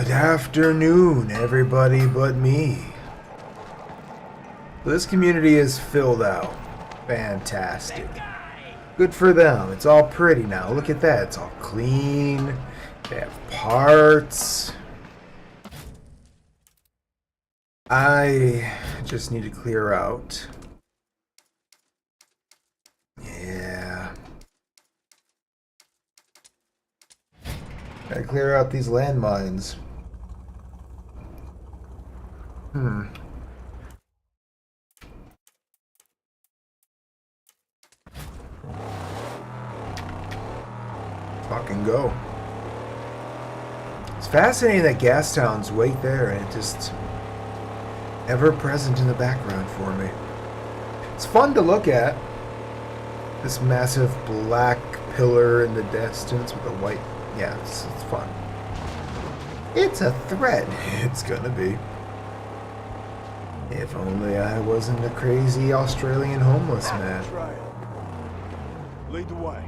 Good afternoon, everybody but me. This community is filled out. Fantastic. Good for them. It's all pretty now. Look at that. It's all clean. They have parts. I just need to clear out. Yeah. Gotta clear out these landmines. Fucking go. It's fascinating that Gastown's right there and it just ever present in the background for me. It's fun to look at. This massive black pillar in the distance with a white. Yeah, it's fun. It's a threat. It's gonna be. If only I wasn't a crazy Australian homeless man. Lead the way.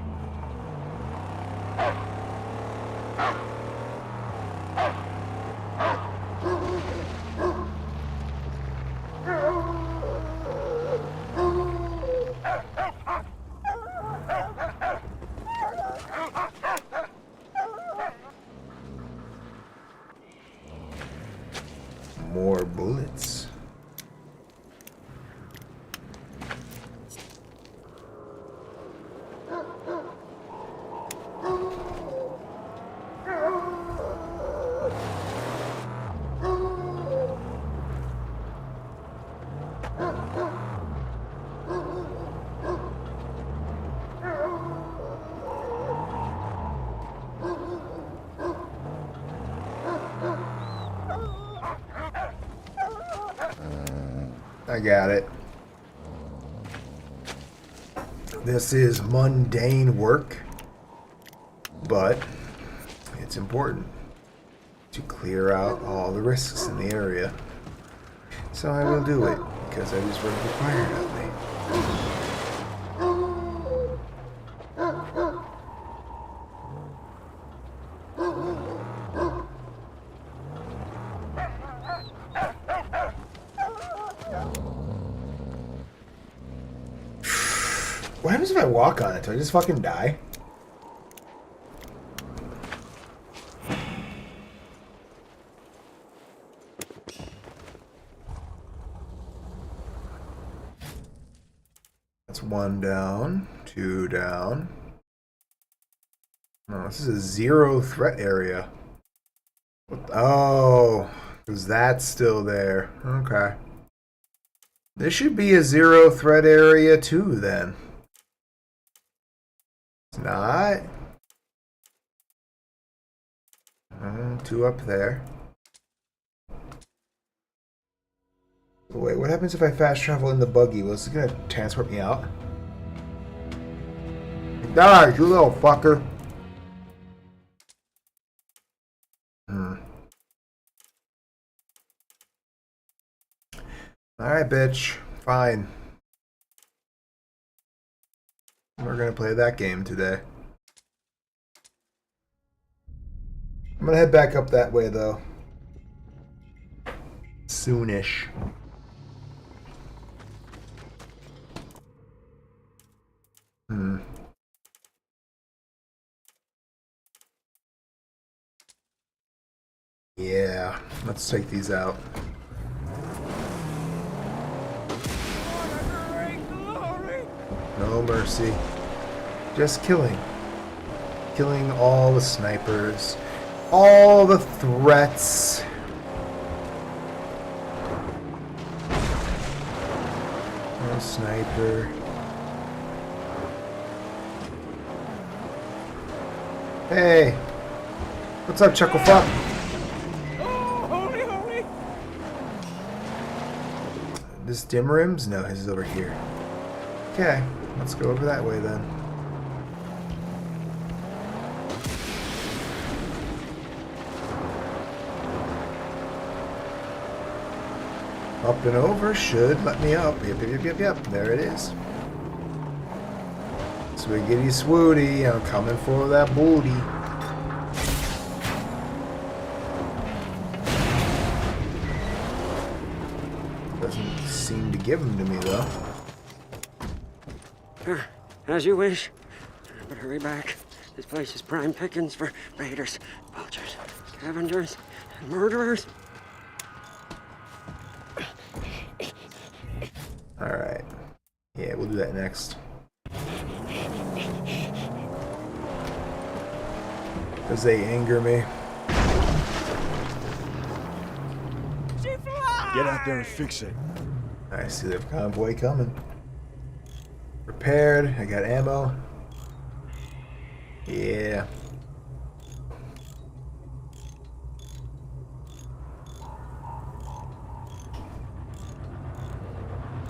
More bullets. I got it. This is mundane work, but it's important to clear out all the risks in the area. So I will do it, because that is what is required of me. What happens if I walk on it? Do I just fucking die? That's one down, two down. No, this is a zero threat area. Oh, because that's still there. Okay. This should be a zero threat area too, then. It's not. Two up there. Wait, what happens if I fast travel in the buggy? Was it gonna transport me out? Die, you little fucker. Alright, bitch. Fine. We're gonna play that game today. I'm gonna head back up that way, though. Soonish. Yeah, let's take these out. No mercy. Just killing. Killing all the snipers. All the threats. No sniper. Hey! What's up, Chucklefuck? This dim rims? No, his is over here. Okay, let's go over that way then. Up and over should let me up. Yep. There it is. Swiggity swooty, I'm coming for that booty. Doesn't seem to give them to me, though. As you wish. But hurry back. This place is prime pickings for raiders, vultures, scavengers, and murderers. Alright. Yeah, we'll do that next. Because they anger me. Get out there and fix it. I see the convoy coming. Prepared. I got ammo. Yeah.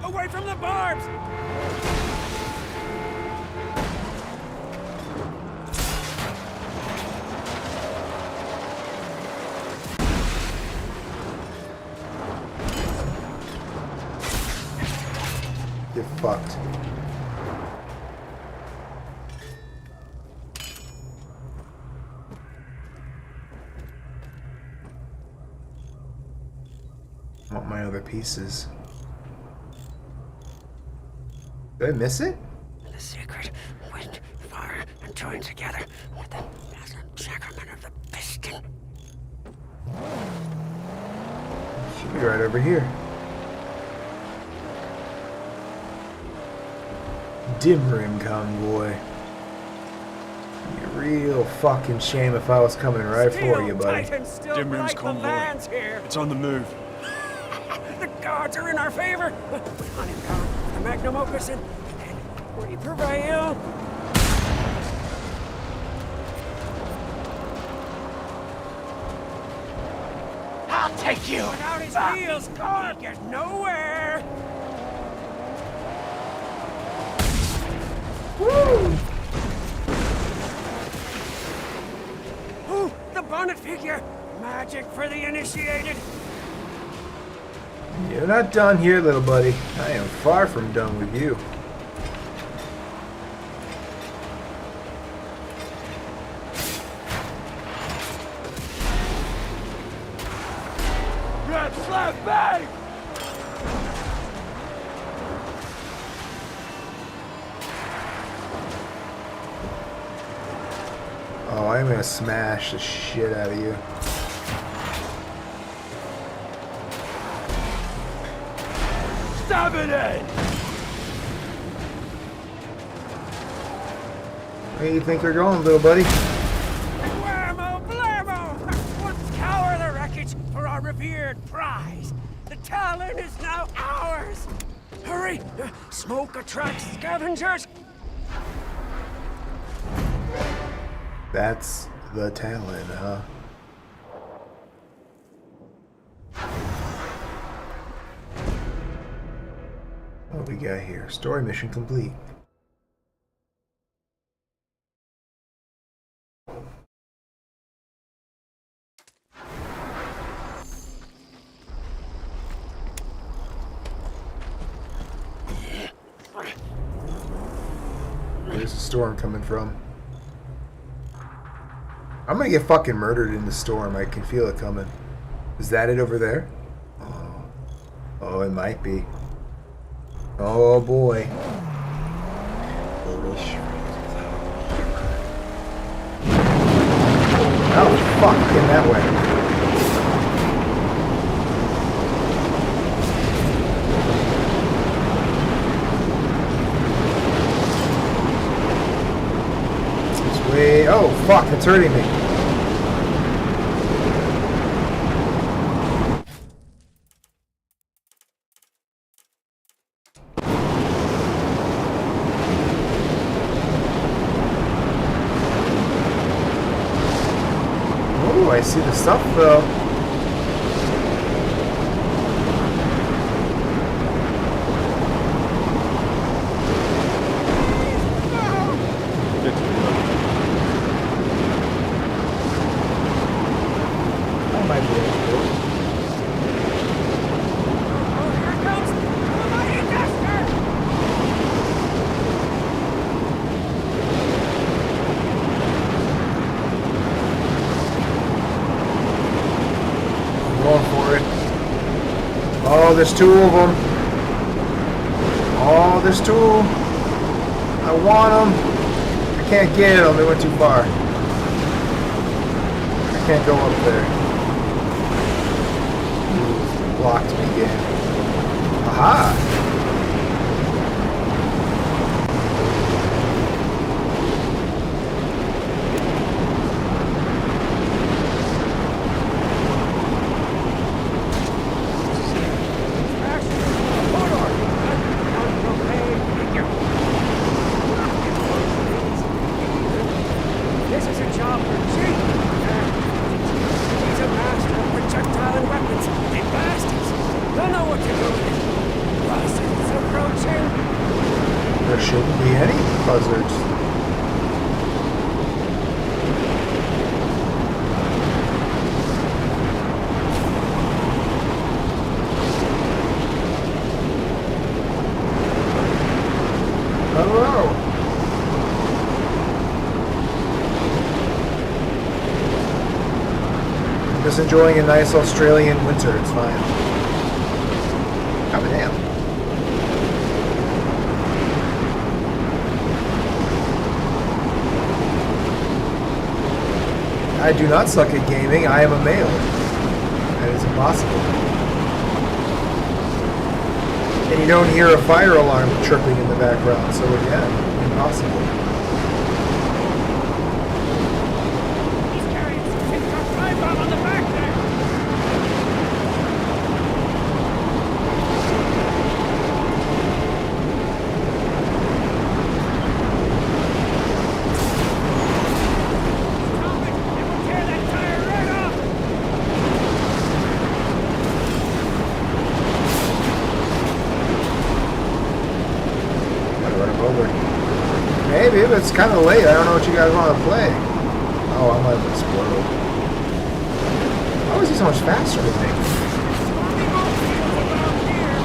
Away from the barbs! Get fucked. I want my other pieces. Did I miss it? The secret wind, fire, and join together with the blessed sacrament of the piston. Should be right over here. Dim Rim Convoy. Be a real fucking shame if I was coming right for you, buddy. Dim Rim's convoy. It's on the move. The gods are in our favor. We hunt him down, the magnum opus, and then we prevail. I'll take you! Without his wheels, we get nowhere. Woo! Ooh, the bonnet figure. Magic for the initiated. You're not done here, little buddy. I am far from done with you. Red slap bang! Oh, I'm gonna smash the shit out of you. Stab it in! Where do you think you're going, little buddy? Whammo, blammo! Let's scour the wreckage for our revered prize. The Talon is now ours. Hurry! Smoke attracts scavengers. That's the Talon, huh? What do we got here? Story mission complete. Where's the storm coming from? I'm gonna get fucking murdered in the storm. I can feel it coming. Is that it over there? Oh, oh, it might be. Oh boy. Holy shit. Oh fuck, get that way. It's way. Oh fuck, it's hurting me. Ooh, I see the stuff though. That might be it. Oh, here comes the mighty Duster! Oh, there's two of them. Oh, there's two. I want them. I can't get them. They went too far. I can't go up there. Ooh, blocked me again. Aha! This is a job for Chief. He's a master of projectile and weapons. They bastards. They'll know what to do with it. Buzzards approaching. There shouldn't be any buzzards. Hello. Just enjoying a nice Australian winter. It's fine. Oh, damn. I do not suck at gaming. I am a male. That is impossible. And you don't hear a fire alarm chirping in the background, so again, impossible. He's carrying some TikTok time bomb on the back there. Stop it! It will tear that tire right off. Gotta run him over. Maybe, but it's kind of late. I don't know what you guys want to play. Oh, I might have exploded. How is he so much faster than me? Swampy Mobile's about here.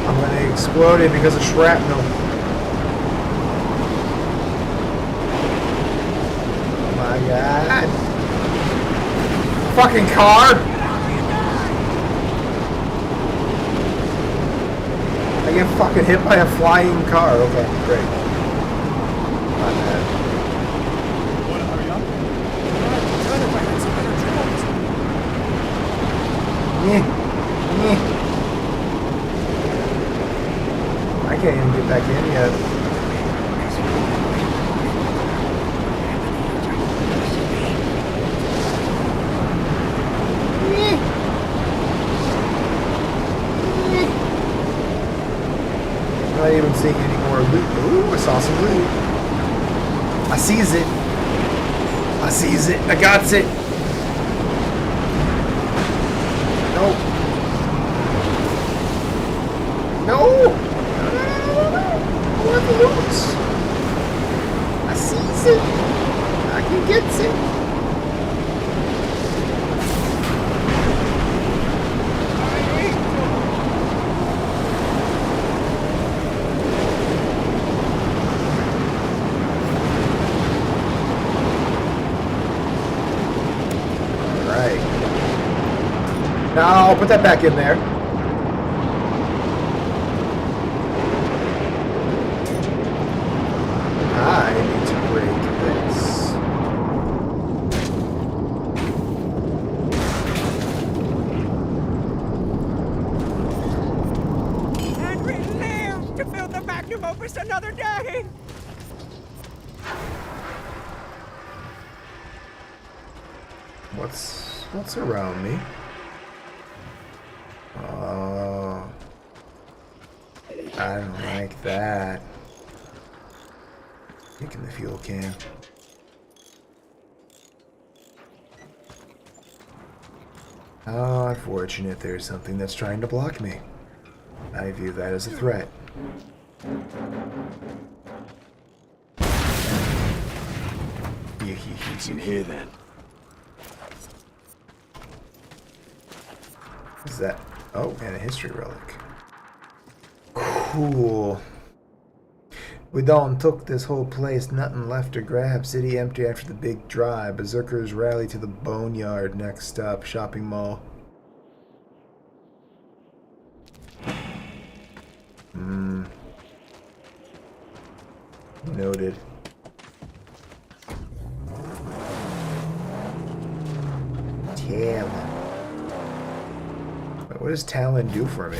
I'm gonna explode it because of shrapnel. Oh my god. Fucking car! I get fucking hit by a flying car. Okay, great. My bad. Want to hurry up? Trying to find some better tools. Nyeh. Nyeh. I can't even get back in yet. Nyeh. Nyeh. Not even seeing any more loot. Ooh, I saw some loot. I sees it. I sees it. I got it. Nope. No! No! I want the loot. I sees it. I can get it. Alright. Now I'll put that back in there. I need to break this. And we live to fill the magnum opus another day. What's around me? I don't like that. Taking the fuel can. How unfortunate there's something that's trying to block me. I view that as a threat. It's in here then. What is that? Oh, and a history relic. Cool. We done took this whole place, nothing left to grab. City empty after the big drive. Berserkers rally to the boneyard. Next stop, shopping mall. Noted. Talon. Wait, what does Talon do for me?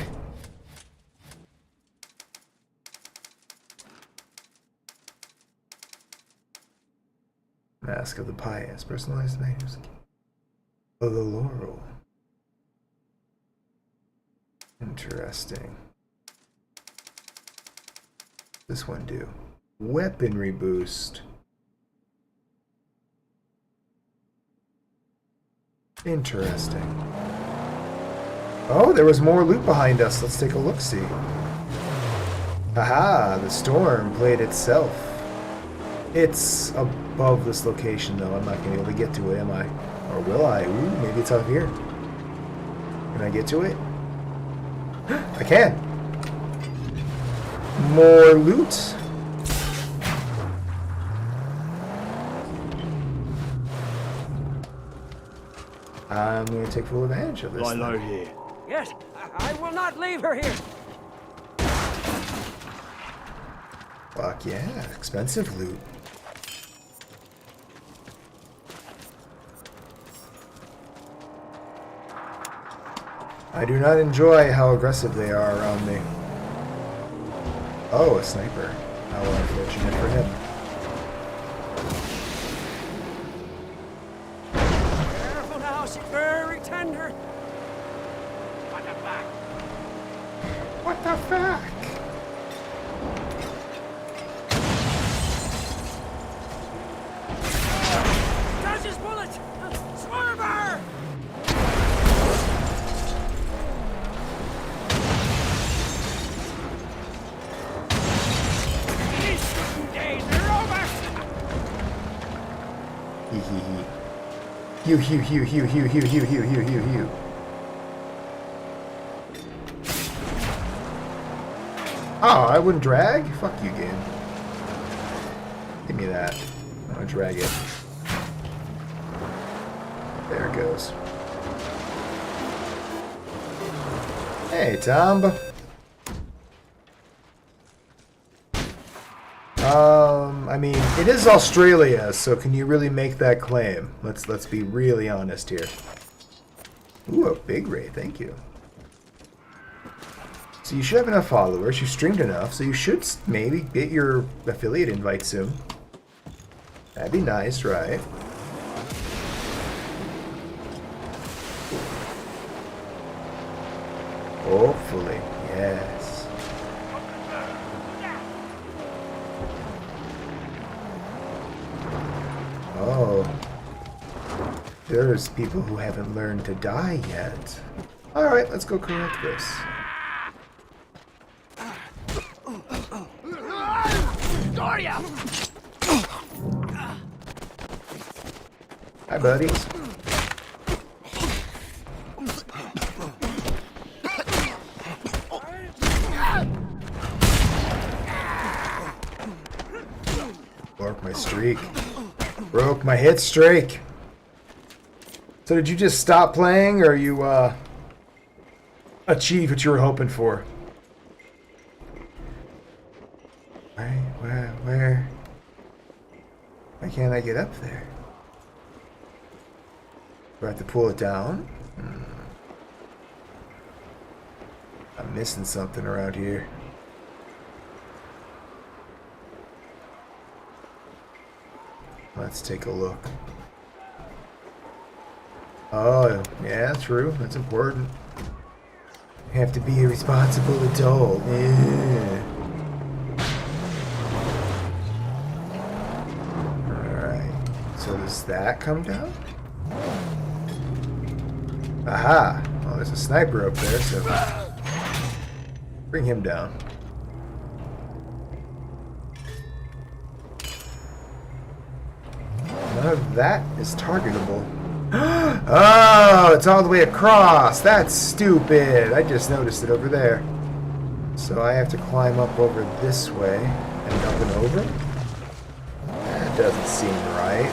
Mask of the Pious. Personalized names. Oh, the Laurel. Interesting. This one do? Weaponry boost. Interesting. Oh, there was more loot behind us. Let's take a look-see. Aha, the storm played itself. It's above this location, though. I'm not going to be able to get to it, am I? Or will I? Ooh, maybe it's up here. Can I get to it? I can. More loot. I'm going to take full advantage of this. Lie low thing. here. Yes, I will not leave her here. Fuck yeah, expensive loot. I do not enjoy how aggressive they are around me. Oh, a sniper. How unfortunate for him. Careful now, she's very tender. What the fuck? What the fuck? Dodge his bullet! Swerve her! These shooting days are over! Hee hee hee. Hew, hew, hew, hew, hew, hew, hew, hew, hew, hew, hew. Oh, I wouldn't drag? Fuck you, game. Give me that. I'm gonna drag it. There it goes. Hey, Tom. I mean, it is Australia, so can you really make that claim? Let's be really honest here. Ooh, a big raid, thank you. So you should have enough followers, you streamed enough, so you should maybe get your affiliate invite soon. That'd be nice, right? Hopefully, yes. Oh. There's people who haven't learned to die yet. Alright, let's go correct this. Doria! Hi, buddies. Broke my streak. Broke my hit streak. So did you just stop playing, or you achieved what you were hoping for? Where? Why can't I get up there? Do I have to pull it down? I'm missing something around here. Let's take a look. Oh, yeah, true. That's important. You have to be a responsible adult. Yeah. Alright. So does that come down? Aha! Oh, there's a sniper up there, so bring him down. None of that is targetable. Oh, it's all the way across. That's stupid. I just noticed it over there. So I have to climb up over this way And up and over? That doesn't seem right.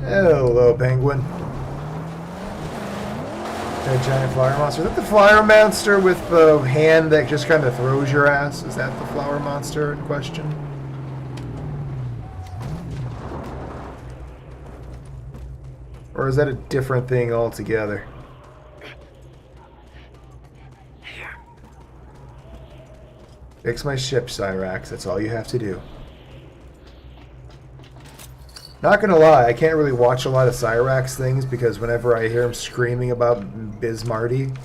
Hello, penguin. That giant flower monster. Is that the flower monster with the hand that just kind of throws your ass? Is that the flower monster in question? Or is that a different thing altogether? Fix my ship, Cyrax. That's all you have to do. Not gonna lie, I can't really watch a lot of Cyrax things because whenever I hear him screaming about Bismarty,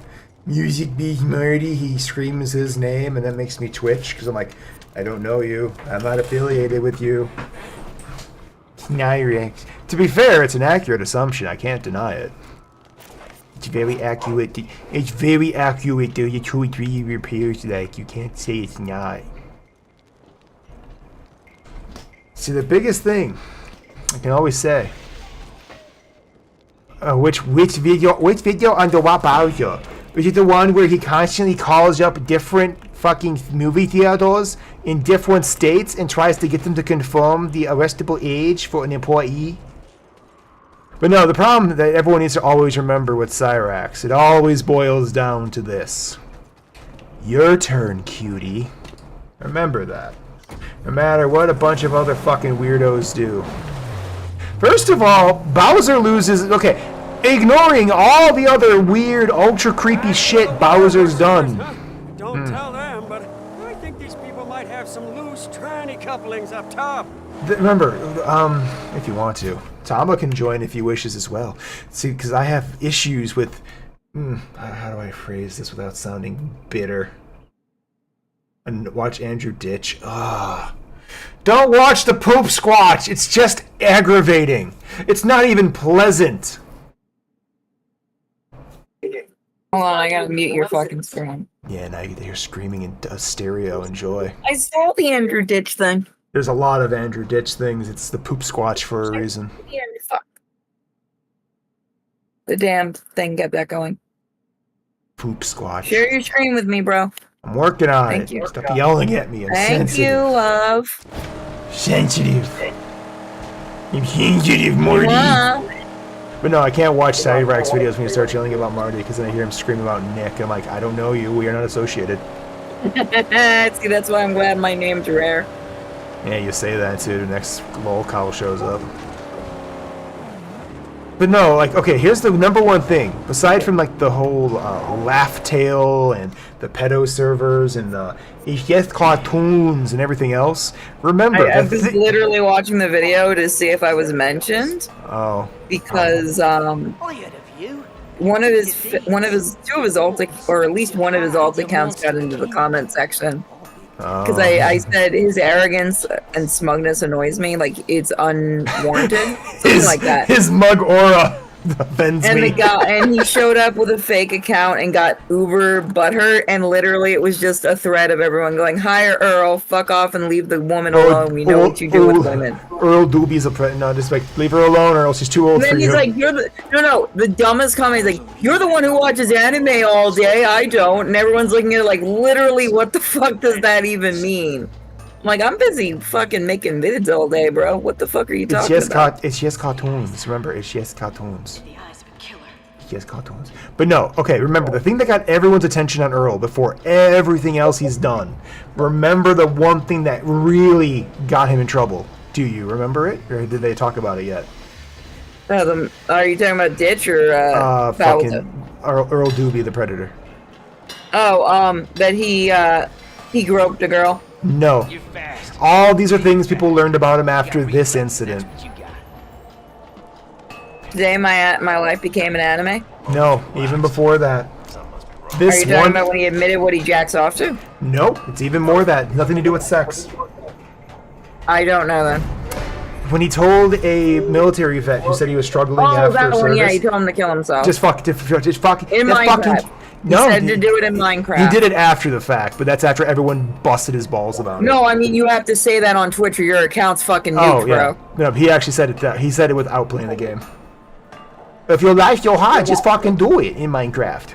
Music Bismarty, he screams his name and that makes me twitch because I'm like, I don't know you. I'm not affiliated with you. Cyrax. To be fair, it's an accurate assumption. I can't deny it. It's very accurate. It's very accurate. There's a 2 or 3 repairs like you can't say it's not. See, the biggest thing I can always say. Which video on the what browser? Is it the one where he constantly calls up different fucking movie theaters in different states and tries to get them to confirm the arrestable age for an employee? But no, the problem that everyone needs to always remember with Cyrax, it always boils down to this. Your turn, cutie. Remember that. No matter what a bunch of other fucking weirdos do. First of all, Bowser loses... Okay, ignoring all the other weird, ultra creepy shit Bowser's done. Don't tell them, but I think these people might have some loose tranny couplings up top. Remember, if you want to, Tama can join if he wishes as well. See, because I have issues with... how do I phrase this without sounding bitter? And watch Andrew Ditch. Don't watch the poop squatch. It's just aggravating. It's not even pleasant. Hold on, I gotta mute your fucking screen. Yeah, now you hear screaming in stereo. Enjoy. I saw the Andrew Ditch thing. There's a lot of Andrew Ditch things. It's the poop squatch for a reason. Fuck. The damn thing kept that going. Poop squatch. Share your screen with me, bro. I'm working on Thank it. you. Stop yelling at me. I'm Thank sensitive. you, love. Sensitive. I'm sensitive, Morty. Mwah. But no, I can't watch Cyrax videos when you start yelling about Marty because then I hear him scream about Nick. I'm like, I don't know you. We are not associated. See, that's why I'm glad my name's Rare. Yeah, you say that too. The next lol cow shows up. But no, like, okay, here's the number one thing. Aside from, like, the whole laugh tale and the pedo servers and the it's just cartoons and everything else, remember... I was literally watching the video to see if I was mentioned. Oh. Because, two of his alt, or at least one of his alt accounts got into the comment section. Because I said his arrogance and smugness annoys me, like it's unwarranted, something like that. His mug aura offends and me. And he showed up with a fake account and got uber butthurt, and literally it was just a thread of everyone going, "Hi Earl, fuck off and leave the woman alone. We know what you do with women." Earl Doobie's no, just like leave her alone or else she's too old and for then you. he's like, the dumbest comment is like, "You're the one who watches anime all day. I don't." And everyone's looking at it like, literally, what the fuck does that even mean? I'm like, I'm busy fucking making vids all day, bro. What the fuck are you talking about? It's just cartoons. Remember, it's just cartoons. It's just cartoons. But no, okay, remember, the thing that got everyone's attention on Earl before everything else he's done, remember the one thing that really got him in trouble. Do you remember it? Or did they talk about it yet? Are you talking about Ditch or fucking Earl Doobie, the Predator. Oh, that he groped a girl. No. All these are things people learned about him after this incident. Today my life became an anime? No, even before that. Are you talking about when he admitted what he jacks off to? Nope, it's even more that. Nothing to do with sex. I don't know then. When he told a military vet who said he was struggling after that service. one, yeah, he told him to kill himself. Just fuck. In Minecraft. No, he said to do it in Minecraft. He did it after the fact, but that's after everyone busted his balls about it. No, I mean, you have to say that on Twitch or your account's fucking nuked, bro. No, he actually said it. He said it without playing the game. If your life's so hard, just fucking do it in Minecraft.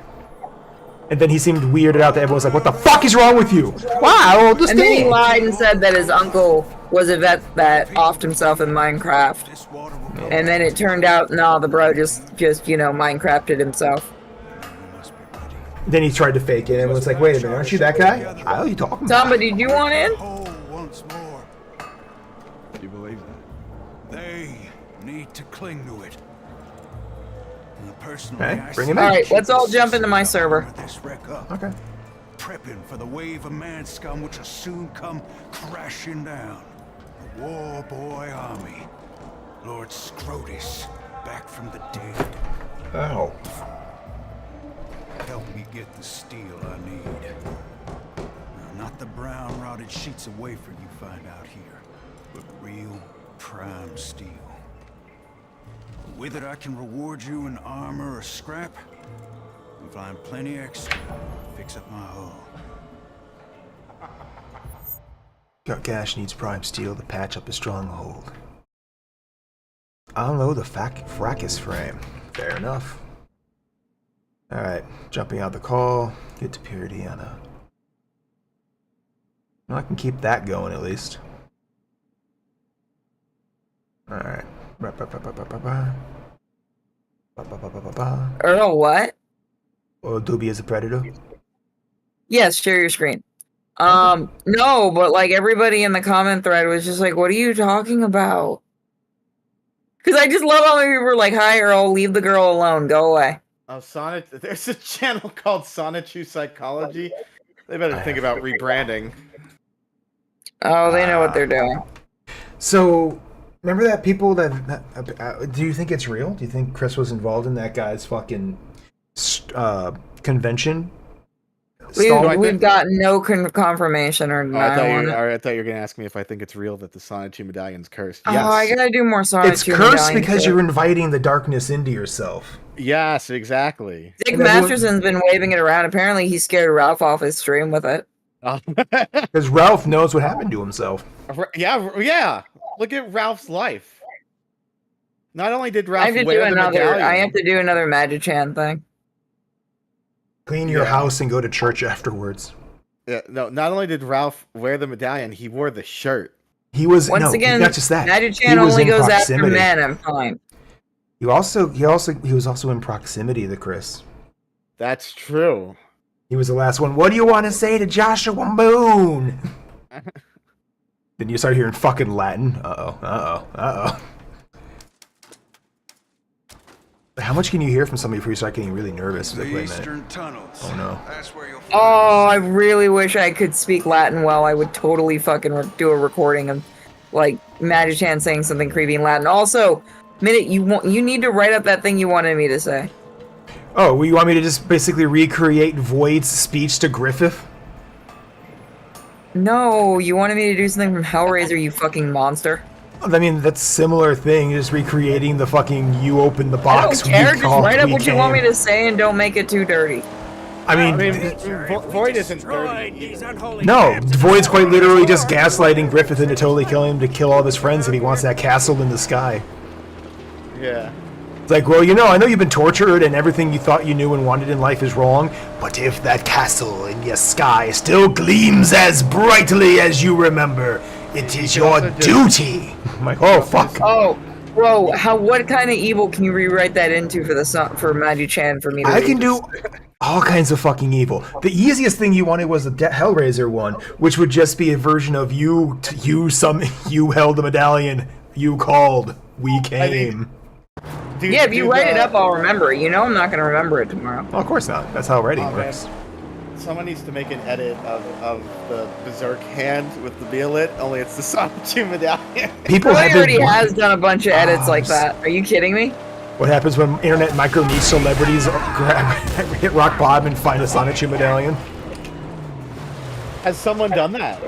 And then he seemed weirded out that everyone was like, what the fuck is wrong with you? Wow, this And then he thing. lied and said that his uncle was a vet that offed himself in Minecraft. And then it turned out, no, the bro just Minecrafted himself. Then he tried to fake it and was like, wait a minute, aren't you that guy? How are you talking about? Tomba, did you want in? Once more. You believe that? They need to cling to it. And personally, Okay, I bring him see in. Alright, let's all jump into my server. this wreck up, Okay. prepping for the wave of man scum which will soon come crashing down. The War Boy Army. Lord Scrotus, back from the dead. Oh. Help me get the steel I need. Now, not the brown rotted sheets of wafer you find out here, but real prime steel. With it I can reward you in armor or scrap, and find plenty extra to fix up my hull. Gash needs prime steel to patch up his stronghold. Unload the fracas frame. Fair enough. Alright, jumping out the call. Get to purity on a... Well, I can keep that going at least. Alright. Earl, what? Oh, Doobie is a predator? Yes, share your screen. No, but like everybody in the comment thread was just like, what are you talking about? Because I just love how many people were like, hi Earl, leave the girl alone, go away. Oh, there's a channel called Sonichu Psychology. They better think about rebranding. Oh, they know what they're doing. So, remember that people that... do you think it's real? Do you think Chris was involved in that guy's fucking convention? We've got no confirmation or denial. I thought you were going to ask me if I think it's real that the Sonichu medallion's cursed. Oh, Yes. I gotta do more Sonic. It's cursed because you're inviting the darkness into yourself. Yes, exactly. Dick Masterson's been waving it around. Apparently, he scared Ralph off his stream with it. Because Ralph knows what happened to himself. Yeah. Look at Ralph's life. Not only did I Ralph have to wear do the medallion, I have to do another Magichan thing. Clean your house and go to church afterwards. Yeah, no, not only did Ralph wear the medallion, he wore the shirt. He was Once again, not just that. Magichan He was only in goes proximity. after men. I'm fine. He was also in proximity to Chris. That's true. He was the last one. What do you want to say to Joshua Moon? Then you start hearing fucking Latin. Uh-oh. How much can you hear from somebody before you start getting really nervous? Like, The wait a minute. Eastern Tunnels. Oh, no. That's where you'll find Oh, I really wish I could speak Latin well. I would totally fucking do a recording of like Magichan saying something creepy in Latin. Also, Minute, you need to write up that thing you wanted me to say. Oh, well, you want me to just basically recreate Void's speech to Griffith? No, you wanted me to do something from Hellraiser, you fucking monster. I mean, that's a similar thing, just recreating the fucking you open the I box. don't care, we just call write up we what you want me came. to say and don't make it too dirty. I mean, Void isn't dirty. These unholy no, camps. Void's quite literally just gaslighting Griffith into totally killing him to kill all of his friends if he wants that castle in the sky. Yeah. It's like, well, I know you've been tortured and everything you thought you knew and wanted in life is wrong, but if that castle in your sky still gleams as brightly as you remember, it is your duty. I'm like, oh, fuck. Oh, bro, what kind of evil can you rewrite that into for Magichan for me to I read? can do all kinds of fucking evil. The easiest thing you wanted was the Hellraiser one, which would just be a version of you held the medallion, you called, we came. Dude, Yeah, if you write it up, I'll remember it. I'm not going to remember it tomorrow. Well, of course not. That's how writing Oh, man. works. Someone needs to make an edit of the Berserk hand with the Violet, only it's the Sonichu medallion. People Roy have already been. has done a bunch of edits like s- that. Are you kidding me? What happens when internet micro niche celebrities hit rock bottom and find a Sonichu medallion? Has someone done that?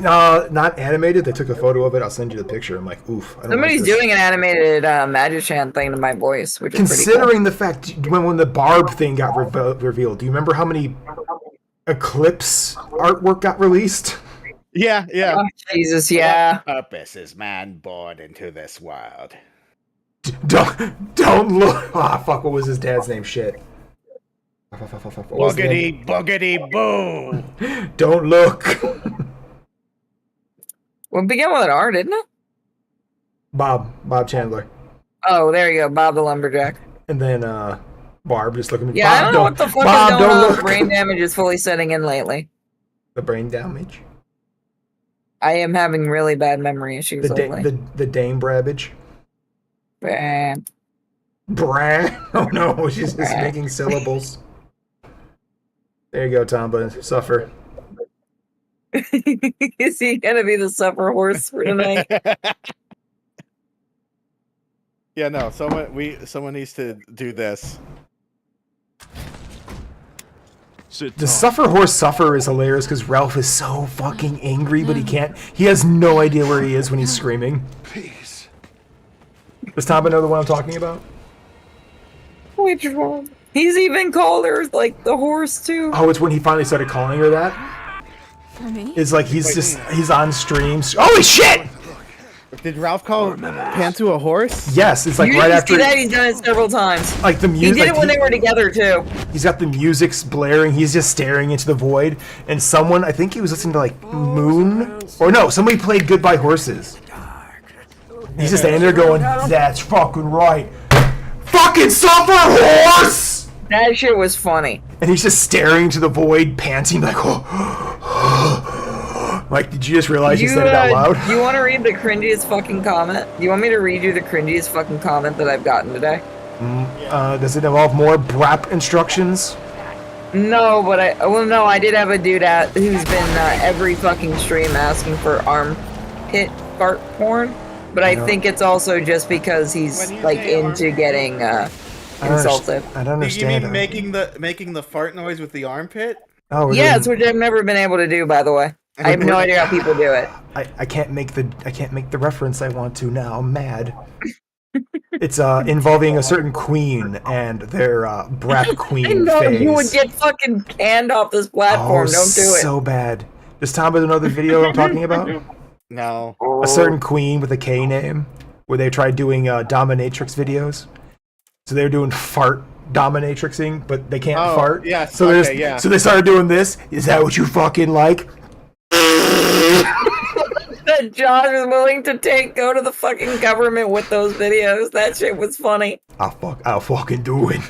Not animated. They took a photo of it. I'll send you the picture. I'm like, oof. I don't Somebody's like this. doing an animated Magichan thing to my voice, which is pretty Considering the fact when the Barb thing got revealed, do you remember how many Eclipse artwork got released? Yeah. cool. Oh, Jesus, yeah. Purpose is man born into this world. Don't look. Ah, fuck. What was his dad's name? Shit. What was the name? Boogity boo! Don't look. Well, it began with an R, didn't it? Bob Chandler. Oh, there you go, Bob the Lumberjack. And then Barb just looking at me. Yeah, I Bob, don't know what the fuck Bob, is going don't on. look. Brain damage is fully setting in lately. The brain damage. I am having really bad memory issues lately. The Dame Brabbage. Bam. Bran. Oh no, she's just making syllables. There you go, Tomba. Suffer. Is he gonna be the supper horse for tonight? Yeah, no. Someone needs to do this. Sit The tight. suffer horse suffer is hilarious because Ralph is so fucking angry, but he can't. He has no idea where he is when he's screaming. Peace. Does Tomba know the one I'm talking about? Which one? He's even called her like the horse too. Oh, it's when he finally started calling her that. For me? It's like he's on streams. Holy shit! Did Ralph call Pantu a horse? Yes, it's like You right didn't after see that? He's done it several times. like the He music. did it when they were together too. He's got the music's blaring. He's just staring into the void. And someone, I think he was listening to like Moon, or no, somebody played Goodbye Horses. He's just standing there going, "That's fucking right, fucking suffer horse!" That shit was funny. And he's just staring into the void, panting like, "Oh." Like, did you just realize you said it out loud? You want to read the cringiest fucking comment? You want me to read you the cringiest fucking comment that I've gotten today? Does it involve more BRAP instructions? No, but I did have a dude who's been every fucking stream asking for armpit fart porn, but I think it's also just because he's When you like say into getting insulted. I don't You understand. mean making the fart noise with the armpit? Oh, we're Yes, doing- which I've never been able to do, by the way. I have no idea how people do it. I can't make the reference I want to now. I'm mad. It's involving a certain queen and their BRAP queen I know phase. you would get fucking canned off this platform. Don't do it. So bad. Does Tomba know the video I'm talking about? No. A certain queen with a K name, where they tried doing dominatrix videos. So they were doing fart dominatrixing, but they can't Oh, fart. yes, So okay, yeah. So they started doing this. Is that what you fucking like? That Josh is willing to go to the fucking government with those videos. That shit was funny. I'll fucking do it.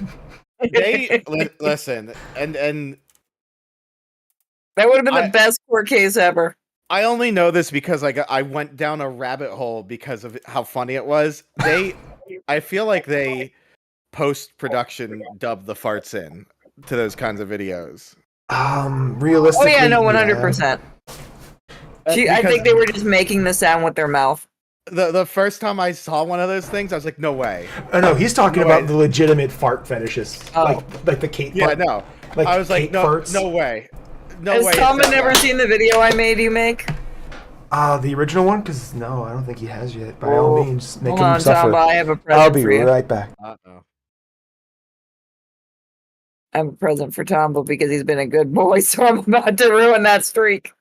Listen, and That would have been the best court case ever. I only know this because I went down a rabbit hole because of how funny it was. I feel like they post-production dub the farts in to those kinds of videos. Oh Realistically. yeah, no, yeah. 100%. I Because think they were just making the sound with their mouth. the first time I saw one of those things, I was like, no way. Oh no, he's talking No about way. the legitimate fart fetishes, Oh. like the Kate. Yeah, fart, no. Like I was like, Kate no, farts. no way. No Has way. Tom it's that never way. seen the video I made you make? The original one, because no, I don't think he has yet. By all Oh. means, make Hold him on, suffer. Tom, I have a present I'll be for you. right back. Uh-oh. I have a present for Tombo because he's been a good boy, so I'm about to ruin that streak.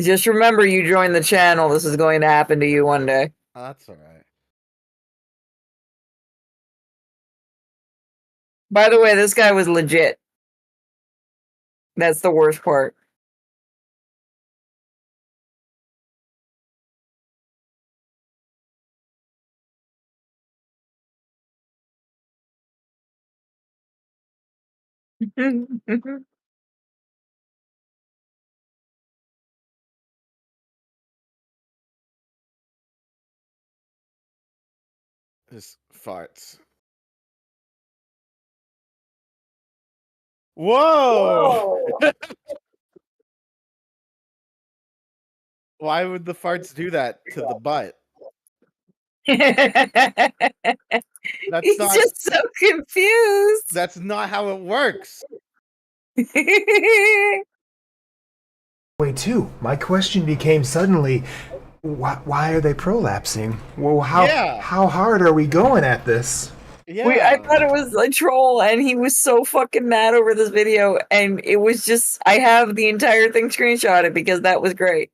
Just remember, you joined the channel. This is going to happen to you one day. Oh, that's all right. By the way, this guy was legit. That's the worst part. Just farts. Whoa! Why would the farts do that to the butt? That's He's not. just so confused. That's not how it works. Wait, too. My question became suddenly, why are they prolapsing? Well, Yeah. how hard are we going at this? Yeah. I thought it was a troll, and he was so fucking mad over this video, and it was just, I have the entire thing screenshotted because that was great.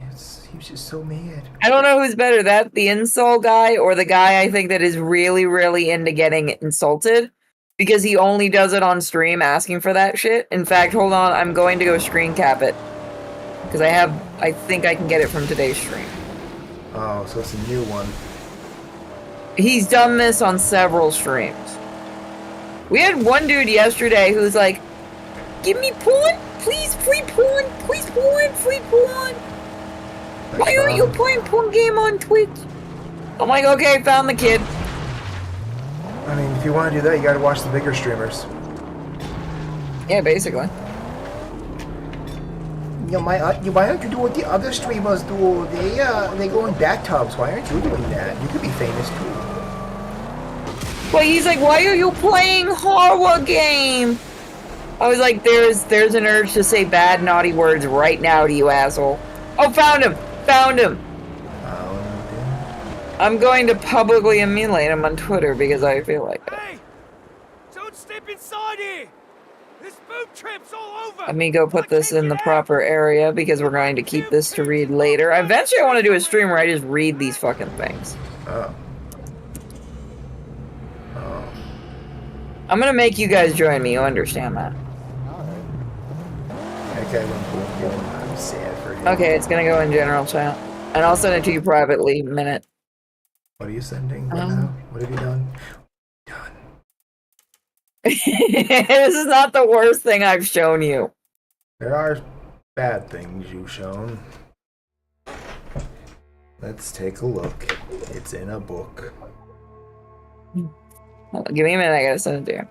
He was just so mad. I don't know who's better, that the insult guy or the guy I think that is really, really into getting insulted because he only does it on stream asking for that shit. In fact, hold on, I'm going to go screen cap it because I think I can get it from today's stream. Oh, so it's a new one. He's done this on several streams. We had one dude yesterday who's like, "Give me porn, please, free porn, please porn, free porn. Why aren't you playing porn game on Twitch?" I'm like, okay, found the kid. I mean, if you want to do that, you gotta watch the bigger streamers. Yeah, basically. Yeah, why aren't you doing what the other streamers do? They go in bathtubs. Why aren't you doing that? You could be famous too. Well, he's like, why are you playing horror game? I was like, there's an urge to say bad, naughty words right now to you, asshole. Oh, found him! Found him! I'm going to publicly emulate him on Twitter because I feel like it. Hey! Don't step inside here! There's boob traps all over! Let me go put this in the proper area because we're going to keep this to read later. Eventually I want to do a stream where I just read these fucking things. Oh. I'm gonna make you guys join me, you understand that. Okay, I'm sad for you. Okay, it's gonna go in general chat. And I'll send it to you privately in a minute. What are you sending right now? What have you done? This is not the worst thing I've shown you. There are bad things you've shown. Let's take a look. It's in a book. Hold on, give me a minute, I gotta send it to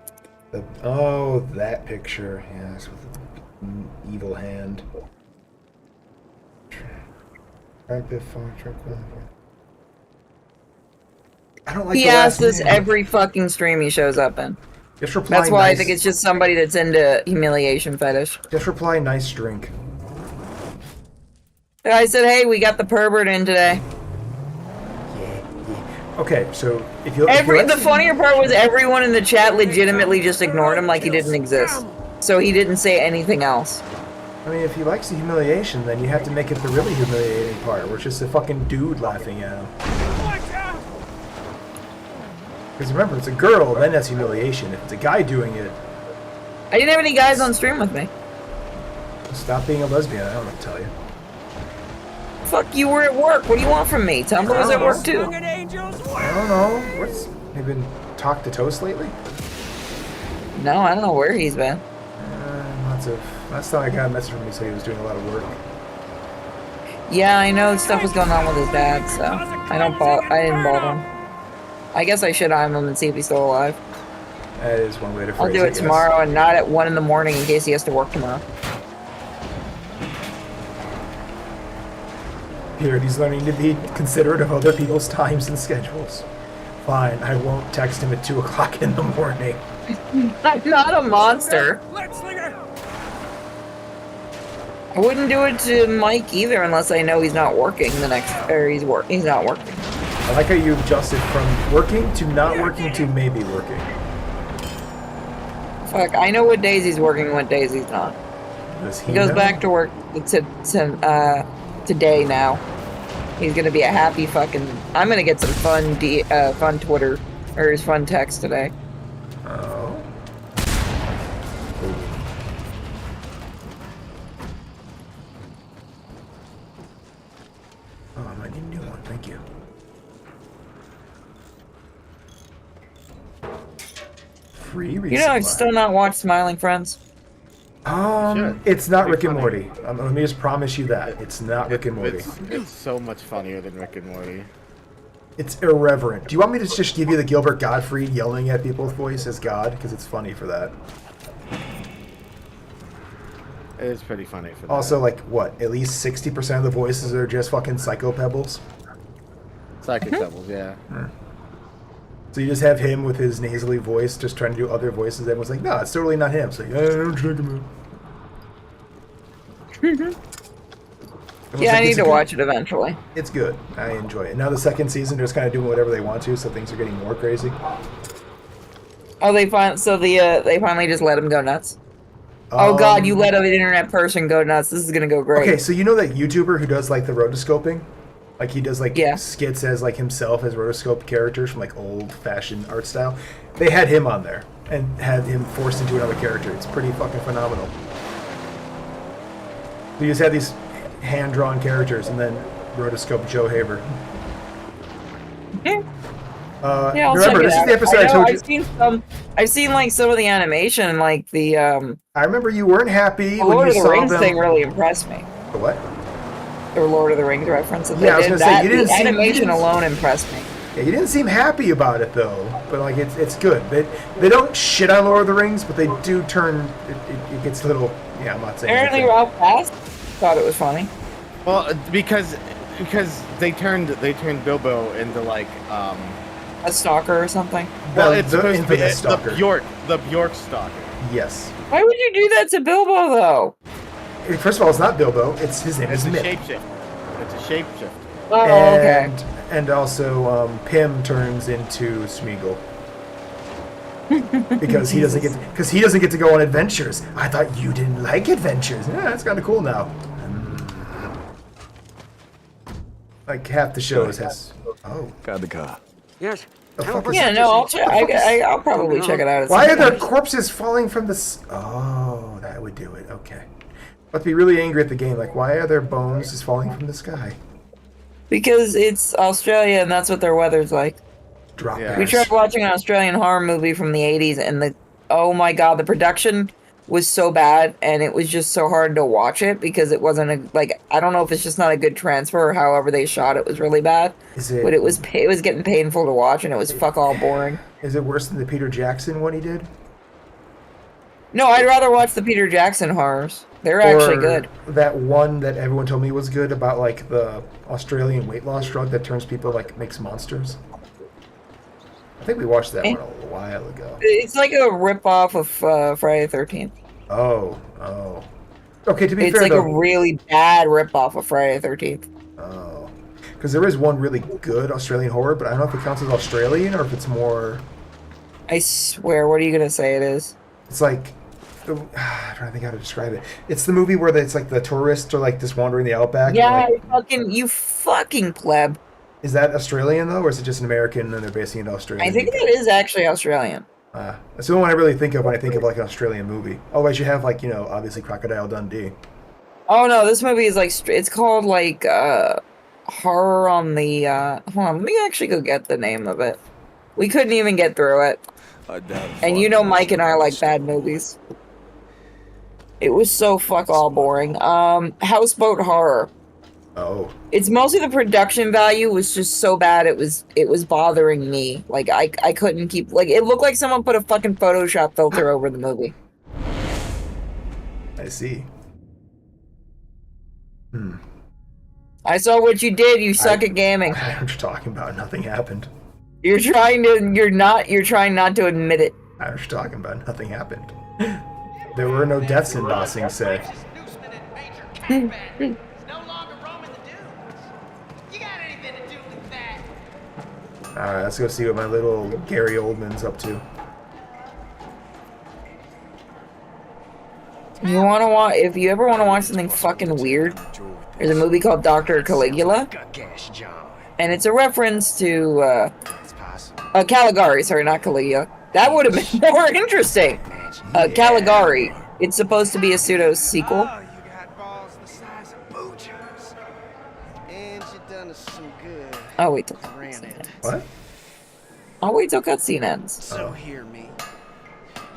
you. Oh, that picture. Yes, with an evil hand. I don't like He the asks last this name. every fucking stream he shows up in. Just reply That's why I nice. think it's just somebody that's into humiliation fetish. Just reply nice drink. I said, hey, we got the pervert in today. Yeah. Okay, so if you The funnier part was everyone in the chat legitimately just ignored him like he didn't exist. So he didn't say anything else. I mean, if he likes the humiliation, then you have to make it the really humiliating part, where it's just a fucking dude laughing at him. Because remember, it's a girl, then that's humiliation. If it's a guy doing it, I didn't have any guys on stream with me. stop being a lesbian. I don't know what to tell you. Fuck, you were at work. What do you want from me? Tumble was at work too. I don't know. Have you been talked to Toast lately? No, I don't know where he's been. Last time I got a message from him, he said he was doing a lot of work. Yeah, I know stuff was going on with his dad, so I didn't bother him. I guess I should IM him and see if he's still alive. That is one way to phrase I'll do I it guess. tomorrow and not at 1 in the morning in case he has to work tomorrow. Here, he's learning to be considerate of other people's times and schedules. Fine, I won't text him at 2 o'clock in the morning. I'm not a monster. I wouldn't do it to Mike either unless I know he's not working he's not working. I like how you adjusted from working to not working to maybe working. Fuck, I know what days he's working and what days he's not. Does He goes know? back to work today now. He's gonna be a happy fucking. I'm gonna get some fun Twitter or his fun text today. Oh. Oh, I might need a new one. Thank you. Free resupply. You know, I've still not watched Smiling Friends. It's not Pretty Rick and funny. Morty. Let me just promise you that. It's not Rick and Morty. It's so much funnier than Rick and Morty. It's irreverent. Do you want me to just give you the Gilbert Gottfried yelling at people's voice as God? Because it's funny for that. It is pretty funny for that. Also, like, what? At least 60% of the voices are just fucking psychopebbles? Psychic Devils, yeah. So you just have him with his nasally voice just trying to do other voices. Everyone's like, no, it's totally not him. So, yeah, don't check him out. Yeah, I need to watch it eventually. It's good. I enjoy it. Now the second season, they're just kind of doing whatever they want to, so things are getting more crazy. Oh, they finally just let him go nuts. Oh god, you let an internet person go nuts. This is gonna go great. Okay, so you know that YouTuber who does like the rotoscoping? Like he does like Yeah. skits as like himself as rotoscope characters from like old-fashioned art style. They had him on there and had him forced into another character. It's pretty fucking phenomenal. You just had these hand-drawn characters and then rotoscope Joe Haber. Yeah. Yeah, I'll remember, check it this out. is the episode I I know, told you. I've seen like some of the animation, like the I remember you weren't happy when Lord you of the saw Rings them. thing really impressed me. The what? The Lord of the Rings reference that Yeah, I was they did. gonna say, That, you didn't the seem- you animation didn't- alone impressed me. Yeah, you didn't seem happy about it though, but like it's good. They don't shit on Lord of the Rings, but they do turn it gets a little. Yeah, I'm not saying. Apparently, anything. Ralph Bass thought it was funny. Well, because they turned Bilbo into like A stalker or something. well, The- it's the supposed to be infamous stalker. the Bjork stalker. Yes. Why would you do that to Bilbo though? First of all, it's not Bilbo. It's his name It's is a Mick. shapeshift. It's a shapeshift. Oh, okay. And also Pym turns into Smeagol. because he doesn't get to go on adventures. I thought you didn't like adventures. Yeah, that's kind of cool now. Like half the shows has. Oh, Got the car. Yes. the fuck is Yeah, no, I'll check. I'll probably check it out. At Why some are there point. corpses falling from the? Oh, that would do it. Okay. But be really angry at the game. Like, why are there bones just falling from the sky? Because it's Australia and that's what their weather's like. Drop Yeah. We tried watching an Australian horror movie from the 80s and oh my god, the production was so bad and it was just so hard to watch it because it wasn't I don't know if it's just not a good transfer or however they shot it was really bad. Is it? But it was getting painful to watch and it was fuck all boring. Is it worse than the Peter Jackson one he did? No, I'd rather watch the Peter Jackson horrors. They're actually Or good. That one that everyone told me was good about like the Australian weight loss drug that turns people like makes monsters. I think we watched that one a while ago. It's like a rip-off of Friday the 13th. Oh. Okay, to be It's fair like though. a really bad rip-off of Friday the 13th. Oh. Because there is one really good Australian horror, but I don't know if it counts as Australian or if it's more. I swear, what are you gonna say it is? It's like. I'm trying to think how to describe it. It's the movie where it's like the tourists are like just wandering the outback. Yeah, and, like, you fucking pleb. is that Australian though, or is it just an American and they're basing it in Australia? I think that is actually Australian. That's the one I really think of when I think of like an Australian movie. Otherwise, you have like obviously Crocodile Dundee. Oh no, this movie is like it's called like horror on the. Hold on, let me actually go get the name of it. We couldn't even get through it, I doubt it. and you know Mike and I like bad movies. It was so fuck all boring. Houseboat Horror. Oh, It's mostly the production value was just so bad it was bothering me. Like I couldn't keep it looked like someone put a fucking Photoshop filter over the movie. I see. I saw what you did, you suck at gaming. I know what you're talking about. Nothing happened. You're trying not to admit it. I know what you're talking about. Nothing happened. There were no deaths in Bossing Say. No longer roaming the dunes. You got anything to do with that? Alright, let's go see what my little Gary Oldman's up to. You wanna watch if you ever wanna watch something fucking weird, there's a movie called Dr. Caligula. And it's a reference to Caligari, sorry, not Caligula. That would have been more interesting. Caligari. It's supposed to be a pseudo sequel. Oh, you got balls the size of boochers. And you done us some good. I'll wait till cutscene ends. What? I'll wait till cutscene ends. So hear me.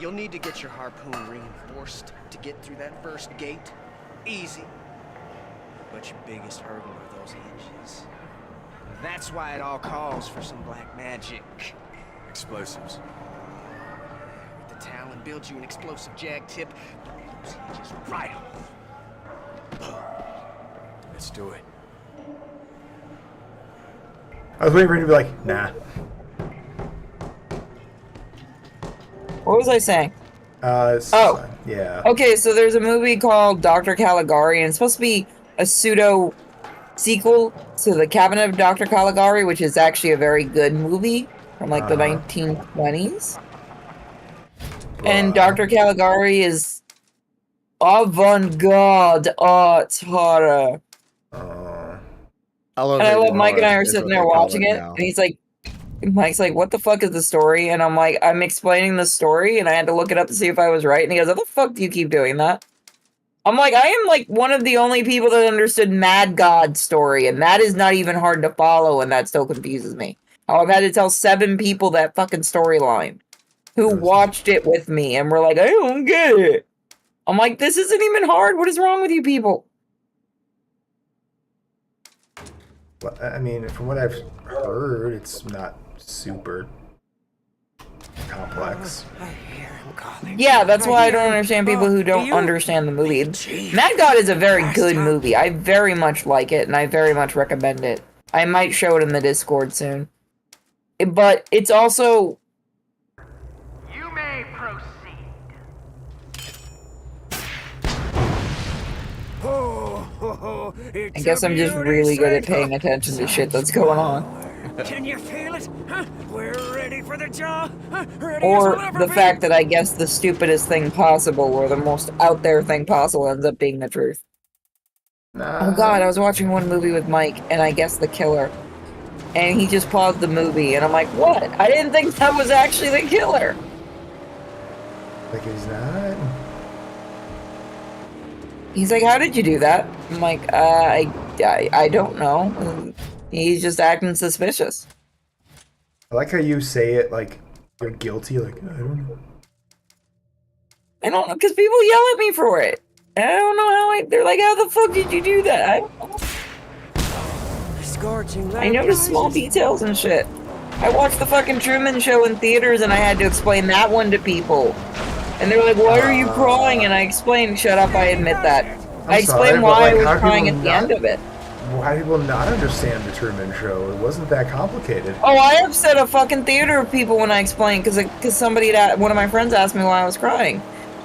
You'll need to get your harpoon reinforced to get through that first gate. Easy. But your biggest hurdle are those hinges. That's why it all calls for some black magic. Explosives. The Talon builds you an explosive jag tip. Those hinges right off. Let's do it. I was waiting for him to be like, nah. What was I saying? It's Oh. fine. Yeah. Okay, so there's a movie called Dr. Caligari, and it's supposed to be a pseudo sequel to The Cabinet of Dr. Caligari, which is actually a very good movie from like the 1920s. And Dr. Caligari is Avant-garde art horror. Elevator And I love Mike and I horror are is sitting what there they call watching it, now. and he's like, Mike's like, what the fuck is the story? And I'm like, I'm explaining the story, and I had to look it up to see if I was right. And he goes, how the fuck do you keep doing that? I'm like, I am like one of the only people that understood Mad God's story, and that is not even hard to follow, and that still confuses me. How I've had to tell 7 people that fucking storyline who watched it with me, and were like, I don't get it. I'm like, this isn't even hard. What is wrong with you people? Well, I mean, from what I've heard, it's not super complex. I hear him calling. Yeah, that's I why I hear don't him. understand people who don't you- understand the movie. Chief. Mad God is a very Last good time- movie. I very much like it, and I very much recommend it. I might show it in the Discord soon. But it's also... You may proceed. I guess I'm just really good at paying attention to shit that's going on. Can you feel it? Huh? We're ready for the jaw. Huh? Ready Or as we'll ever the be. fact that I guess the stupidest thing possible, or the most out there thing possible, ends up being the truth. Oh god, I was watching one movie with Mike, and I guessed the killer. And he just paused the movie, and I'm like, what? I didn't think that was actually the killer. Like he's not. He's like, how did you do that? I'm like, I don't know. He's just acting suspicious. I like how you say it like you're guilty. Like I don't know. I don't know, because people yell at me for it. And I don't know how they're like, how the fuck did you do that? I don't know. Scorching I noticed small details and shit. I watched the fucking Truman Show in theaters, and I had to explain that one to people. And they were like, why are you crying? And I explained, shut up, I admit that. I sorry, explained but, why like, I how was do crying people at the not- end of it. Why do people not understand the Truman Show? It wasn't that complicated. Oh, I upset a fucking theater of people when I explained, because somebody, one of my friends asked me why I was crying.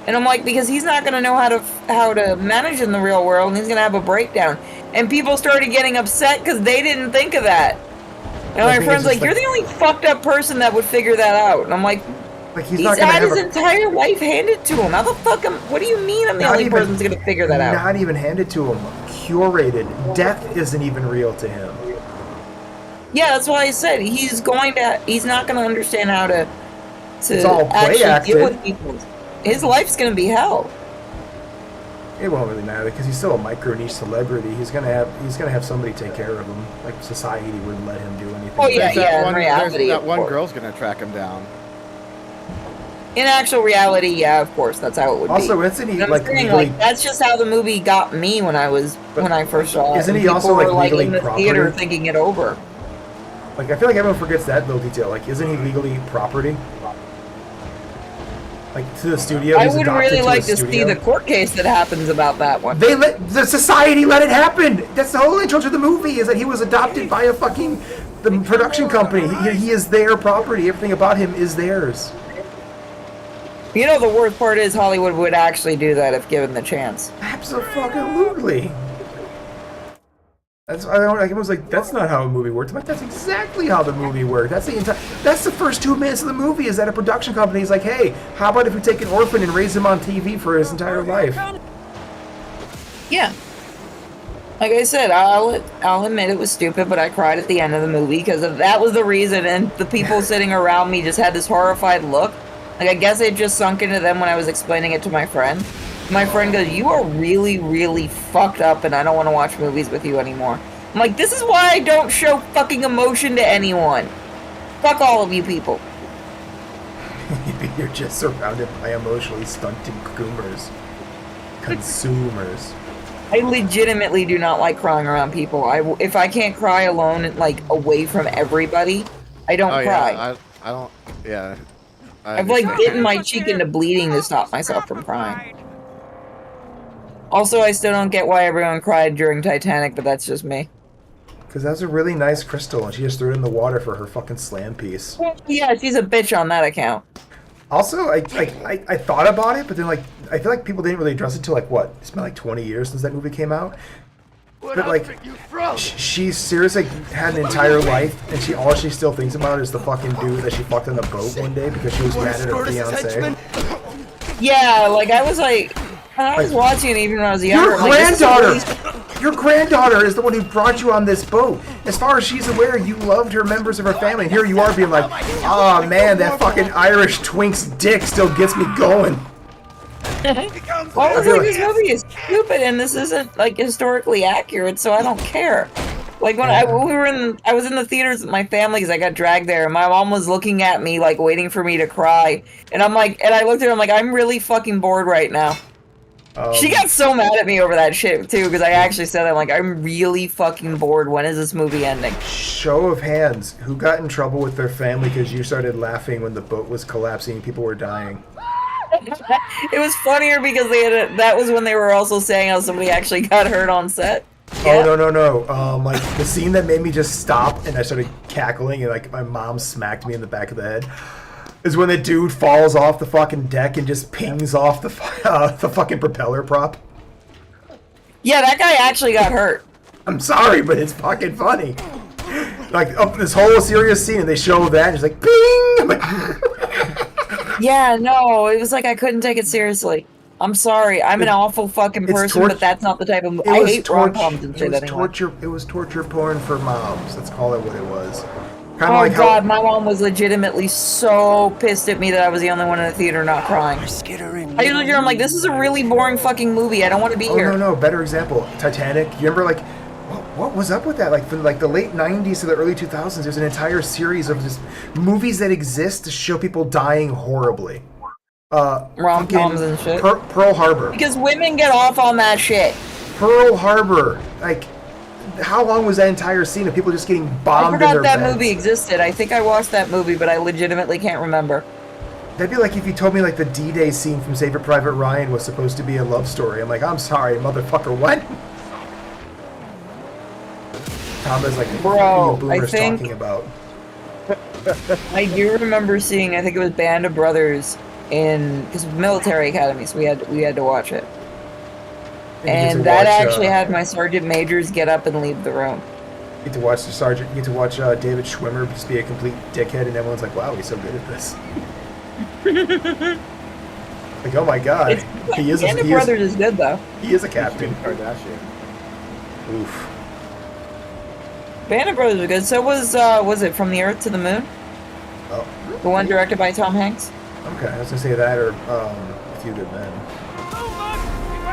And I'm like, because he's not going to know how to manage in the real world, and he's going to have a breakdown. And people started getting upset because they didn't think of that. And I my think friend's it's like, just you're the only fucked up person that would figure that out. And I'm like, Like he's he's not gonna had have his a, entire life handed to him. How the fuck what do you mean I'm the Not only even- person that's going to figure that out? not even handed to him. Curated. Death isn't even real to him. Yeah, that's why I said he's not going to understand how to It's all play actually deal acted. with people. His life's going to be hell. It won't really matter because he's still a micro niche celebrity. He's gonna have somebody take care of him. Like society wouldn't let him do anything. Oh, yeah, There's that in one, reality, that of one course. girl's gonna track him down. In actual reality, yeah, of course, that's how it would Also, be. isn't he But I'm like saying, legally? like, that's just how the movie got me when I first saw it. Isn't and he also, people like, were, legally in the property? theater thinking it over? Like I feel like everyone forgets that little detail. Like, isn't he legally property? Like to the studio. I he's would adopted really to a like to see studio. the court case that happens about that one. They let the society let it happen. That's the whole intro to the movie. Is that he was adopted by the production company. He is their property. Everything about him is theirs. You know, the worst part is Hollywood would actually do that if given the chance. Absolutely. I was like, that's not how a movie works. I'm like, that's exactly how the movie worked. That's the first 2 minutes of the movie. Is that a production company is like, hey, how about if we take an orphan and raise him on TV for his entire life? Yeah. Like I said, I'll admit it was stupid, but I cried at the end of the movie because that was the reason, and the people sitting around me just had this horrified look. Like, I guess it just sunk into them when I was explaining it to my friend. My friend goes, you are really, really fucked up, and I don't want to watch movies with you anymore. I'm like, this is why I don't show fucking emotion to anyone. Fuck all of you people. You're just surrounded by emotionally stunted consumers. I legitimately do not like crying around people. If I can't cry alone, like, away from everybody, I don't cry. Yeah, I don't. Yeah. I've like bitten my cheek into bleeding to stop myself from crying. Also, I still don't get why everyone cried during Titanic, but that's just me. Because that's a really nice crystal, and she just threw it in the water for her fucking slam piece. Yeah, she's a bitch on that account. Also, I thought about it, but then like I feel like people didn't really address it until like what? It's been like 20 years since that movie came out. But like, she seriously had an entire life, and all she still thinks about is the fucking dude that she fucked on the boat one day because she was mad at her fiance. Yeah, like I was like, And I was watching it even when I was younger. Your I'm like, this is granddaughter! Your granddaughter is the one who brought you on this boat. As far as she's aware, you loved her members of her family. And here you are being like, oh man, that fucking Irish twink's dick still gets me going. Well, I was like, this movie is stupid and this isn't like historically accurate, so I don't care. Like when I was in the theaters with my family because I got dragged there, and my mom was looking at me like waiting for me to cry, and I'm like, and I looked at her, I'm like, I'm really fucking bored right now. She got so mad at me over that shit too because I actually said that, like, I'm really fucking bored. When is this movie ending? Show of hands, who got in trouble with their family because you started laughing when the boat was collapsing and people were dying? It was funnier because that was when they were also saying how somebody actually got hurt on set. Yeah. Oh no! Like the scene that made me just stop and I started cackling and like my mom smacked me in the back of the head is when the dude falls off the fucking deck and just pings off the fucking propeller prop. Yeah, that guy actually got hurt. I'm sorry, but it's fucking funny. Like up this whole serious scene and they show that and it's like ping. I'm like, yeah, no, it was like I couldn't take it seriously. I'm sorry, I'm an awful fucking person, but that's not the type of movie. I hate rom-coms and shit anymore. It was torture porn for moms. Let's call it what it was. Kinda like God, my mom was legitimately so pissed at me that I was the only one in the theater not crying. I'm like, this is a really boring fucking movie. I don't want to be here. No. Better example, Titanic. You remember, like, what was up with that? Like, from like the late 90s to the early 2000s, there's an entire series of just movies that exist to show people dying horribly. Rom-coms and shit. Pearl Harbor. Because women get off on that shit. Pearl Harbor. Like, how long was that entire scene of people just getting bombed in their I forgot that beds? movie existed. I think I watched that movie, but I legitimately can't remember. That'd be like if you told me like the D-Day scene from Saving Private Ryan was supposed to be a love story. I'm like, I'm sorry, motherfucker, what? Tom is like, what are you boomers talking about? I do remember seeing, I think it was Band of Brothers because military academies, we had to watch it. And that actually had my sergeant majors get up and leave the room. You get to watch the sergeant. You get to watch David Schwimmer just be a complete dickhead, and everyone's like, "Wow, he's so good at this." Like, oh my god, he is. Band of Brothers is good though. He is a captain. Kardashian. Oof. Band of Brothers was good. So was it From the Earth to the Moon? Oh. The one directed by Tom Hanks. Okay, I was gonna say that or A Few Good Men.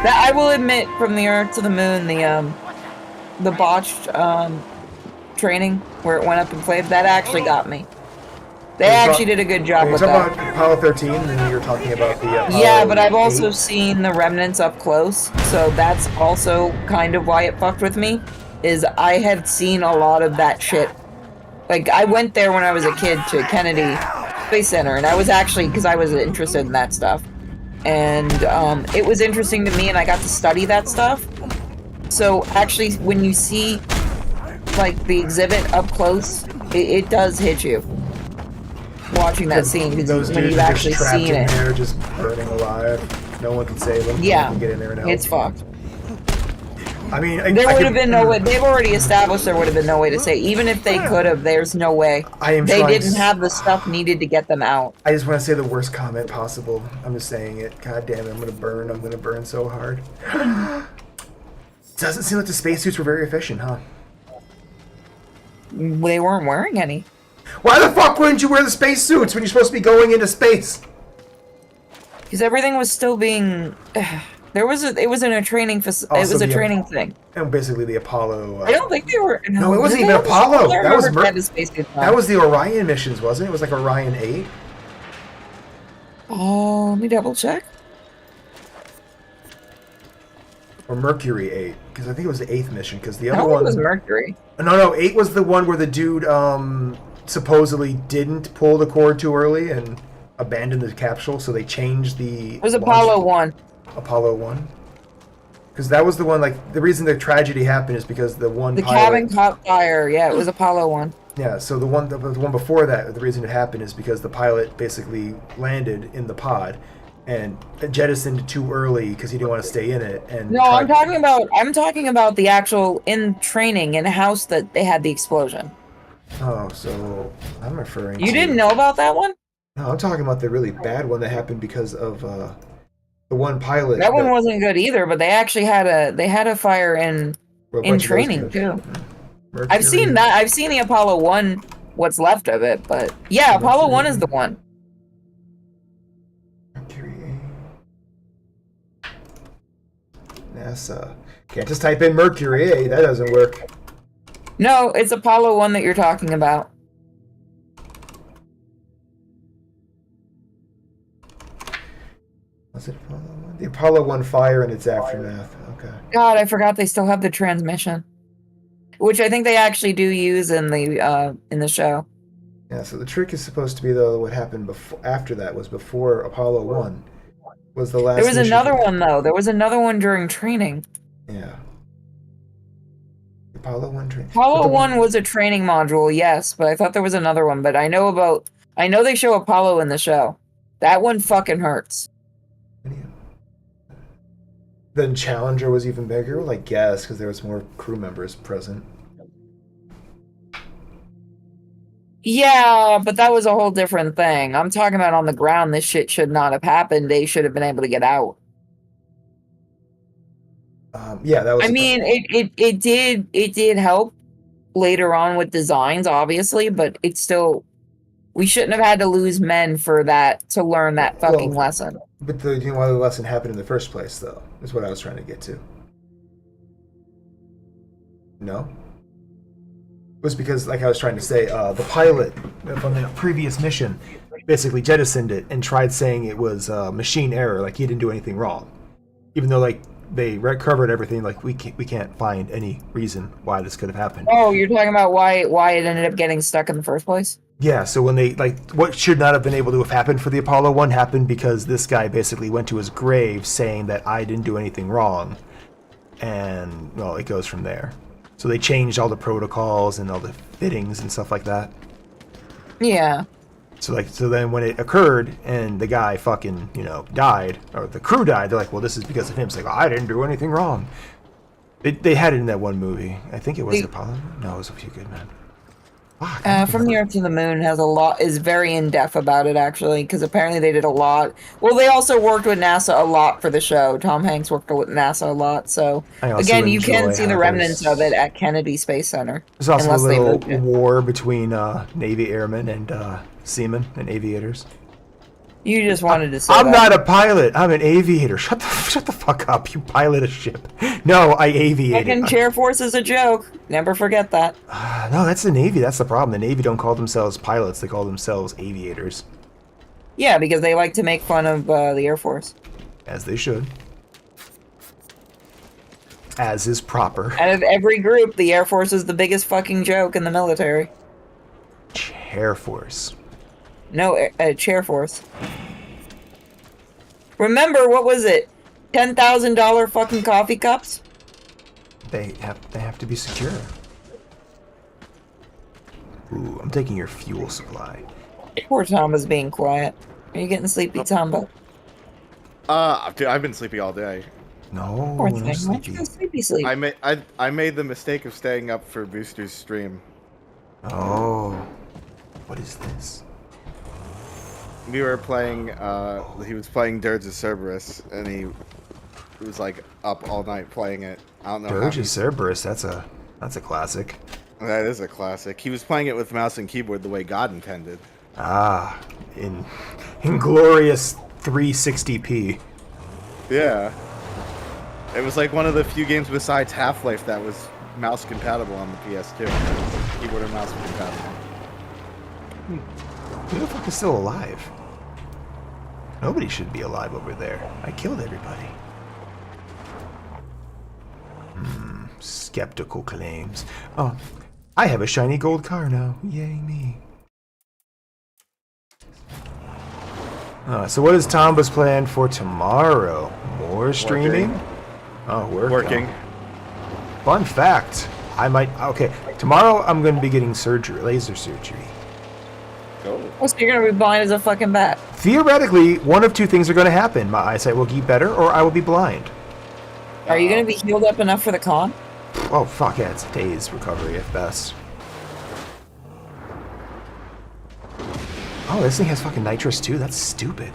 That I will admit, From the Earth to the Moon, the botched training where it went up in flames, that actually got me. They actually did a good job with that. You're talking about Apollo 13, and then you're talking about the Apollo yeah, but I've also 8. seen the remnants up close, so that's also kind of why it fucked with me. Is I had seen a lot of that shit. Like, I went there when I was a kid to Kennedy Space Center, and I was actually, because I was interested in that stuff. And it was interesting to me, and I got to study that stuff. So actually, when you see like the exhibit up close, it does hit you. Watching that scene, because when you've actually seen it, they're just burning alive. No one can save them. Yeah, no one can get in there and help. it's fucked. I mean, there would have been no way. They've already established there would have been no way to say. Even if they could have, there's no way. They didn't have the stuff needed to get them out. I just want to say the worst comment possible. I'm just saying it. God damn it, I'm gonna burn. I'm gonna burn so hard. Doesn't seem like the spacesuits were very efficient, huh? They weren't wearing any. Why the fuck wouldn't you wear the spacesuits when you're supposed to be going into space? Because everything was still being. It was in a training it was a training thing. And basically the Apollo. I don't think they were. No, it wasn't even Apollo. That was the Orion missions, wasn't it? It was like Orion 8. Oh, let me double check. Or Mercury 8, because I think it was the 8th mission. Because the other one one was Mercury. No, 8 was the one where the dude supposedly didn't pull the cord too early and abandoned the capsule, so they changed the. It was Apollo 1. Apollo 1? Because that was the one, like, the reason the tragedy happened is because the pilot... cabin caught fire, yeah, it was Apollo 1. Yeah, so the one before that, the reason it happened is because the pilot basically landed in the pod and jettisoned too early because he didn't want to stay in it. And no, I'm talking about the actual, in training, in a house that they had the explosion. Oh, so I'm referring You didn't know about that one? No, I'm talking about the really bad one that happened because of The one pilot. That one wasn't good either, but they actually had a fire in well, a in bunch of those training guys. too. Mercury. I've seen that. I've seen the Apollo 1, what's left of it, but yeah, Apollo 1 is the one. Mercury A. NASA. Can't just type in Mercury A. That doesn't work. No, it's Apollo 1 that you're talking about. Was it Apollo 1? The Apollo 1 fire and its aftermath. Okay. God, I forgot they still have the transmission, which I think they actually do use in the show. Yeah, so the trick is supposed to be, though, what happened before, after that was before Apollo 1 was the last There was mission. another one, though. There was another one during training. Yeah. Apollo 1 training. Apollo 1 was a training module, yes, but I thought there was another one. But I know they show Apollo in the show. That one fucking hurts. Then Challenger was even bigger? Well, I guess, because there was more crew members present. Yeah, but that was a whole different thing. I'm talking about on the ground, this shit should not have happened. They should have been able to get out. Yeah, that was. I mean, it did help later on with designs, obviously, but it's still, we shouldn't have had to lose men for that, to learn that fucking lesson. But you know why the lesson happened in the first place, though, is what I was trying to get to. No? It was because, like I was trying to say, the pilot from the previous mission basically jettisoned it and tried saying it was machine error, like he didn't do anything wrong. Even though, like, they recovered everything, like, we can't find any reason why this could have happened. Oh, you're talking about why it ended up getting stuck in the first place? Yeah, so when they, like, what should not have been able to have happened for the Apollo 1 happened because this guy basically went to his grave saying that I didn't do anything wrong. And, well, it goes from there. So they changed all the protocols and all the fittings and stuff like that. Yeah. So then when it occurred and the guy fucking, died, or the crew died, they're like, well, this is because of him. It's like, I didn't do anything wrong. They had it in that one movie. I think it was Apollo. No, it was A Few Good Men. From the Earth to the Moon is very in-depth about it, actually, because apparently they did a lot. Well, they also worked with NASA a lot for the show. Tom Hanks worked with NASA a lot, so again, you can see the remnants of it at Kennedy Space Center. There's also a little war between Navy airmen and seamen and aviators. You just wanted to say I'm not a pilot. I'm an aviator. Shut the fuck up. You pilot a ship. No, I aviate. Second Chair Force is a joke. Never forget that. No, that's the Navy. That's the problem. The Navy don't call themselves pilots. They call themselves aviators. Yeah, because they like to make fun of the Air Force. As they should. As is proper. Out of every group, the Air Force is the biggest fucking joke in the military. Chair Force. No, Chair Force. Remember, what was it? $10,000 fucking coffee cups? They have to be secure. Ooh, I'm taking your fuel supply. Poor Tomba's being quiet. Are you getting sleepy, Tomba? Dude, I've been sleepy all day. No, Poor no thing. Why don't sleepy. you go sleepy? I made the mistake of staying up for Booster's stream. Oh, what is this? We were playing, he was playing Dirge of Cerberus, and he was like up all night playing it. I don't know. Dirge of Cerberus, that's a classic. That is a classic. He was playing it with mouse and keyboard the way God intended. Ah, in glorious 360p. Yeah. It was like one of the few games besides Half-Life that was mouse compatible on the PS2. Keyboard and mouse compatible. Who the fuck is still alive? Nobody should be alive over there. I killed everybody. Skeptical claims. Oh, I have a shiny gold car now. Yay me. So what is Tomba's plan for tomorrow? More streaming? Working. Oh, Working. Fun fact. Okay, tomorrow I'm going to be getting surgery, laser surgery. Oh, so you're gonna be blind as a fucking bat. Theoretically, one of two things are going to happen. My eyesight will get better, or I will be blind. Are you gonna be healed up enough for the con? Oh, fuck yeah, it's a day's recovery at best. Oh, this thing has fucking nitrous too? That's stupid.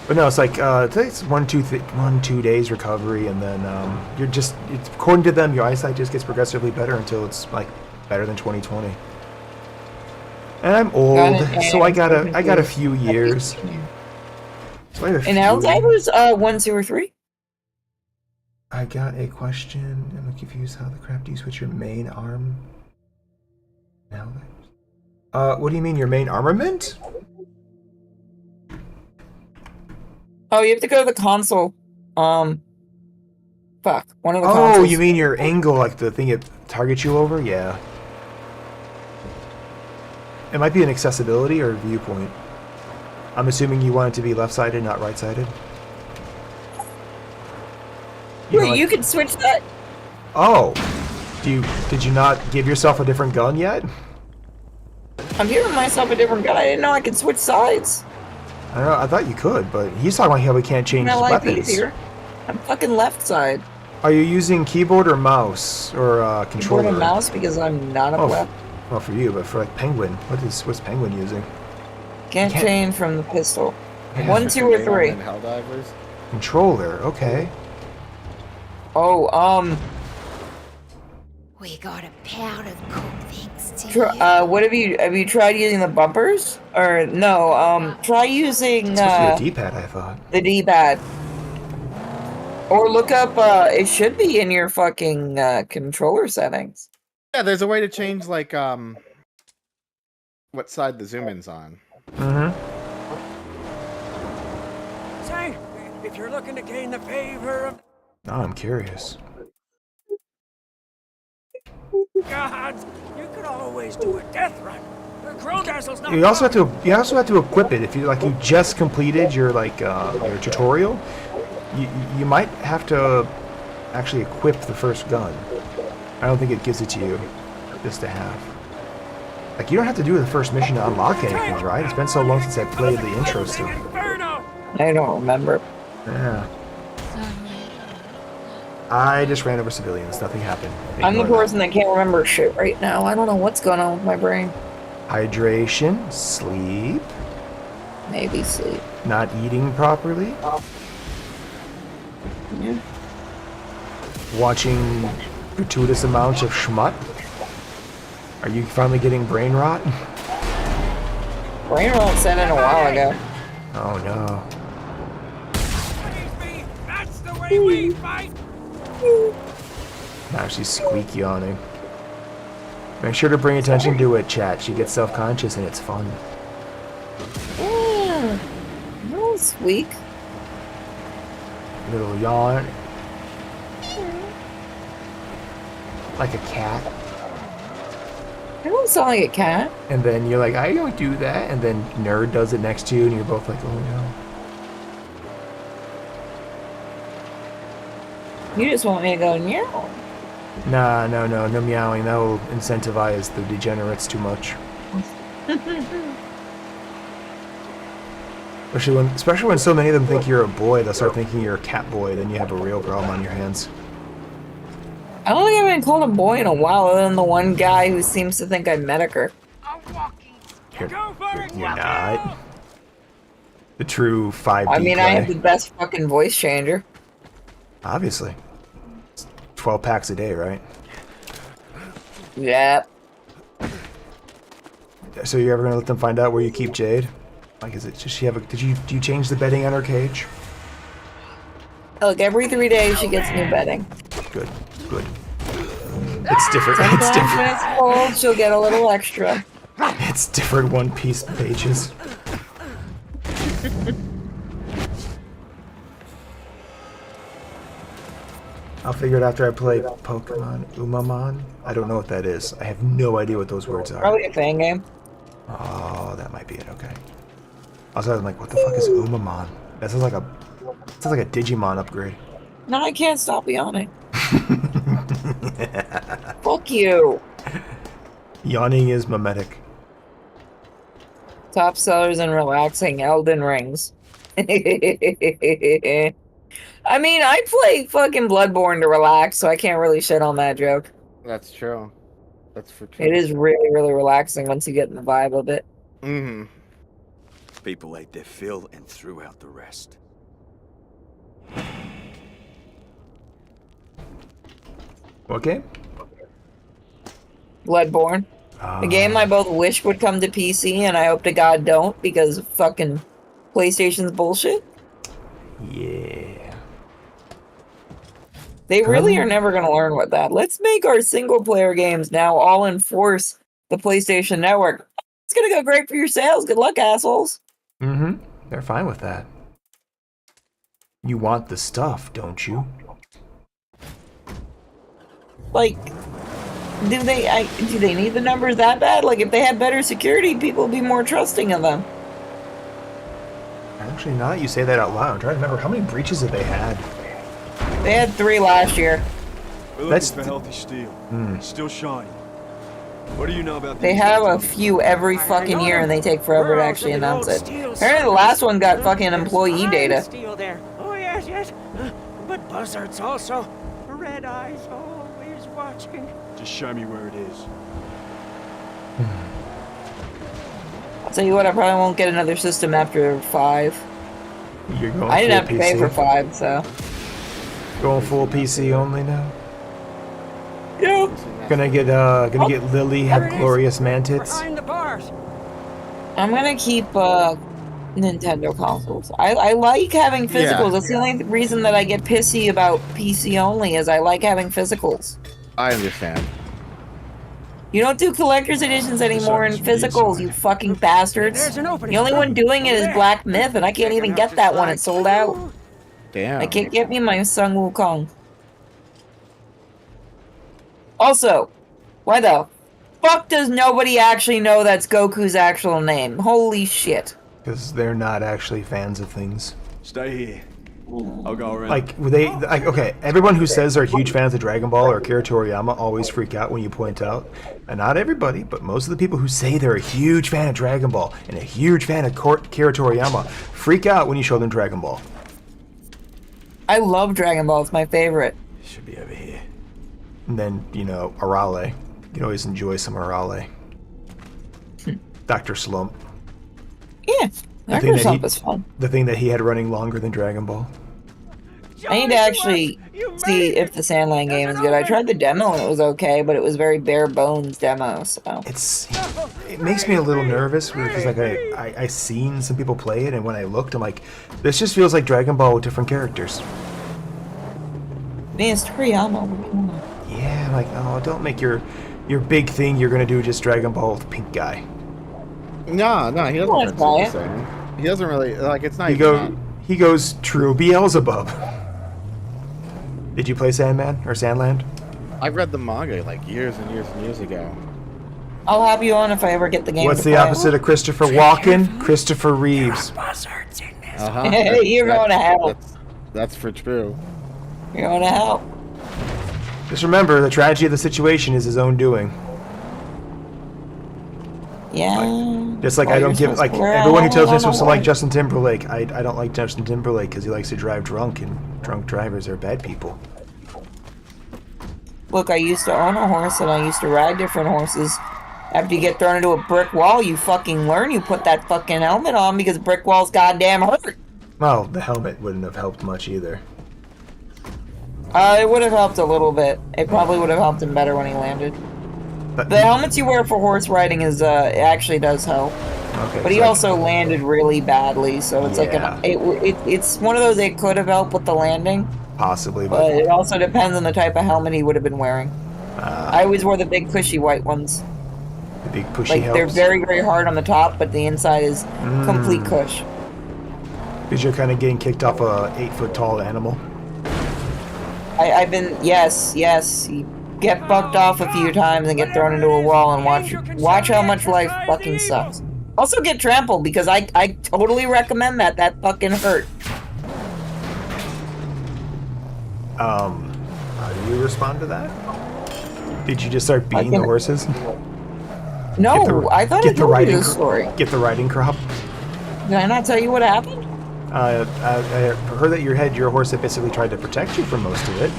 But no, it's like I think it's 1-2 days recovery, and then you're just according to them, your eyesight just gets progressively better until it's like better than 20/20. And I'm old, so I got a few years. So I have a And few- Alzheimer's 1, 2, or 3? I got a question. I'm confused. How the crap do you switch your main arm? Now, what do you mean your main armament? Oh, you have to go to the console. Fuck. One of the Oh, consoles. you mean your angle, like the thing it targets you over? Yeah. It might be an accessibility or viewpoint. I'm assuming you want it to be left-sided, not right-sided. Wait, you can switch that? Oh, did you not give yourself a different gun yet? I'm giving myself a different gun. I didn't know I could switch sides. I don't know. I thought you could, but he's talking about how we can't change My life weapons. easier. I'm fucking left side. Are you using keyboard or mouse or controller? Keyboard and mouse because I'm not a Oh, left. well, for you, but for like Penguin, what's Penguin using? Can't can't- change from the pistol. Yeah. 1, 2, or 3. And Helldivers. Controller. Okay. Oh, We got a pound of cook things to you. what have you tried using the bumpers? Or no, try using It's supposed to be a D-pad, I thought. the D-pad. Or look up, it should be in your fucking controller settings. Yeah, there's a way to change like what side the zoom in's on. Mm-hmm. Say, if you're looking to gain the favor of Now I'm curious. gods, you could always do a death run. Crodazzle's not You also have to equip it. If you just completed your your tutorial, you might have to actually equip the first gun. I don't think it gives it to you just to have. Like, you don't have to do the first mission to unlock anything, right? It's been so long since I played the intro stuff. Inferno! I don't remember. Yeah. I just ran over civilians. Nothing happened. I'm the Ignore that. person that can't remember shit right now. I don't know what's going on with my brain. Hydration, sleep, Maybe sleep. not eating properly, Yeah. watching gratuitous amounts of schmut. Are you finally getting brain rot? Brain rot set in a while ago. Oh no. Praise me, that's the way we fight! Now she's squeak yawning. Make sure to bring attention to it, chat. She gets self-conscious and it's fun. Yeah. No, squeak. Little yawn. Like a cat. I don't sound like a cat. And then you're like, I don't do that. And then Nerd does it next to you and you're both like, oh no. You just want me to go meow. Nah, no meowing. That will incentivize the degenerates too much. Especially when so many of them think you're a boy, they'll start thinking you're a cat boy, then you have a real problem on your hands. I don't think I've been called a boy in a while, other than the one guy who seems to think I'm Medicare. A walking. You're, Go for it, you're Wacko! not. The true 5D I mean, play. I have the best fucking voice changer. Obviously. It's 12 packs a day, right? Yep. So you're ever gonna let them find out where you keep Jade? Like, is it just she have a? Do you change the bedding on her cage? Look, every 3 days she gets new bedding. Good. It's different. It's Sometimes different. when it's cold, she'll get a little extra. It's different One Piece pages. I'll figure it after I play Pokemon Umamon. I don't know what that is. I have no idea what those words are. Probably a fan game. Oh, that might be it. Okay. I was like, what the fuck is Umamon? That sounds like a Digimon upgrade. No, I can't stop yawning. Fuck you. Yawning is mimetic. Top sellers and relaxing Elden Rings. I mean, I play fucking Bloodborne to relax, so I can't really shit on that joke. That's true. That's for true. It is really, really relaxing once you get in the vibe of it. Mm-hmm. People ate their fill and threw out the rest. What game? Bloodborne. A game I both wish would come to PC and I hope to God don't because fucking PlayStation's bullshit. Yeah. They really are never going to learn with that. Let's make our single player games now all enforce the PlayStation Network. It's going to go great for your sales. Good luck, assholes. Mm-hmm. They're fine with that. You want the stuff, don't you? Like, do they need the numbers that bad? Like, if they had better security, people would be more trusting of them. Actually, now that you say that out loud, I'm trying to remember how many breaches have they had. They had 3 last year. We're looking That's for healthy steel. Still shiny. What do you know about They these have a guys? few every fucking year, and they take forever to actually announce it. Apparently, the last one got fucking employee data. Steel there. Oh yes, yes. But buzzards also. Red eyes always watching. Just show me where it is. I'll tell you what, I probably won't get another system after 5. You're going I didn't full have to pay PC? for 5, so. Going full PC only now. Yeah. Gonna get Lily There have it is. glorious man tits. Behind the bars. I'm gonna keep Nintendo consoles. I like having physicals. Yeah. That's the only reason that I get pissy about PC only is I like having physicals. I understand. You don't do collector's editions anymore in physicals, you fucking bastards. There's an opening. The only one doing it is Black Myth, and I can't even get that one. It's sold out. Damn. I can't get me my Sun Wukong. Also, why the fuck does nobody actually know that's Goku's actual name? Holy shit. Because they're not actually fans of things. Stay here. I'll go around. Okay, everyone who says they're huge fans of Dragon Ball or Akira Toriyama always freak out when you point out, and not everybody, but most of the people who say they're a huge fan of Dragon Ball and a huge fan of Akira Toriyama freak out when you show them Dragon Ball. I love Dragon Ball, it's my favorite. Should be over here. And then, Arale. You can always enjoy some Arale. Dr. Slump. Yeah, thing that Microsoft is fun. The thing that he had running longer than Dragon Ball. I need to actually see if the Sandland game is good. I tried the demo and it was okay, but it was very bare bones demo, so. It makes me a little nervous because I seen some people play it, and when I looked, I'm like, this just feels like Dragon Ball with different characters. Man, it's Toriyama. What do you want? Yeah, I'm like, oh, don't make your big thing you're gonna do just Dragon Ball with Pink Guy. No, he doesn't. Wanna try it? Super Saiyan. He doesn't really like. It's not. He goes true Beelzebub. Did you play Sandman or Sandland? I read the manga like years and years and years ago. I'll have you on if I ever get the game. What's to the play. opposite of Christopher Walken? Christopher Reeves. Buzzards in this. You're going to hell. That's for true. You're going to hell. Just remember, the tragedy of the situation is his own doing. Yeah. Just like Well, I don't you're give supposed to- everyone who tells me I I'm supposed to don't like know. Justin Timberlake. I don't like Justin Timberlake because he likes to drive drunk, and drunk drivers are bad people. Look, I used to own a horse and I used to ride different horses. After you get thrown into a brick wall, you fucking learn. You put that fucking helmet on because brick walls goddamn hurt. Well, the helmet wouldn't have helped much either. It would have helped a little bit. It probably would have helped him better when he landed. But The helmets you wear for horse riding is it actually does help. okay, But he so also landed really badly, so it's like Yeah. it's one of those it could have helped with the landing, possibly, but but it also depends on the type of helmet he would have been wearing. I always wore the big cushy white ones. the big pushy Like they're helps. very very hard on the top, but the inside is complete cush. Because you're kind of getting kicked off a 8-foot tall animal. I've been yes. You get fucked off a few times and get thrown into a wall and watch how much life fucking sucks. Also get trampled because I totally recommend that. That fucking hurt. How do you respond to that? Did you just start beating the can- horses? No, I thought I told you this story. Get the riding crop. Did I not tell you what happened? I heard that your horse had basically tried to protect you for most of it.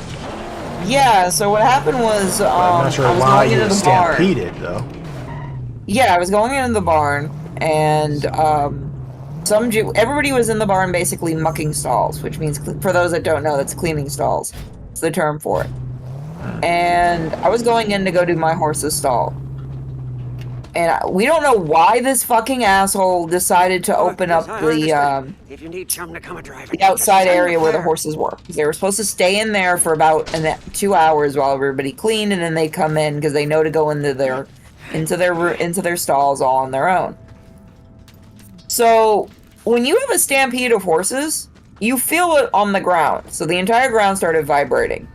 Yeah, so what happened was But I'm not sure I was why going you into were the barn. stampeded, though. Yeah, I was going into the barn, and everybody was in the barn basically mucking stalls, which means, for those that don't know, that's cleaning stalls. That's the term for it. And I was going in to go do my horse's stall. And we don't know why this fucking asshole decided to open up If you need someone to come and drive the outside area where the horses were. They were supposed to stay in there for about 2 hours while everybody cleaned, and then they come in because they know to go into their stalls all on their own. So when you have a stampede of horses, you feel it on the ground. So the entire ground started vibrating.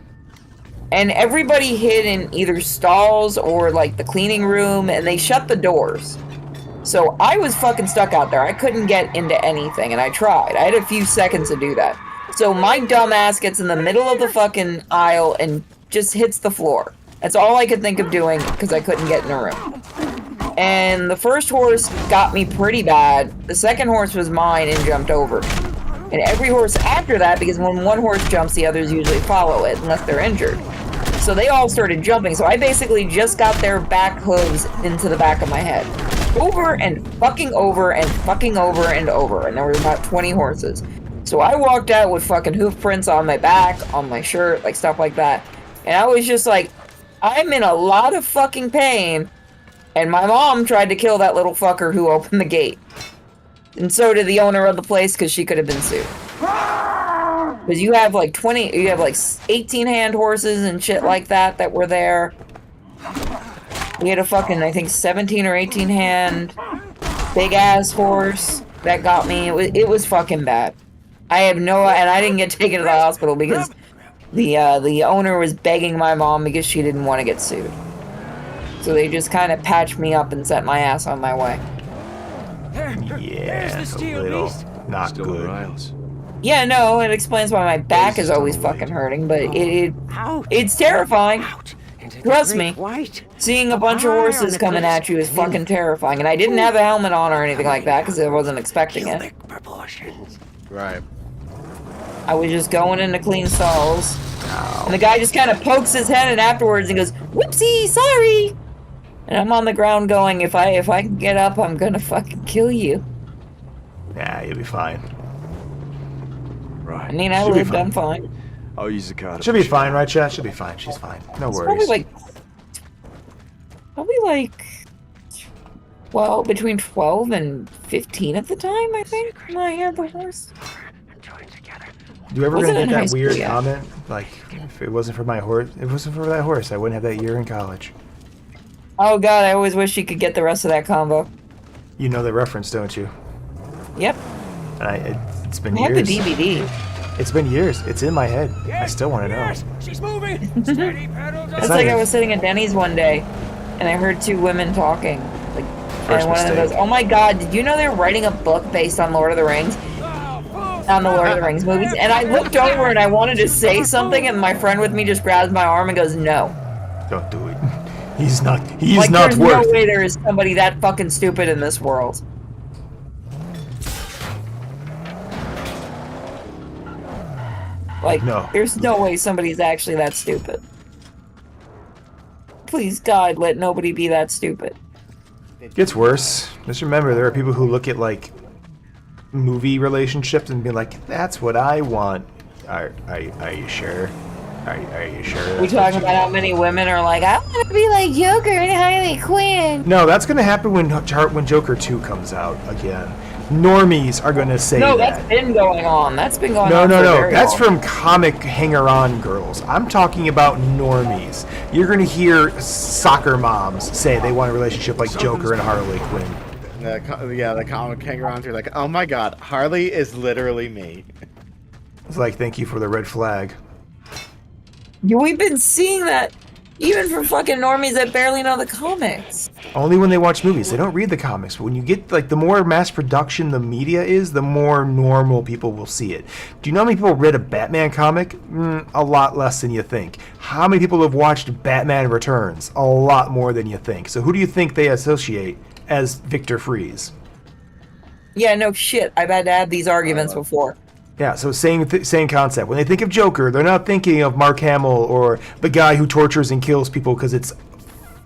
And everybody hid in either stalls or like the cleaning room, and they shut the doors. So I was fucking stuck out there. I couldn't get into anything, and I tried. I had a few seconds to do that. So my dumb ass gets in the middle of the fucking aisle and just hits the floor. That's all I could think of doing because I couldn't get in a room. And the first horse got me pretty bad. The second horse was mine and jumped over. And every horse after that, because when one horse jumps, the others usually follow it, unless they're injured. So they all started jumping, so I basically just got their back hooves into the back of my head. Over and fucking over and fucking over and over, and there were about 20 horses. So I walked out with fucking hoof prints on my back, on my shirt, like stuff like that. And I was just like, I'm in a lot of fucking pain, and my mom tried to kill that little fucker who opened the gate. And so did the owner of the place, because she could have been sued. Because you have like 18 hand horses and shit like that were there. We had a fucking, I think, 17 or 18 hand big ass horse that got me. It was fucking bad. And I didn't get taken to the hospital because the owner was begging my mom because she didn't want to get sued. So they just kind of patched me up and sent my ass on my way. Yeah, There's the steel a little beast. not Still good. Riles. Yeah, no, it explains why my back is always fucking hurting, but Out. it's terrifying. Out. Into the Trust great me. White. Seeing a bunch of High on horses the coming cliffs. at you is fucking terrifying, and I didn't have a helmet on or anything like that because I wasn't expecting it. Cubic proportions. Right. I was just going into clean stalls, and the guy just kind of pokes his head in afterwards and goes, "Whoopsie, sorry." And I'm on the ground going, if I can get up, I'm gonna fucking kill you. Nah, you'll be fine. Right. I mean, I Should be lived, fine. I'm fine. I'll use the card. She'll be fine, right, Chad? She'll be fine. She's fine. No It's worries. probably like, well, between 12 and 15 at the time, I think, when I had the horse. Do you ever Wasn't gonna in get high that school weird yet. comment? Like, if it wasn't for my horse, if it wasn't for that horse, I wouldn't have that year in college. Oh god, I always wish you could get the rest of that combo. You know the reference, don't you? Yep, And it's been I have the years. DVD. It's been years. It's in my head. I still want to know. Yes, she's moving. Steady pedals. It's not like I even- was sitting at Denny's one day, and I heard two women talking. Like, First and one of them mistake. goes, "Oh my god, did you know they're writing a book based on Lord of the Rings?" On the Lord of the Rings movies. And I looked over and I wanted to say something, and my friend with me just grabs my arm and goes, "No." Don't do it. He's not. He's Like, not there's worth. no way there is somebody that fucking stupid in this world. Like, No. there's no way somebody's actually that stupid. Please, God, let nobody be that stupid. It gets worse. Just remember, there are people who look at like movie relationships and be like, "That's what I want." Are you sure? Are you sure? We that's what talking you about how want? many women are like, I want to be like Joker and Harley Quinn. No, that's gonna happen when Joker 2 comes out again. Normies are gonna say No, that. that's been going on. That's been going No, on. no, for no. very That's long. from comic hanger-on girls. I'm talking about normies. You're gonna hear soccer moms say they want a relationship like Joker and Harley Quinn. The comic hanger-ons are like, oh my god, Harley is literally me. It's like, thank you for the red flag. Yeah, we've been seeing that even from fucking normies that barely know the comics. Only when they watch movies. They don't read the comics. But when you get, like, the more mass production the media is, the more normal people will see it. Do you know how many people read a Batman comic? A lot less than you think. How many people have watched Batman Returns? A lot more than you think. So who do you think they associate as Victor Freeze? Yeah, no shit. I've had to have these arguments before. Yeah, so same concept. When they think of Joker, they're not thinking of Mark Hamill or the guy who tortures and kills people because it's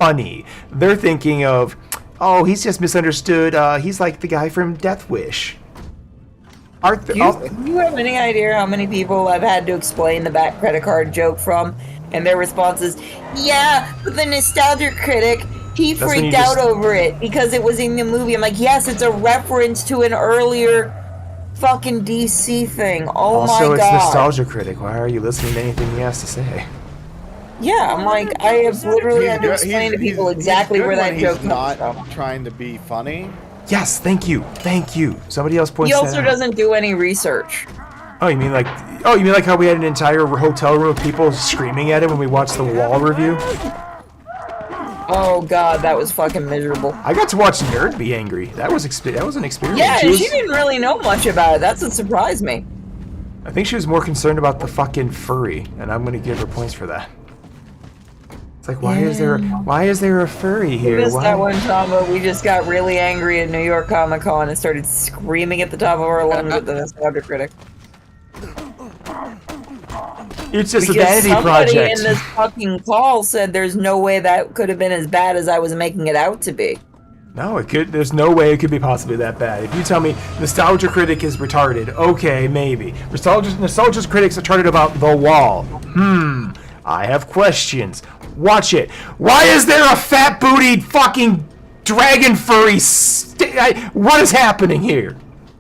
funny. They're thinking of, oh, he's just misunderstood. He's like the guy from Death Wish. Arthur, Do you have any idea how many people I've had to explain the back credit card joke from? And their response is, yeah, but the nostalgia critic, he That's when you freaked out just- over it because it was in the movie. I'm like, yes, it's a reference to an earlier fucking DC thing. Oh also, my it's god. Nostalgia Critic. Why are you listening to anything he has to say? Yeah, I'm like, I have literally had to good- explain to people he's exactly good where that when joke he's comes not from. trying to be funny. Yes, thank you. Thank you. Somebody else points He that also out. doesn't do any research. Oh, you mean like how we had an entire hotel room of people screaming at it when we watched the Wall review? Oh god, that was fucking miserable. I got to watch Nerd be angry. That was an experience. Yeah, She and was- she didn't really know much about it. That's what surprised me. I think she was more concerned about the fucking furry, and I'm gonna give her points for that. It's like, why is there a furry We here? missed Why? that one time, but we just got really angry at New York Comic Con and started screaming at the top of our lungs at the Nostalgia Critic. It's just a Because vanity somebody project. in this fucking call said there's no way that could have been as bad as I was making it out to be. No, it could. There's no way it could be possibly that bad. If you tell me Nostalgia Critic is retarded, okay, maybe. Nostalgia Critic's retarded about The Wall. I have questions. Watch it. Why is there a fat-bootied fucking dragon furry? What is happening here?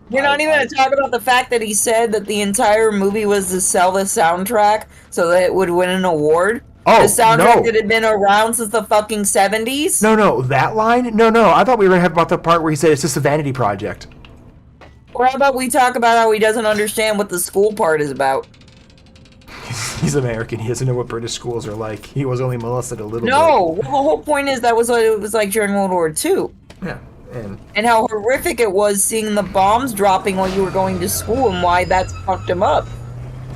You're not even going to talk about the fact that he said that the entire movie was to sell the soundtrack so that it would win an award? Oh, the soundtrack no. that had been around since the fucking 70s? No, that line? No. I thought we were gonna have about the part where he said it's just a vanity project. Or how about we talk about how he doesn't understand what the school part is about? He's American. He doesn't know what British schools are like. He was only molested a little No, well, the whole point is that was what it was like during World War II. bit. Yeah. And how horrific it was seeing the bombs dropping while you were going to school and why that's fucked him up.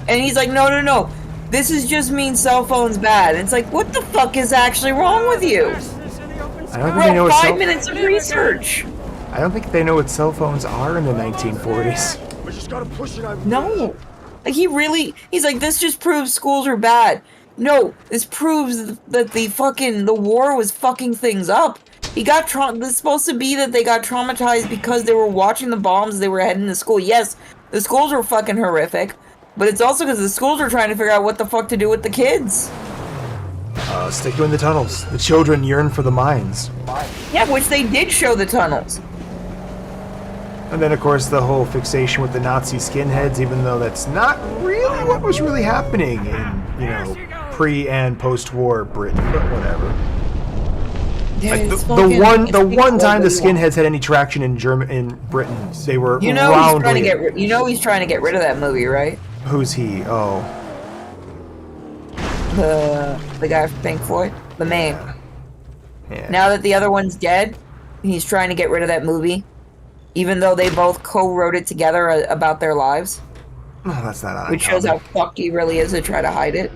And he's like, no. This is just means cell phone's bad. And it's like, what the fuck is actually wrong with you? I don't think they know Bro, what 5 minutes of research. I don't think they know what cell phones are in the 1940s. We just gotta push it out. No. Like, he's like, this just proves schools are bad. No, this proves that the war was fucking things up. This is supposed to be that they got traumatized because they were watching the bombs as they were heading to school. Yes, the schools were fucking horrific, but it's also because the schools were trying to figure out what the fuck to do with the kids. Stick you in the tunnels. The children yearn for the mines. Yeah, which they did show the tunnels. And then, of course, the whole fixation with the Nazi skinheads, even though that's not really what was really happening in, pre- and post-war Britain, but whatever. Yeah, Like it's the fucking- one it's fucking time the horrible. skinheads had any traction in Britain, they were You know he's trying to roundly. he's trying to get rid of that movie, right? Who's he? Oh, The guy from Pink Floyd, the main. yeah. Now that the other one's dead, he's trying to get rid of that movie, even though they both co-wrote it together about their lives, No, that's not uncommon. which shows how fucked he really is to try to hide it.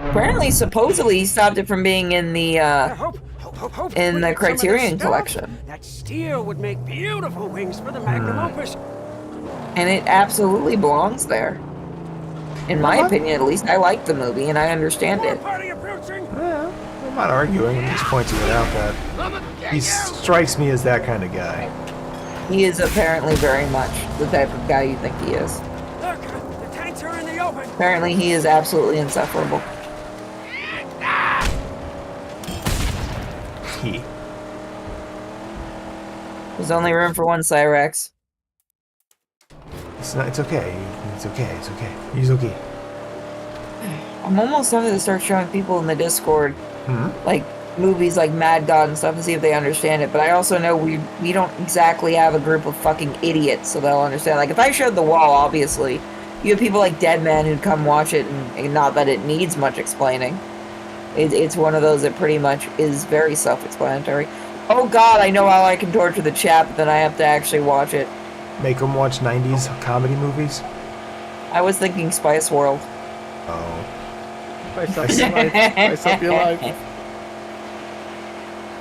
Apparently, supposedly, he stopped it from being in the Hope. in We'll the get some of Criterion this stuff. collection. That steel would make beautiful wings for the magnum opus. And it absolutely belongs there. In my opinion, at least, I like the movie and I understand More it. party approaching. Yeah, I'm not arguing. I'm just pointing it out that he strikes me as that kind of guy. He is apparently very much the type of guy you think he is. Look, the tanks are in the open. Apparently, he is absolutely insufferable. He. There's only room for one Cyrex. It's okay. It's okay. It's okay. He's okay. I'm almost tempted to start showing people in the Discord, like, movies like Mad God and stuff to see if they understand it. But I also know we don't exactly have a group of fucking idiots, so they'll understand. Like, if I showed The Wall, obviously, you have people like Deadman who'd come watch it, and not that it needs much explaining. It's one of those that pretty much is very self-explanatory. Oh god, I know how I can torture the chat, but then I have to actually watch it. Make him watch 90s comedy movies. I was thinking Spice World. Oh. Spice up your life. Spice up your life.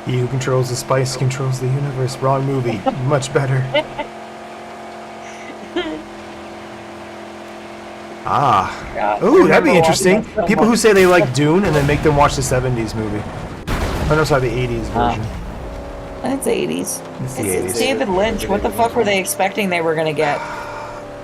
He who controls the spice controls the universe. Wrong movie. Much better. Ah. God, Ooh, I that'd be remember interesting. watching that so People who much. say they like Dune and then make them watch the 70s movie. Oh, no, sorry, the 80s version. That's 80s. It's the It's 80s. David Lynch. What the fuck were they expecting they were gonna get?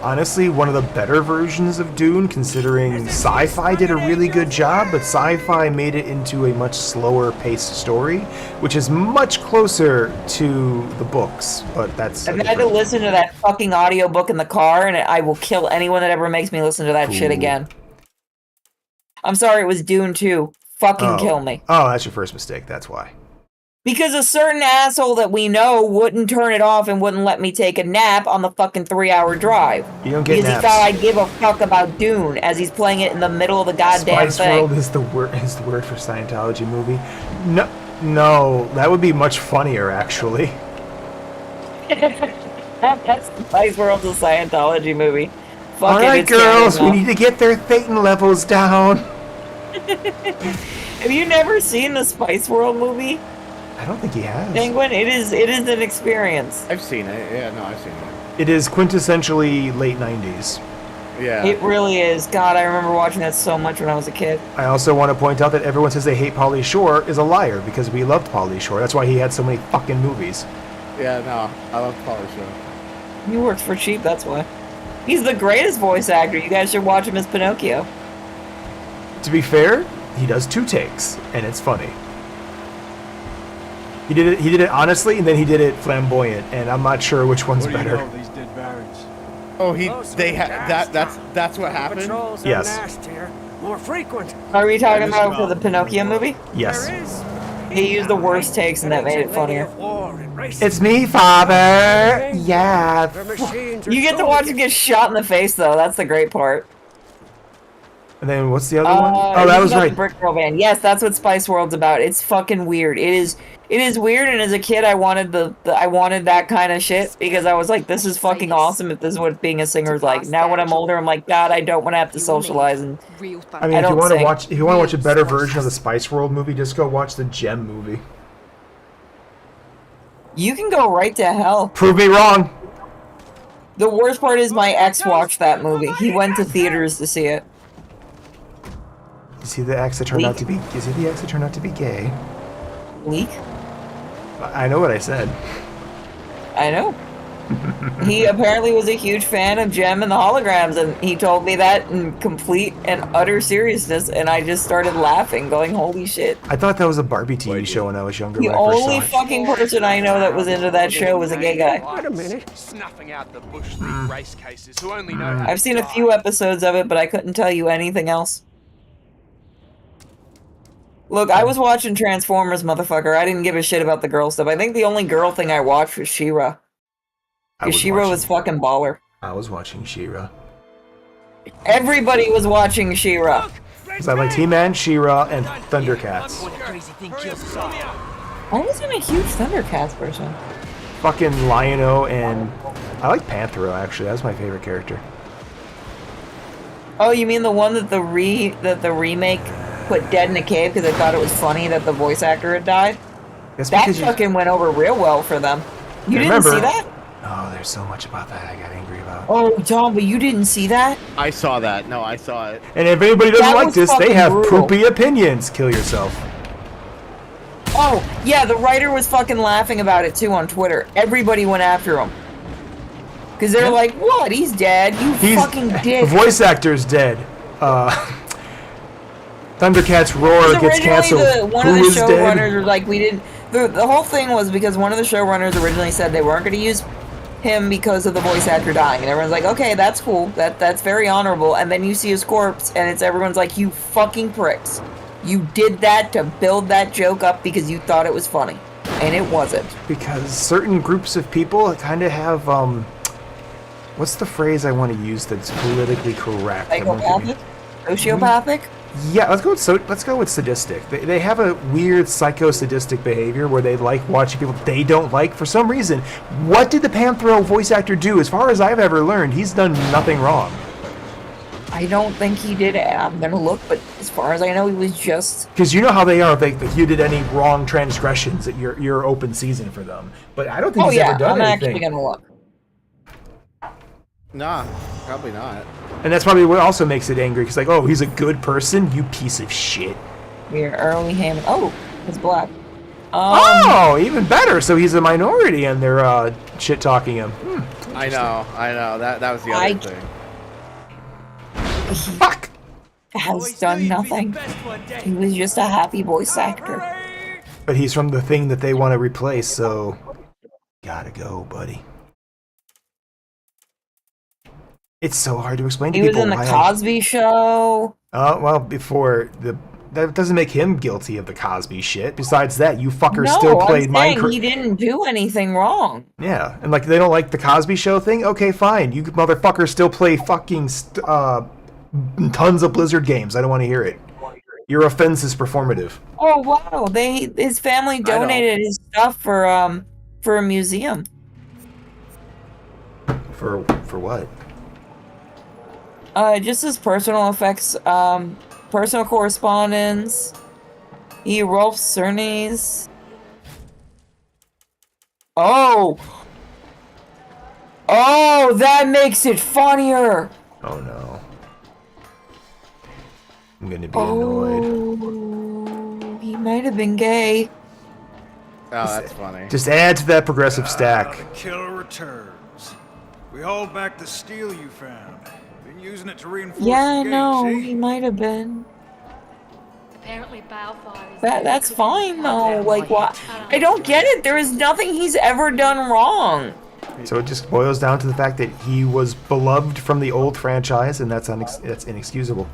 Honestly, one of the better versions of Dune, considering Sci-Fi did a really good job, but Sci-Fi made it into a much slower paced story, which is much closer to the books, but that's... I've had to listen to that fucking audiobook in the car, and I will kill anyone that ever makes me listen to that shit Ooh. again. I'm sorry, it was Dune 2. Fucking kill me. Oh, that's your first mistake, that's why. Because a certain asshole that we know wouldn't turn it off and wouldn't let me take a nap on the fucking 3-hour drive. You don't get Because naps. he thought I'd give a fuck about Dune as he's playing it in the middle of the goddamn Spice thing. World is the word for Scientology movie. No, that would be much funnier, actually. Spice World's a Scientology movie. Fuck All it, right, it's girls, we canon need to get their Thetan levels down. Have you never seen the Spice World movie, I don't think he has. Penguin? It is an experience. I've seen it. Yeah, no, I've seen it. It is quintessentially late 90s. Yeah. It really is. God, I remember watching that so much when I was a kid. I also want to point out that everyone says they hate Pauly Shore is a liar, because we loved Pauly Shore. That's why he had so many fucking movies. Yeah, no, I love Pauly Shore. He works for cheap, that's why. He's the greatest voice actor. You guys should watch him as Pinocchio. To be fair, he does 2 takes, and it's funny. He did it honestly, and then he did it flamboyant, and I'm not sure which one's What do you better. know of these dead barons? Oh, that's what happened. Patrols are Yes. nastier, more frequent. Are we talking about for the Pinocchio movie? Yes. There is. He used the worst takes and that made it funnier. It's me, Father! Yeah. You get to watch him get shot in the face, though. That's the great part. And then what's the other one? Oh, that he's was got right. The Brick Girl Band. Yes, that's what Spice World's about. It's fucking weird. It is weird, and as a kid, I wanted I wanted that kind of shit because I was like, this is fucking awesome if this is what being a singer is like. Now when I'm older, I'm like, God, I don't want to have to socialize and I mean, if you want to watch a better version of the Spice World movie, just go watch the Gem movie. you can go right to hell. Prove me wrong. The worst part is my ex watched that movie. He went to theaters to see it. Is he the ex that turned out to be? Is he the ex that turned out to be gay? Leak? I know what I said. I know. He apparently was a huge fan of Gem and the Holograms, and he told me that in complete and utter seriousness, and I just started laughing, going, holy shit. I thought that was a Barbie TV show when I was younger. The when I first only saw it. fucking person I know that was into that show was a gay guy. Wait a minute. Snuffing out the bush league race cases who only know how I've seen a few episodes of it, but I couldn't tell you anything else. Look, I was watching Transformers, motherfucker. I didn't give a shit about the girl stuff. I think the only girl thing I watched was She-Ra. Because She-Ra was fucking baller. I was watching She-Ra. Everybody was watching She-Ra. Because I like He-Man, She-Ra, and Thundercats. I wasn't a huge Thundercats person. Fucking Lion-O and... I like Panthro, actually. That's my favorite character. Oh, you mean the one that the remake put dead in a cave because they thought it was funny that the voice actor had died? That's That because you- fucking went over real well for them. You didn't Remember- see that? Oh, there's so much about that I got angry about. Oh, John, but you didn't see that? I saw that. No, I saw it. And if anybody doesn't That like was this, they fucking have brutal. poopy opinions. Kill yourself. Oh, yeah, the writer was fucking laughing about it too on Twitter. Everybody went after him. Because they're like, what? He's dead. You fucking The dick. voice actor's dead. Thundercats Roar Because gets canceled. one of Who the is showrunners dead? was like, we didn't... The whole thing was because one of the showrunners originally said they weren't going to use him because of the voice actor dying. And everyone's like, okay, that's cool. That's very honorable. And then you see his corpse, and everyone's like, you fucking pricks. You did that to build that joke up because you thought it was funny. And it wasn't. Because certain groups of people kind of have, what's the phrase I want to use that's politically correct? Psychopathic? Sociopathic? Yeah, let's go with sadistic. They have a weird psycho-sadistic behavior where they like watching people they don't like for some reason. What did the Panthro voice actor do? As far as I've ever learned, he's done nothing wrong. I don't think he did it. I'm gonna look, but as far as I know, he was just... Because you know how they are. If you did any wrong transgressions, that you're open season for them. But I don't think he's ever done I'm anything. actually gonna look. Nah, probably not. And that's probably what also makes it angry. Because like, oh, he's a good person, you piece of shit. We're early Hammond. Oh, it's black. Oh, even better. So he's a minority, and they're shit talking him. I know. That was the other thing. Fuck. Has done nothing. He was just a happy voice actor. But he's from the thing that they want to replace, so gotta go, buddy. It's so hard to explain to He people. was in the Cosby Show. Oh, well, that doesn't make him guilty of the Cosby shit. Besides that, you fucker still played Minecraft. He didn't do anything wrong. Yeah, and like they don't like the Cosby Show thing. Okay, fine. You motherfuckers still play fucking tons of Blizzard games. I don't want to hear it. Your offense is performative. Oh wow! His family donated his stuff for a museum. For what? Just his personal effects, personal correspondence. He Rolf Cernes. Oh, that makes it funnier. Oh no. I'm gonna be annoyed. Oh, he might have been gay. Oh, that's funny. Just add to that progressive stack. The killer returns. We hauled back the steel you found. Been using it to reinforce Yeah, the gate, no, see? he might have been. Apparently Balefire is That's fine though. Like, what? I don't get it. There is nothing he's ever done wrong. So it just boils down to the fact that he was beloved from the old franchise, and that's inexcusable.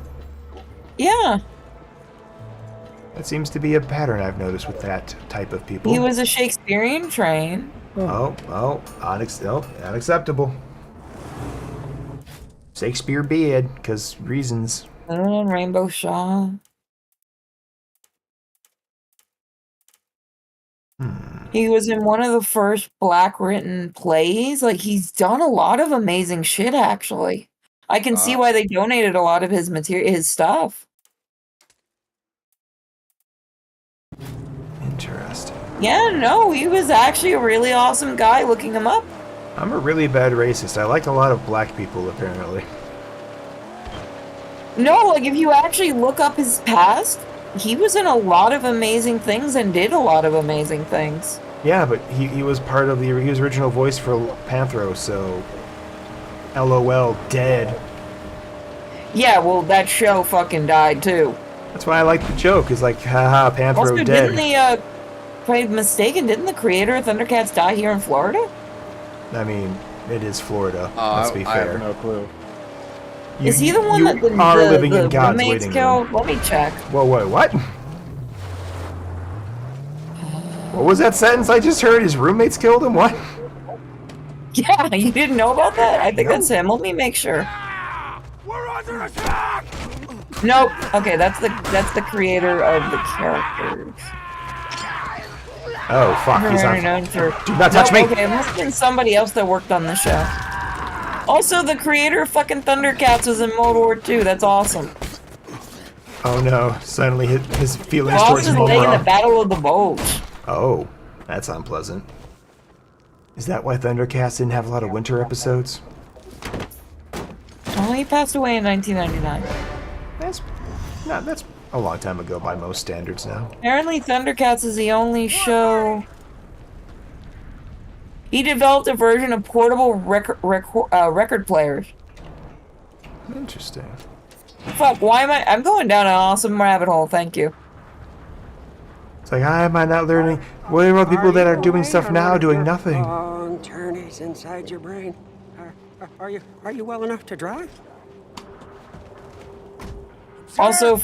Yeah. That seems to be a pattern I've noticed with that type of people. He was a Shakespearean train. Unacceptable. Shakespeare beard, because reasons. Rainbow Shaw. He was in one of the first black written plays. Like, he's done a lot of amazing shit, actually. I can see why they donated a lot of his his stuff. Interesting. Yeah, no, he was actually a really awesome guy looking him up. I'm a really bad racist. I like a lot of black people, apparently. No, like, if you actually look up his past, he was in a lot of amazing things and did a lot of amazing things. Yeah, but he was part of he was original voice for Panthro, so LOL, dead. Yeah, well, that show fucking died, too. That's why I like the joke, is like, haha, Panthro Also, dead. didn't if I'm mistaken, didn't the creator of Thundercats die here in Florida? I mean, it is Florida, let's be I fair. have no clue. Is he the one that the living in God's roommates waiting killed? room. Let me check. Whoa, what? What was that sentence I just heard? His roommates killed him? What? Yeah, you didn't know about that? I think that's him. Let me make sure. We're under attack! Nope. Okay, that's the creator of the characters. Oh, fuck, he's They're on. known for. Do not touch me! Okay, it must have been somebody else that worked on the show. Also, the creator of fucking Thundercats was in World War II. That's awesome. Oh no, suddenly his feelings Lost towards his leg in the Mora. Battle of the Bulge. Oh, that's unpleasant. Is that why Thundercats didn't have a lot of winter episodes? Oh, he passed away in 1999. That's a long time ago by most standards now. Apparently, Thundercats is the only show. He developed a version of portable record players. Interesting. Fuck, why am I'm going down an awesome rabbit hole, thank you. It's like, am I not learning? What about people that are doing stuff now doing nothing? Long journeys inside your brain. Are you well enough to drive? Also,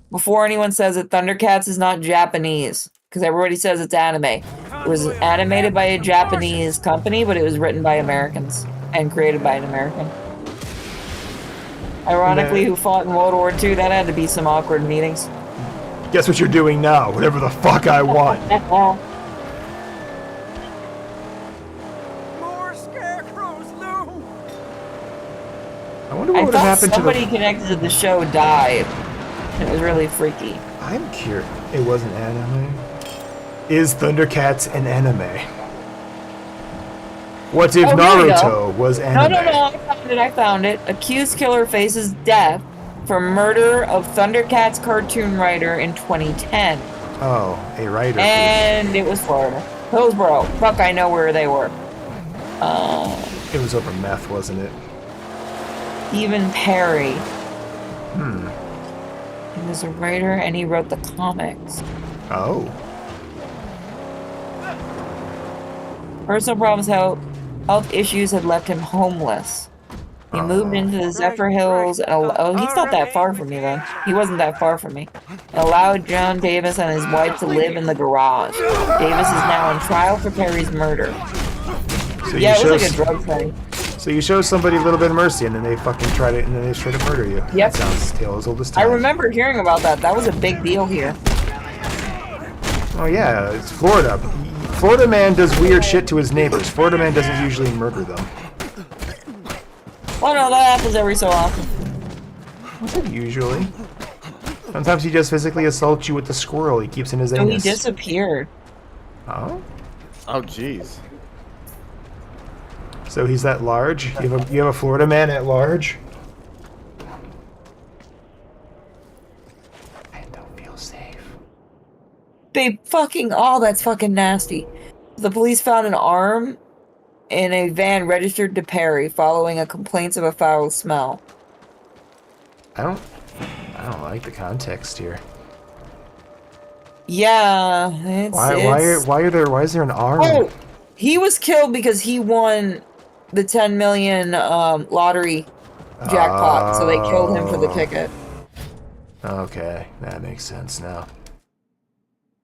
before anyone says it, Thundercats is not Japanese, because everybody says it's anime. It was animated by a Japanese company, but it was written by Americans and created by an American. Ironically, who fought in World War II, that had to be some awkward meetings. Guess what you're doing now? Whatever the fuck I want. More scarecrows loom! I wonder I what would have thought happened to somebody connected to the show died. It was really freaky. I'm curious. It wasn't anime. Is Thundercats an anime? What if Oh, here we go. Naruto was anime? No, I found it. Accused killer faces death for murder of Thundercats cartoon writer in 2010. Oh, a writer. And it was Florida. Hillsborough. Fuck, I know where they were. It was over meth, wasn't it? Stephen Perry. He was a writer and he wrote the comics. Oh. Personal problems, health issues had left him homeless. He moved into the Zephyr Hills. Oh, he's not that far from me then. He wasn't that far from me. Allowed John Davis and his wife to live in the garage. Davis is now on trial for Perry's murder. So Yeah, it you was show like a drug thing. So you show somebody a little bit of mercy, and then they fucking try to, and then they try to murder you. Yep. That sounds tale as old as I time. remember hearing about that. That was a big deal here. Oh yeah, it's Florida. Florida man does weird shit to his neighbors. Florida man doesn't usually murder them. Well, no, that happens every so often. Usually. Sometimes he just physically assaults you with the squirrel he keeps in his So he anus. disappeared. Oh? Oh, jeez. So he's that large? You have a Florida man at large? I don't feel safe. They fucking, oh, that's fucking nasty. The police found an arm in a van registered to Perry following a complaints of a foul smell. I don't like the context here. Yeah, it's... Why is there an arm? Oh, he was killed because he won the 10 million lottery jackpot, so they killed him for the ticket. Okay, that makes sense now.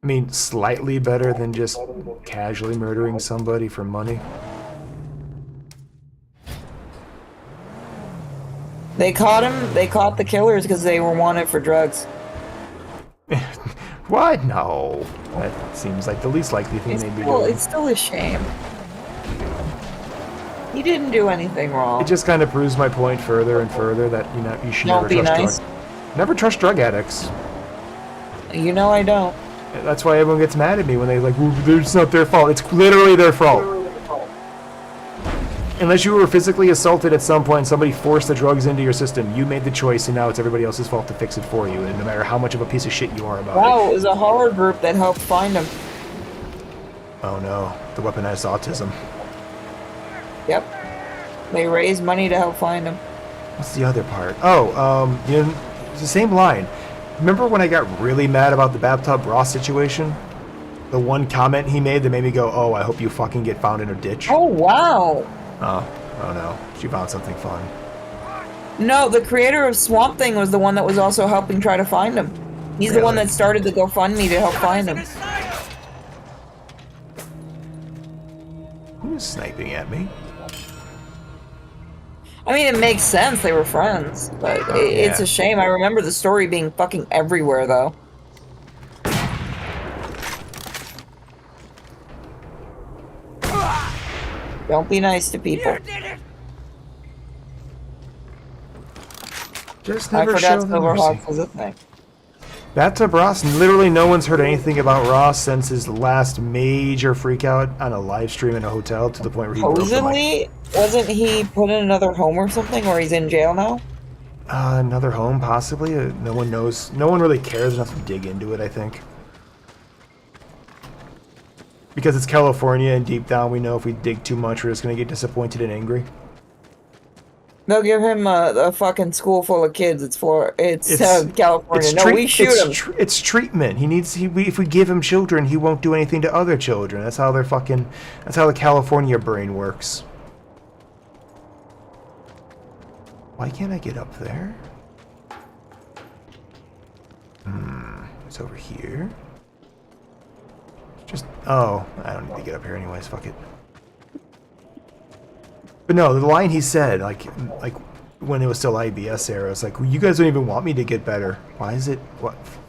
I mean, slightly better than just casually murdering somebody for money. They caught him. They caught the killers because they were wanted for drugs. What? No. That seems like the least likely thing they'd be doing. It's still a shame. He didn't do anything wrong. It just kind of proves my point further and further that you should never trust never trust drug addicts. You know I don't. That's why everyone gets mad at me when they like, well, it's not their fault. It's literally their fault. Unless you were physically assaulted at some point, somebody forced the drugs into your system. You made the choice, and now it's everybody else's fault to fix it for you. And no matter how much of a piece of shit you are about Wow, it was a horror group that helped find him. Oh no, the weaponized autism. Yep. They raised money to help find him. What's the other part? Oh, it's the same line. Remember when I got really mad about the Bathtub Ross situation? The one comment he made that made me go, oh, I hope you fucking get found in a ditch. Oh, wow. Oh no, she found something fun. No, the creator of Swamp Thing was the one that was also helping try to find him. He's the one that started the GoFundMe to help find him. Who's sniping at me? I mean, it makes sense. They were friends. But it's a shame. I remember the story being fucking everywhere, though. Don't be nice to people. Just I never forgot show them mercy. Silverhawks was a thing. Bathtub Ross, literally no one's heard anything about Ross since his last major freakout on a live stream in a hotel to the point where he broke the mic. Supposedly, wasn't he put in another home or something, or he's in jail now? Another home, possibly. No one knows. No one really cares enough to dig into it, I think. Because it's California, and deep down we know if we dig too much, we're just going to get disappointed and angry. They'll give him a fucking school full of kids. It's California. No, we shoot him. It's treatment. If we give him children, he won't do anything to other children. That's how that's how the California brain works. Why can't I get up there? It's over here. Oh, I don't need to get up here anyways, fuck it. But no, the line he said, like when it was still IBS era, it's like, well, you guys don't even want me to get better. Why is it,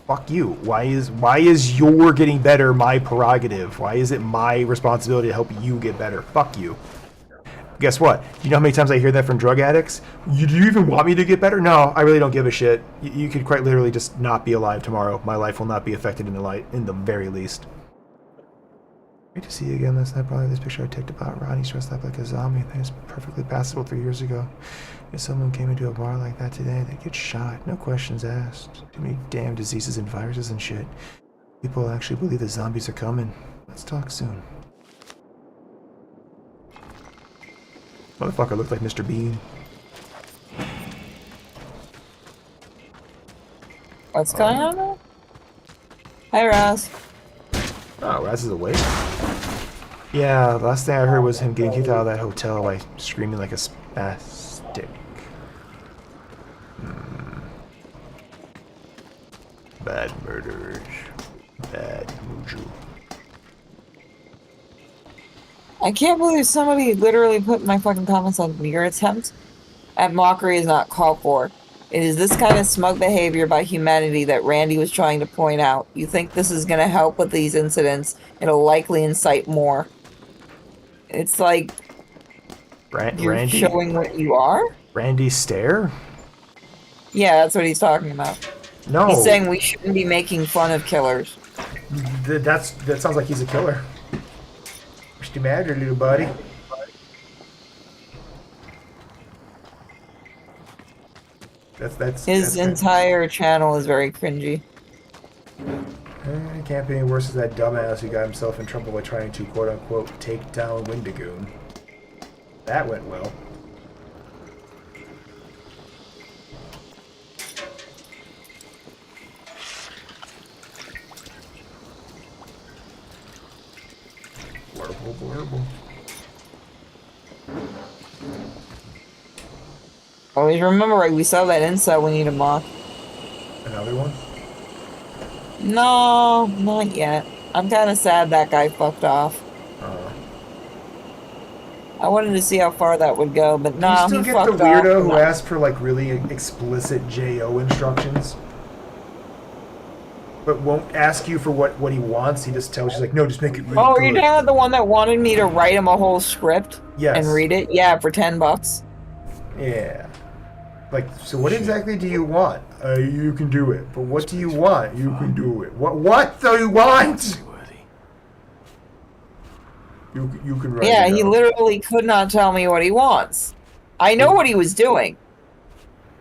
fuck you. Why is your getting better my prerogative? Why is it my responsibility to help you get better? Fuck you. Guess what? You know how many times I hear that from drug addicts? Do you even want me to get better? No, I really don't give a shit. You could quite literally just not be alive tomorrow. My life will not be affected in the very least. Great to see you again. Last night, probably this picture I took about Ronnie's dressed up like a zombie. That was perfectly passable 3 years ago. If someone came into a bar like that today, they'd get shot. No questions asked. Too many damn diseases and viruses and shit. People actually believe the zombies are coming. Let's talk soon. Motherfucker looked like Mr. Bean. What's going on there? Hi, Ross. Oh, Raz is awake? Yeah, the last thing I heard was him getting kicked out of that hotel by screaming like a spastic. Bad murderers. Bad mojo. I can't believe somebody literally put in my fucking comments on your attempt at mockery is not called for. It is this kind of smug behavior by humanity that Randy was trying to point out. You think this is going to help with these incidents? It'll likely incite more. It's like you're Randy? showing what you are? Randy Stare? Yeah, that's what he's talking about. No. He's saying we shouldn't be making fun of killers. That sounds like he's a killer. What's the matter, little buddy? His entire channel is very cringy. It can't be any worse than that dumbass who got himself in trouble by trying to quote-unquote take down Wendigoon. That went well. Blurble, blurble. Always remember, right, we saw that inside we need a mock. Another one? No, not yet. I'm kind of sad that guy fucked off. I wanted to see how far that would go, but no, you still he get fucked the weirdo off. who asked for like really explicit JO instructions, but won't ask you for what he wants. He just tells you like, no, just make it really Oh, good. are you talking about the one that wanted me to write him a whole script? Yes. And read it? Yeah, for $10. Yeah. Like, so what exactly do you want? You can do it. But what do you want? You can do it. What do you want? You can write Yeah, it he out. literally could not tell me what he wants. I know what he was doing.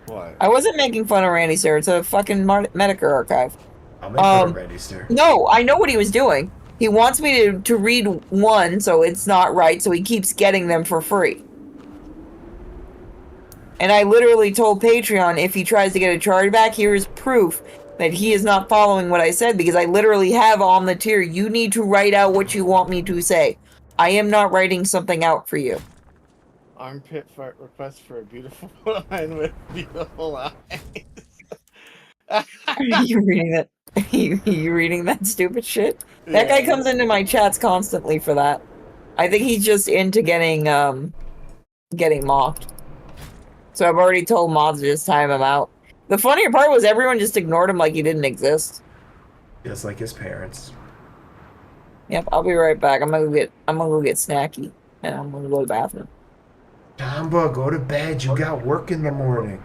What? I wasn't making fun of Randy Stair. It's a fucking Medicare archive. I'll make fun of Randy Stair. No, I know what he was doing. He wants me to read one, so it's not right, so he keeps getting them for free. And I literally told Patreon if he tries to get a chargeback, here's proof that he is not following what I said, because I literally have on the tier, you need to write out what you want me to say. I am not writing something out for you. Armpit fart request for a beautiful woman with beautiful eyes. Are you reading that? You reading that stupid shit? That guy comes into my chats constantly for that. I think he's just into getting mocked. So I've already told mods to just time him out. The funnier part was everyone just ignored him like he didn't exist. Just like his parents. Yep, I'll be right back. I'm gonna go get snacky, and I'm gonna go to the bathroom. Tomba, go to bed. You got work in the morning.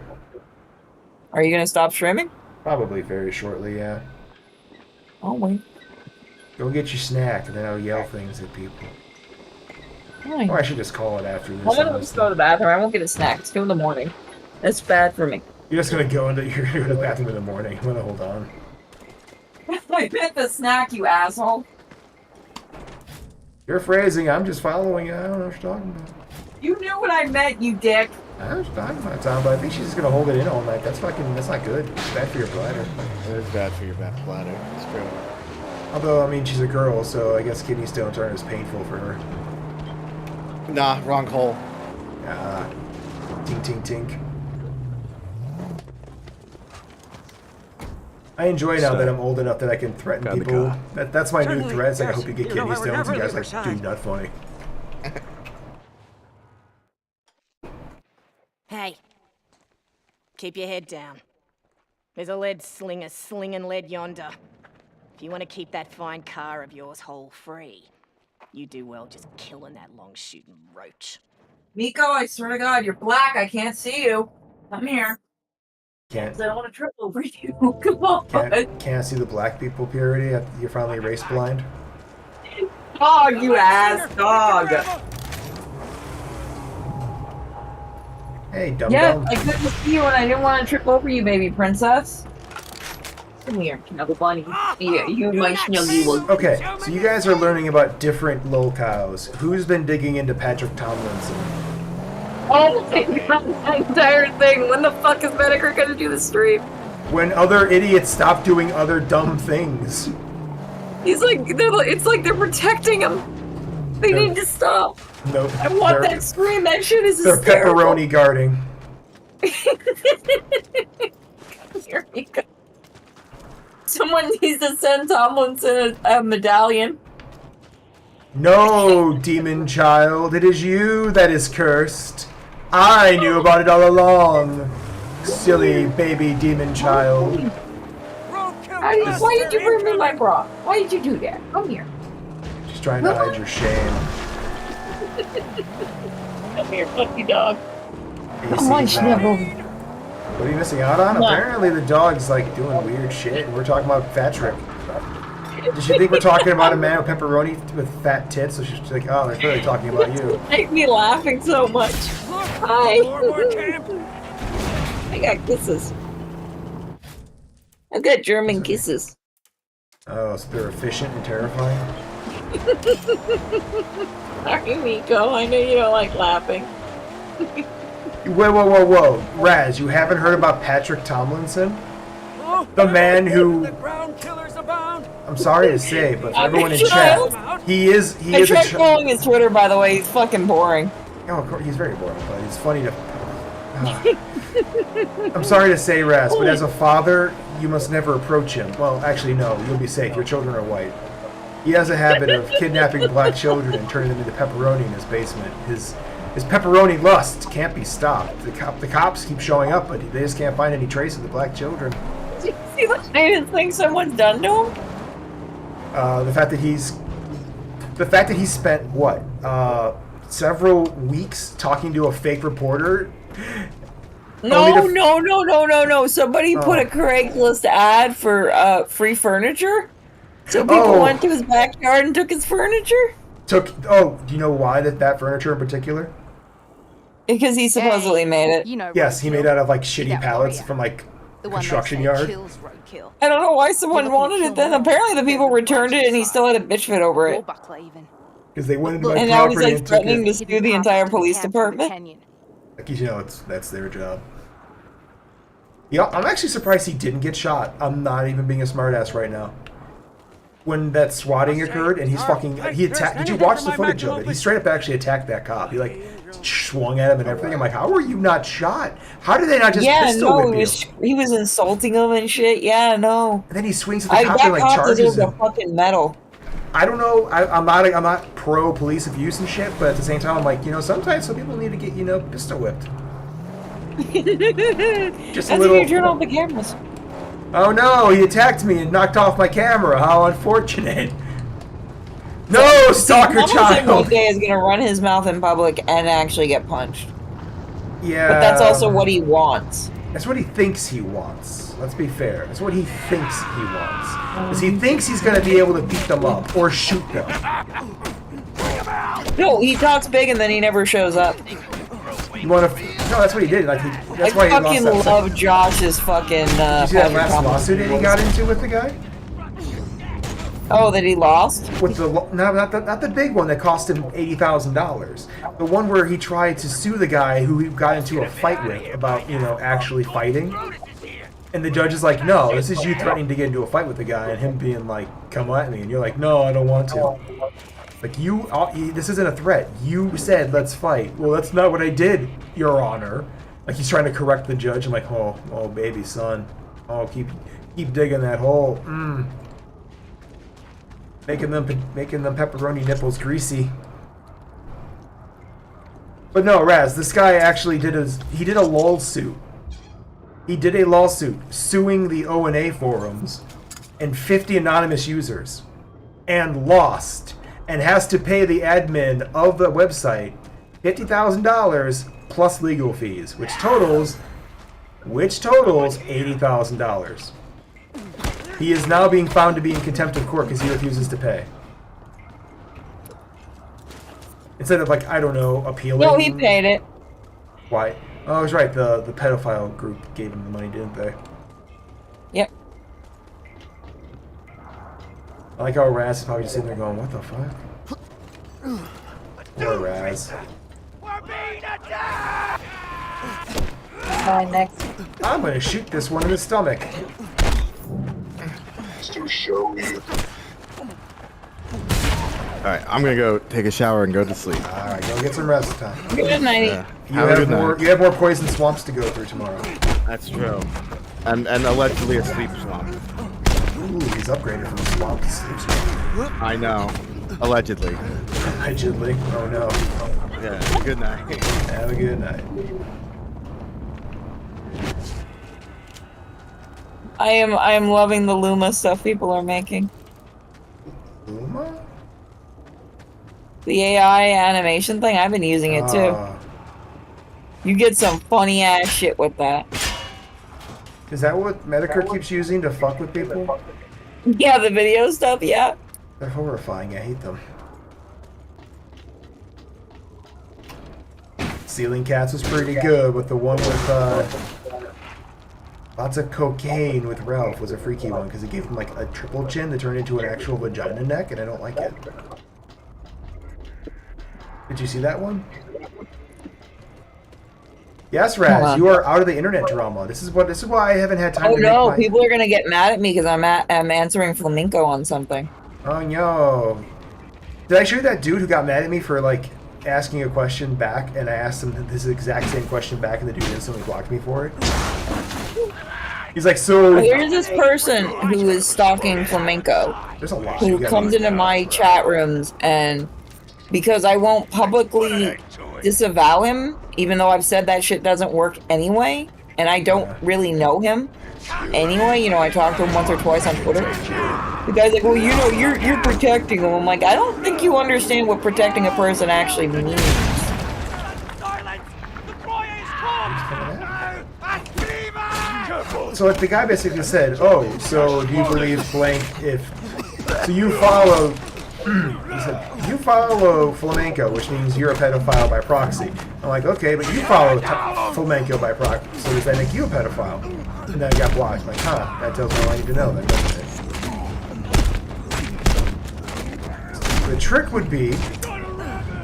Are you gonna stop streaming? Probably very shortly, yeah. I'll wait. Go get your snack, and then I'll yell things at people. Fine. Or I should just call it after this. I'm gonna just go to the bathroom. I won't get a snack. It's 2 in the morning. That's bad for me. You're just gonna go into you're gonna go to the bathroom in the morning. I'm gonna hold on. I meant the snack, you asshole. You're phrasing. I'm just following you. I don't know what you're talking about. You knew what I meant, you dick. I know what you're talking about, Tom, but I think she's just gonna hold it in all night. That's not good. It's bad for your bladder. It is bad for your back bladder. It's true. Although, I mean, she's a girl, so I guess kidney stones aren't as painful for her. Nah, wrong hole. Tink, tink, tink. I enjoy now that I'm old enough that I can threaten Got the people. car. That's my new Certainly, threat. It's like, I yes. hope you get You know, kidney I would stones. never You guys leave are like, her dude, side. not funny. Hey, keep your head down. There's a lead slinger slinging lead yonder. If you want to keep that fine car of yours hole-free, you do well just killing that long-shooting roach. Miko, I swear to God, you're black. I can't see you. Come here. Can't I don't want to trip over you. Come on. can't see the black people purity. You're finally race blind. Dog, you ass dog. Hey, dum Yeah, dum. I couldn't see you and I didn't want to trip over you, baby princess. Come here, Snuggle Bunny. Yeah, you're my Snuggy one. Okay, so you guys are learning about different locales. Who's been digging into Patrick Tomlinson? Oh my god, that entire thing. When the fuck is Medicare gonna do the stream? When other idiots stop doing other dumb things. He's like, it's like they're protecting him. They need to stop. Nope. I want that scream. That shit is They're hysterical. pepperoni guarding. Here we go. Someone needs to send Tomlinson a medallion. No, demon child, it is you that is cursed. I knew about it all along. Silly baby demon child. Why did you bring me my bra? Why did you do that? Come here. Just trying to hide your shame. Come here, puppy dog. You Come on, see that? Snuggle. What are you missing out on? No. Apparently the dog's like doing weird shit and we're talking about Patrick. Does she think we're talking about a man with pepperoni with fat tits? So she's like, oh, they're clearly talking about you. Make me laughing so much. Hi. I got kisses. I got German kisses. Oh, so they're efficient and terrifying? Sorry, Miko. I know you don't like laughing. Whoa. Raz, you haven't heard about Patrick Tomlinson? The man who... I'm sorry to say, but for everyone in chat, he is I tried following his Twitter, by the way. He's fucking boring. Oh, of course, he's very boring, but it's funny to... I'm sorry to say, Raz, but as a father, you must never approach him. Well, actually, no, you'll be safe. Your children are white. He has a habit of kidnapping black children and turning them into pepperoni in his basement. His pepperoni lust can't be stopped. The cops keep showing up, but they just can't find any trace of the black children. See the latest thing someone's done to him? The fact that he spent what several weeks talking to a fake reporter. No. Somebody put a Craigslist ad for free furniture. So people went to his backyard and took his furniture. Do you know why that furniture in particular? Because he supposedly made it. Yes, he made it out of like shitty pallets from like a construction yard. I don't know why someone wanted it then. Apparently the people returned it and he still had a bitch fit over it. Because they went into my and now he's property like threatening to sue the entire police department. Like, you know, that's their job. Yeah, I'm actually surprised he didn't get shot. I'm not even being a smartass right now. When that swatting occurred and he attacked. Did you watch the footage of it? He straight up actually attacked that cop. He like swung at him and everything. I'm like, how were you not shot? How did they not just pistol whip you? He was insulting him and shit. Yeah, no. And then he swings at the cop and like charges him. Fucking metal. I don't know. I'm not pro police abuse and shit, but at the same time, I'm like, sometimes some people need to get pistol whipped. Just a little. You turn off the cameras. Oh no, he attacked me and knocked off my camera. How unfortunate. No, stalker child! One day is gonna run his mouth in public and actually get punched. Yeah. But that's also what he wants. That's what he thinks he wants. Let's be fair. That's what he thinks he wants. Because he thinks he's gonna be able to beat them up or shoot them. No, he talks big and then he never shows up. You want to? No, that's what he did. That's why he lost that. I fucking love Josh's fucking. Did you see that last lawsuit that he got into with the guy? Oh, that he lost? With the not the big one that cost him $80,000. The one where he tried to sue the guy who he got into a fight with about actually fighting. And the judge is like, no, this is you threatening to get into a fight with the guy, and him being like, come at me, and you're like, no, I don't want to. Like, this isn't a threat. You said, let's fight. Well, that's not what I did, Your Honor. Like, he's trying to correct the judge. I'm like, oh, baby, son. Oh, keep digging that hole. Making them pepperoni nipples greasy. But no, Raz, this guy actually did a lawsuit. He did a lawsuit suing the O&A forums and 50 anonymous users and lost. And has to pay the admin of the website $50,000 plus legal fees, which totals $80,000. He is now being found to be in contempt of court because he refuses to pay. Instead of appealing. No, he paid it. Why? Oh, I was right. The pedophile group gave him the money, didn't they? Yep. I like how Raz is probably just sitting there going, what the fuck? Poor Raz. We're being attacked! Fine, next. I'm gonna shoot this one in the stomach. Alright, I'm gonna go take a shower and go to sleep. Alright, go get some rest time. Good night. Yeah. You Have a have good more night. you have more poison swamps to go through tomorrow. That's true. And allegedly a sleep swamp. Ooh, he's upgraded from a swamp to sleep swamp. I know. Allegedly. Allegedly. Oh no. Yeah, good night. Have a good night. I am loving the Luma stuff people are making. Luma? The AI animation thing, I've been using it too. You get some funny ass shit with that. Is that what Medicare keeps using to fuck with people? Yeah, the video stuff, yeah. They're horrifying. I hate them. Ceiling Cats was pretty good, but the one with lots of cocaine with Ralph was a freaky one because it gave him like a triple chin that turned into an actual vagina neck, and I don't like it. Did you see that one? Yes, Raz, you are out of the internet drama. This is why I haven't had time Oh to no, make my... people are gonna get mad at me because I'm answering flamenco on something. Oh no. Did I show you that dude who got mad at me for like asking a question back, and I asked him this exact same question back, and the dude instantly blocked me for it? He's like, so... There's this person who is stalking flamenco. There's a lot. Who comes into my chat rooms, and because I won't publicly disavow him, even though I've said that shit doesn't work anyway, and I don't really know him anyway, you know, I talked to him once or twice on Twitter. The guy's like, well, you know, you're protecting him. I'm like, I don't think you understand what protecting a person actually means. So the guy basically said, oh, so do you believe blank if... So you follow... he said, you follow flamenco, which means you're a pedophile by proxy. I'm like, okay, but you follow flamenco by proxy, so does that make you a pedophile? And then I got blocked. I'm like, huh, that tells me all I need to know then, doesn't it? The trick would be,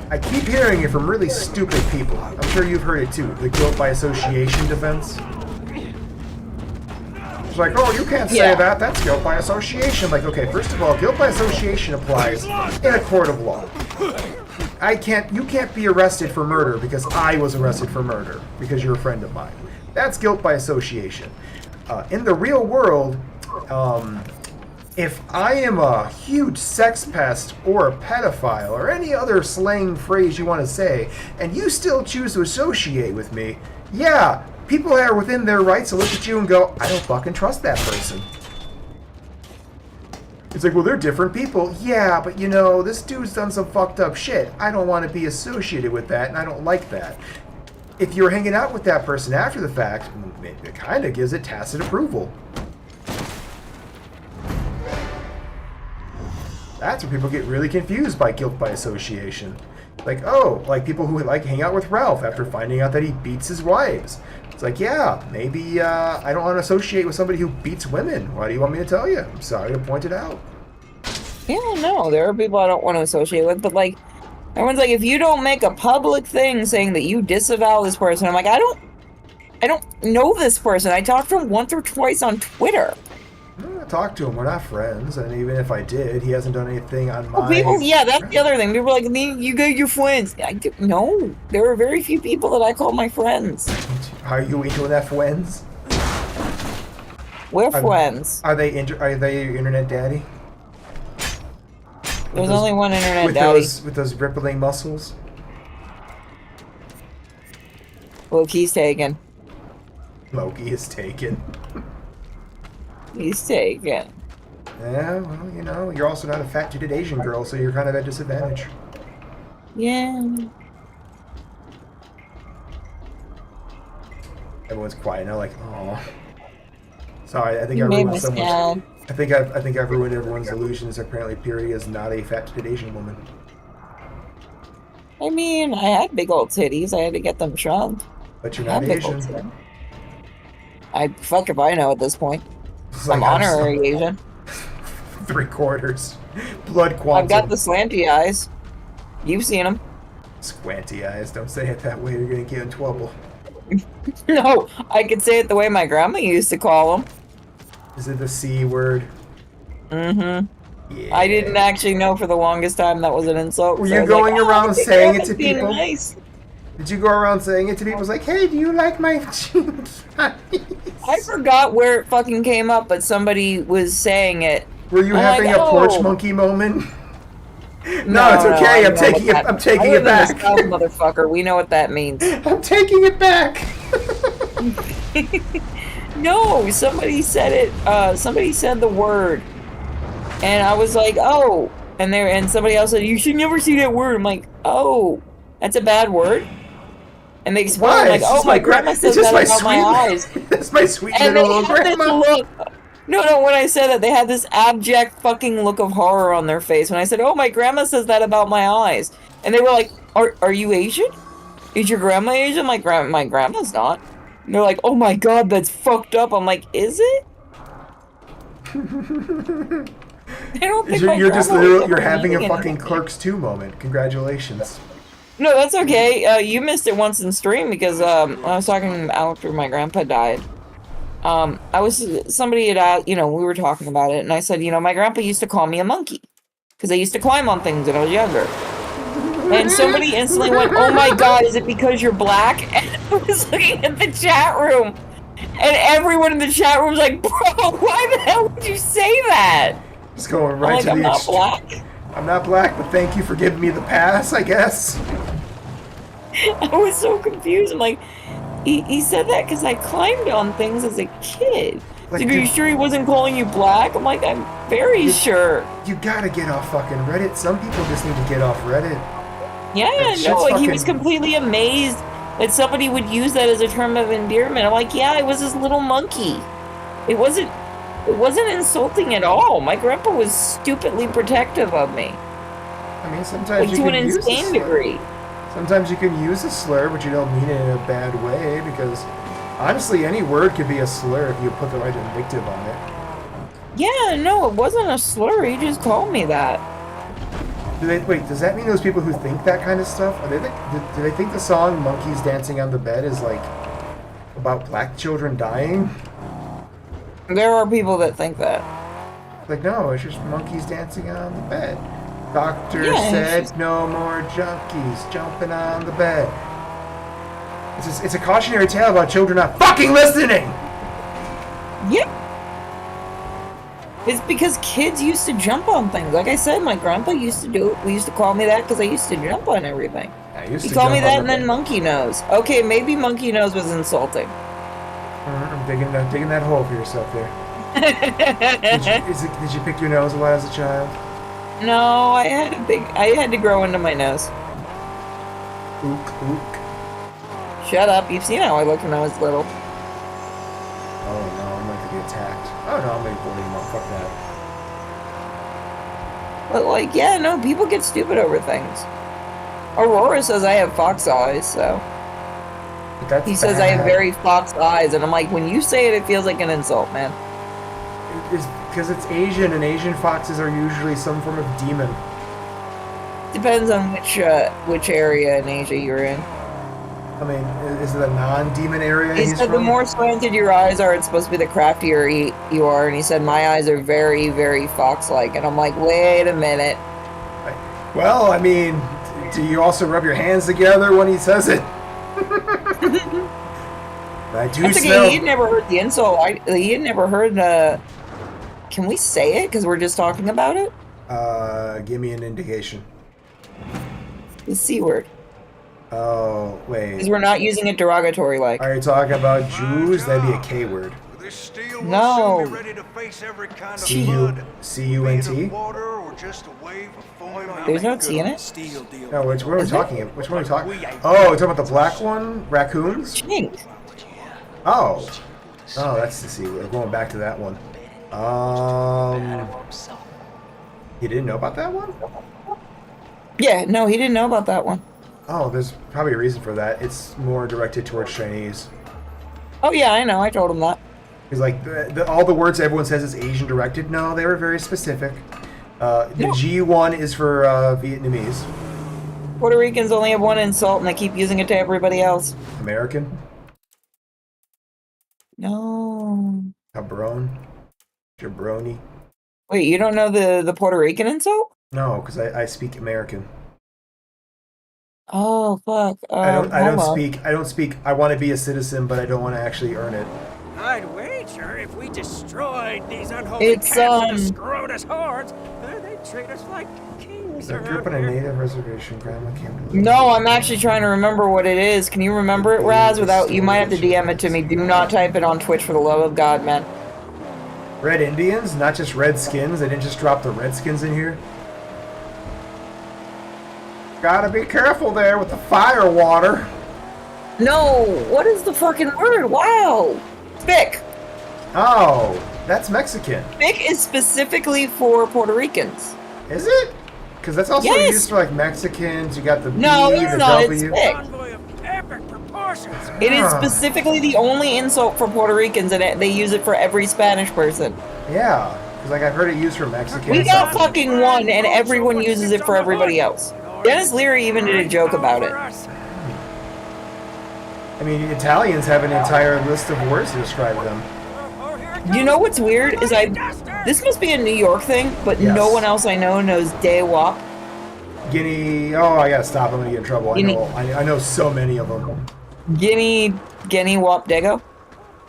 I keep hearing it from really stupid people. I'm sure you've heard it too, the guilt by association defense. It's like, oh, you can't say that. That's guilt by association. Like, okay, first of all, guilt by association applies in a court of law. You can't be arrested for murder because I was arrested for murder because you're a friend of mine. That's guilt by association. In the real world, if I am a huge sex pest or a pedophile or any other slang phrase you want to say, and you still choose to associate with me, yeah, people are within their rights to look at you and go, I don't fucking trust that person. It's like, well, they're different people. Yeah, but you know, this dude's done some fucked up shit. I don't want to be associated with that, and I don't like that. If you're hanging out with that person after the fact, it kind of gives it tacit approval. That's where people get really confused by guilt by association. Like, oh, like people who like hang out with Ralph after finding out that he beats his wives. It's like, yeah, maybe I don't want to associate with somebody who beats women. Why do you want me to tell you? I'm sorry to point it out. Yeah, no, there are people I don't want to associate with, but like, everyone's like, if you don't make a public thing saying that you disavow this person, I'm like, I don't know this person. I talked to him once or twice on Twitter. I talked to him. We're not friends, and even if I did, he hasn't done anything on my... People, yeah, that's the other thing. People are like, you got your friends. No, there are very few people that I call my friends. Are you into that friends? We're friends. Are they your internet daddy? There's only one internet daddy. With those rippling muscles? Loki's taken. Loki is taken. He's taken. Yeah, well, you know, you're also not a fat-titted Asian girl, so you're kind of at a disadvantage. Yeah. Everyone's quiet now, like, oh. Sorry, I think You I made ruined me someone's... sad. I think I've ruined everyone's illusions. Apparently, Purity is not a fat-titted Asian woman. I mean, I had big old titties. I had to get them shrunk. But you're not Asian. Fuck if I know at this point. It's like, I'm honorary Asian. 3/4. Blood quantum. I've got the slanty eyes. You've seen them. Squanty eyes. Don't say it that way. You're gonna get in trouble. No, I could say it the way my grandma used to call them. Is it the C word? Mm-hmm. Yeah. I didn't actually know for the longest time that was an insult. Were so I you was going like, "Oh, around I think saying it grandma's to being people? Nice. Did you go around saying it to people? It was like, hey, do you like my jeans? I forgot where it fucking came up, but somebody was saying it. Were you I'm having like, a porch "Oh." monkey moment? No, it's okay. I'm taking it. I'm taking it back. Motherfucker, we know what that means. I'm taking it back. No, somebody said it. Somebody said the word, and I was like, "Oh," and somebody else said, "You should never see that word." I'm like, "Oh, that's a bad word." And they explained, Why? like, It's "Oh, just my my grandma it's says just that my about my eyes." That's my sweet And they little had this grandma. look. No, when I said that, they had this abject fucking look of horror on their face when I said, "Oh, my grandma says that about my eyes," and they were like, "Are you Asian? Is your grandma Asian?" My grandma's not. And they're like, "Oh my god, that's fucked up." I'm like, "Is it?" I don't think my You're just grandma was literally, ever you're having a mean fucking anything. Clerks 2 moment. Congratulations. No, that's okay. You missed it once in stream because I was talking after my grandpa died. Somebody had asked, we were talking about it, and I said, my grandpa used to call me a monkey because I used to climb on things when I was younger. And somebody instantly went, "Oh my god, is it because you're black?" And I was looking at the chat room, and everyone in the chat room was like, "Bro, why the hell would you say that?" Just going right I'm like, to "I'm the not extreme. black." I'm not black, but thank you for giving me the pass, I guess. I was so confused. I'm like, he said that because I climbed on things as a kid. Like, Like, are you sure he wasn't calling you black? I'm like, I'm very sure. You gotta get off fucking Reddit. Some people just need to get off Reddit. Yeah, That shit's no, like he was fucking- completely amazed that somebody would use that as a term of endearment. I'm like, yeah, I was this little monkey. It wasn't insulting at all. My grandpa was stupidly protective of me. I mean, sometimes Like you to can an use a insane slur. degree. Sometimes you can use a slur, but you don't mean it in a bad way, because honestly, any word could be a slur if you put the right invective on it. Yeah, no, it wasn't a slur. He just called me that. Wait, does that mean those people who think that kind of stuff, do they think the song Monkeys Dancing on the Bed is like about black children dying? There are people that think that. Like, no, it's just monkeys dancing on the bed. Doctor Yeah, it's said just- no more junkies jumping on the bed. It's a cautionary tale about children not fucking listening! Yeah. It's because kids used to jump on things. Like I said, my grandpa used to do it. We used to call me that because I used to jump on everything. He called me that and then monkey nose. Okay, maybe monkey nose was insulting. I'm digging that hole for yourself there. Did you pick your nose a lot as a child? No, I had to grow into my nose. Ook, ook. Shut up. You've seen how I looked when I was little. Oh no, I'm going to get attacked. Oh no, I'm going to bully him up. Fuck that. But like, yeah, no, people get stupid over things. Aurora says I have fox eyes, so. But that's He says I have bad. very fox eyes, and I'm like, when you say it, it feels like an insult, man. It's because it's Asian, and Asian foxes are usually some form of demon. Depends on which area in Asia you're in. I mean, is it a non-demon area He he's said the from? more slanted your eyes are, it's supposed to be the craftier you are, and he said my eyes are very, very fox-like, and I'm like, wait a minute. Well, I mean, do you also rub your hands together when he says it? I do That's smell. okay, he had never heard the insult. He had never heard the... Can we say it? Because we're just talking about it? Give me an indication. The C word. Oh, wait. Because we're not using it derogatory like. Are you talking about Jews? That'd be a K word. No. C-U-N-T? There's no T in it? No, which one are we talking about? Which one are we talking Oh, you're talking about the black one? Raccoons? Chink. Oh. Oh, that's the C word. We're going back to that one. You didn't know about that one? Yeah, no, he didn't know about that one. Oh, there's probably a reason for that. It's more directed towards Chinese. Oh yeah, I know, I told him that. Because like all the words everyone says is Asian directed. No, they were very specific. The G one is for Vietnamese. Puerto Ricans only have one insult and they keep using it to everybody else. American. No. Cabron. Jabroni. Wait, you don't know the Puerto Rican insult? No, because I speak American. Oh fuck. I hold don't on. speak. I don't speak. I want to be a citizen, but I don't want to actually earn it. I'd wager if we destroyed these unholy It's, camps and Scrotus hordes, they'd treat us like kings I grew around up on a here. native reservation. Grandma came to No, I'm actually trying to remember what it is. Can you remember it, Raz? Without, you might have to DM it to me. Do not type it on Twitch for the love of God, man. Red Indians, not just Redskins. They didn't just drop the Redskins in here. Gotta be careful there with the fire water. No, what is the fucking word? Wow. Spick. Oh, that's Mexican. Spick is specifically for Puerto Ricans. Is it? Because that's also Yes. used for like Mexicans. You got the No, B, it's the not. It's W. Spick. Convoy of epic proportions. It is Ah. specifically the only insult for Puerto Ricans, and they use it for every Spanish person. Yeah, because like I've heard it used for Mexicans. We got fucking one, and everyone uses it for everybody else. Dennis Leary even did a joke about it. I mean, Italians have an entire list of words to describe them. You know what's weird is this must be a New York thing, but Yes. no one else I know knows day wop. Guinea. Oh, I gotta stop. I'm gonna get in trouble. Guinea. I know so many of them. Guinea wop dago.